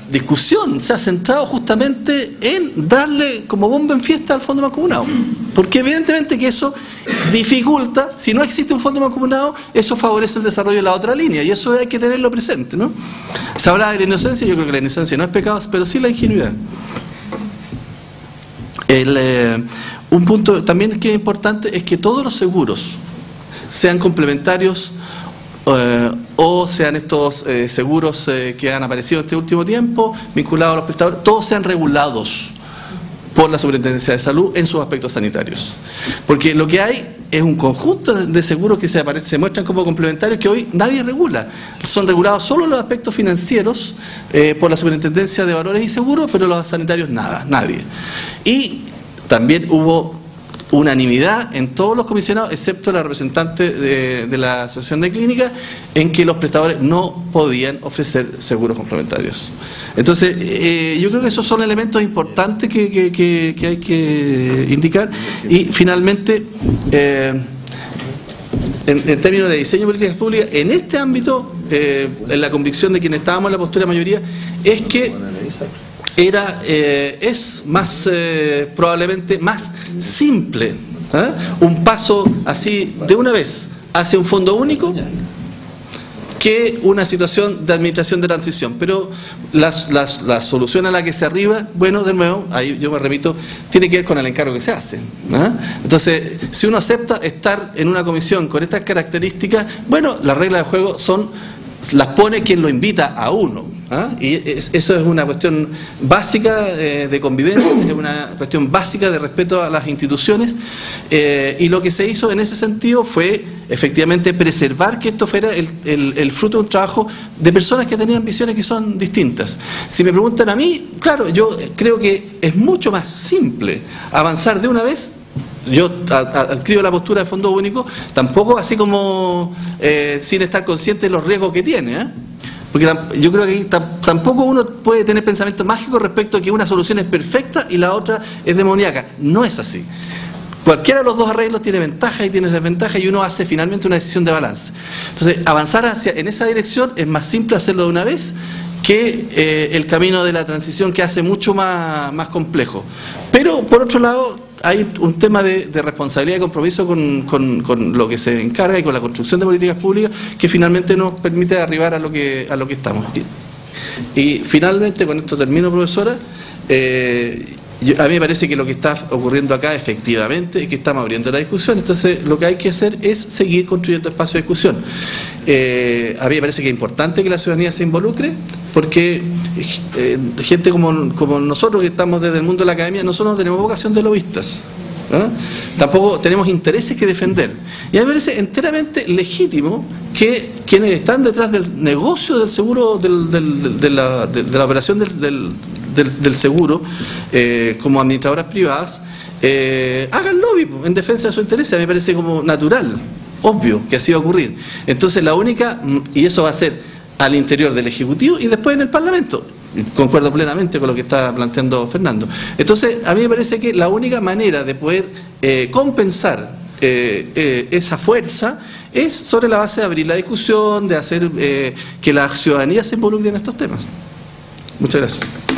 discusión se ha centrado justamente en darle como bomba en fiesta al fondo mancomunado, porque evidentemente que eso dificulta. Si no existe un fondo mancomunado, eso favorece el desarrollo de la otra línea, y eso hay que tenerlo presente, ¿no? Se habla de la inocencia. Yo creo que la inocencia no es pecado, pero sí la ingenuidad. un punto también que es importante es que todos los seguros, sean complementarios o sean estos seguros que han aparecido en este último tiempo, vinculados a los prestadores, todos sean regulados por la Superintendencia de Salud en sus aspectos sanitarios. Porque lo que hay es un conjunto de seguros que se muestran como complementarios que hoy nadie regula. Son regulados solo los aspectos financieros por la Superintendencia de Valores y Seguros, pero los sanitarios nada, nadie. Y también hubo unanimidad en todos los comisionados, excepto la representante de la Asociación de Clínicas, en que los prestadores no podían ofrecer seguros complementarios. Entonces, yo creo que esos son elementos importantes que hay que indicar. Y finalmente, en términos de diseño de políticas públicas, en este ámbito, en la convicción de quienes estábamos en la postura mayoría, es que es más probablemente más simple, un paso así de una vez hacia un fondo único que una situación de administración de transición. Pero la solución a la que se arriba, bueno, de nuevo, ahí yo me repito, tiene que ver con el encargo que se hace. Entonces, si uno acepta estar en una comisión con estas características, bueno, las reglas de juego las pone quien lo invita a uno. Y eso es una cuestión básica de convivencia, es una cuestión básica de respeto a las instituciones, y lo que se hizo en ese sentido fue efectivamente preservar que esto fuera el fruto de un trabajo de personas que tenían visiones que son distintas. Si me preguntan a mí, claro, yo creo que es mucho más simple avanzar de una vez. Yo adscribo la postura de fondo único, tampoco así como sin estar consciente de los riesgos que tiene, porque yo creo que tampoco uno puede tener pensamiento mágico respecto a que una solución es perfecta y la otra es demoníaca. No es así. Cualquiera de los dos arreglos tiene ventajas y tiene desventajas, y uno hace finalmente una decisión de balance. Entonces, avanzar en esa dirección es más simple hacerlo de una vez que el camino de la transición, que hace mucho más complejo. Pero, por otro lado, hay un tema de responsabilidad y compromiso con lo que se encarga y con la construcción de políticas públicas que finalmente nos permite arribar a lo que estamos. Y finalmente, con esto termino, profesora, a mí me parece que lo que está ocurriendo acá efectivamente es que estamos abriendo la discusión. Entonces lo que hay que hacer es seguir construyendo espacios de discusión. A mí me parece que es importante que la ciudadanía se involucre, porque gente como nosotros, que estamos desde el mundo de la academia, nosotros no tenemos vocación de lobistas, tampoco tenemos intereses que defender, y a mí me parece enteramente legítimo que quienes están detrás del negocio del seguro, de la operación del seguro, como administradoras privadas, hagan lobby en defensa de su interés. A mí me parece como natural, obvio que así va a ocurrir. Entonces y eso va a ser al interior del Ejecutivo y después en el Parlamento. Concuerdo plenamente con lo que está planteando Fernando. Entonces, a mí me parece que la única manera de poder compensar esa fuerza es sobre la base de abrir la discusión, de hacer que la ciudadanía se involucre en estos temas. Muchas gracias.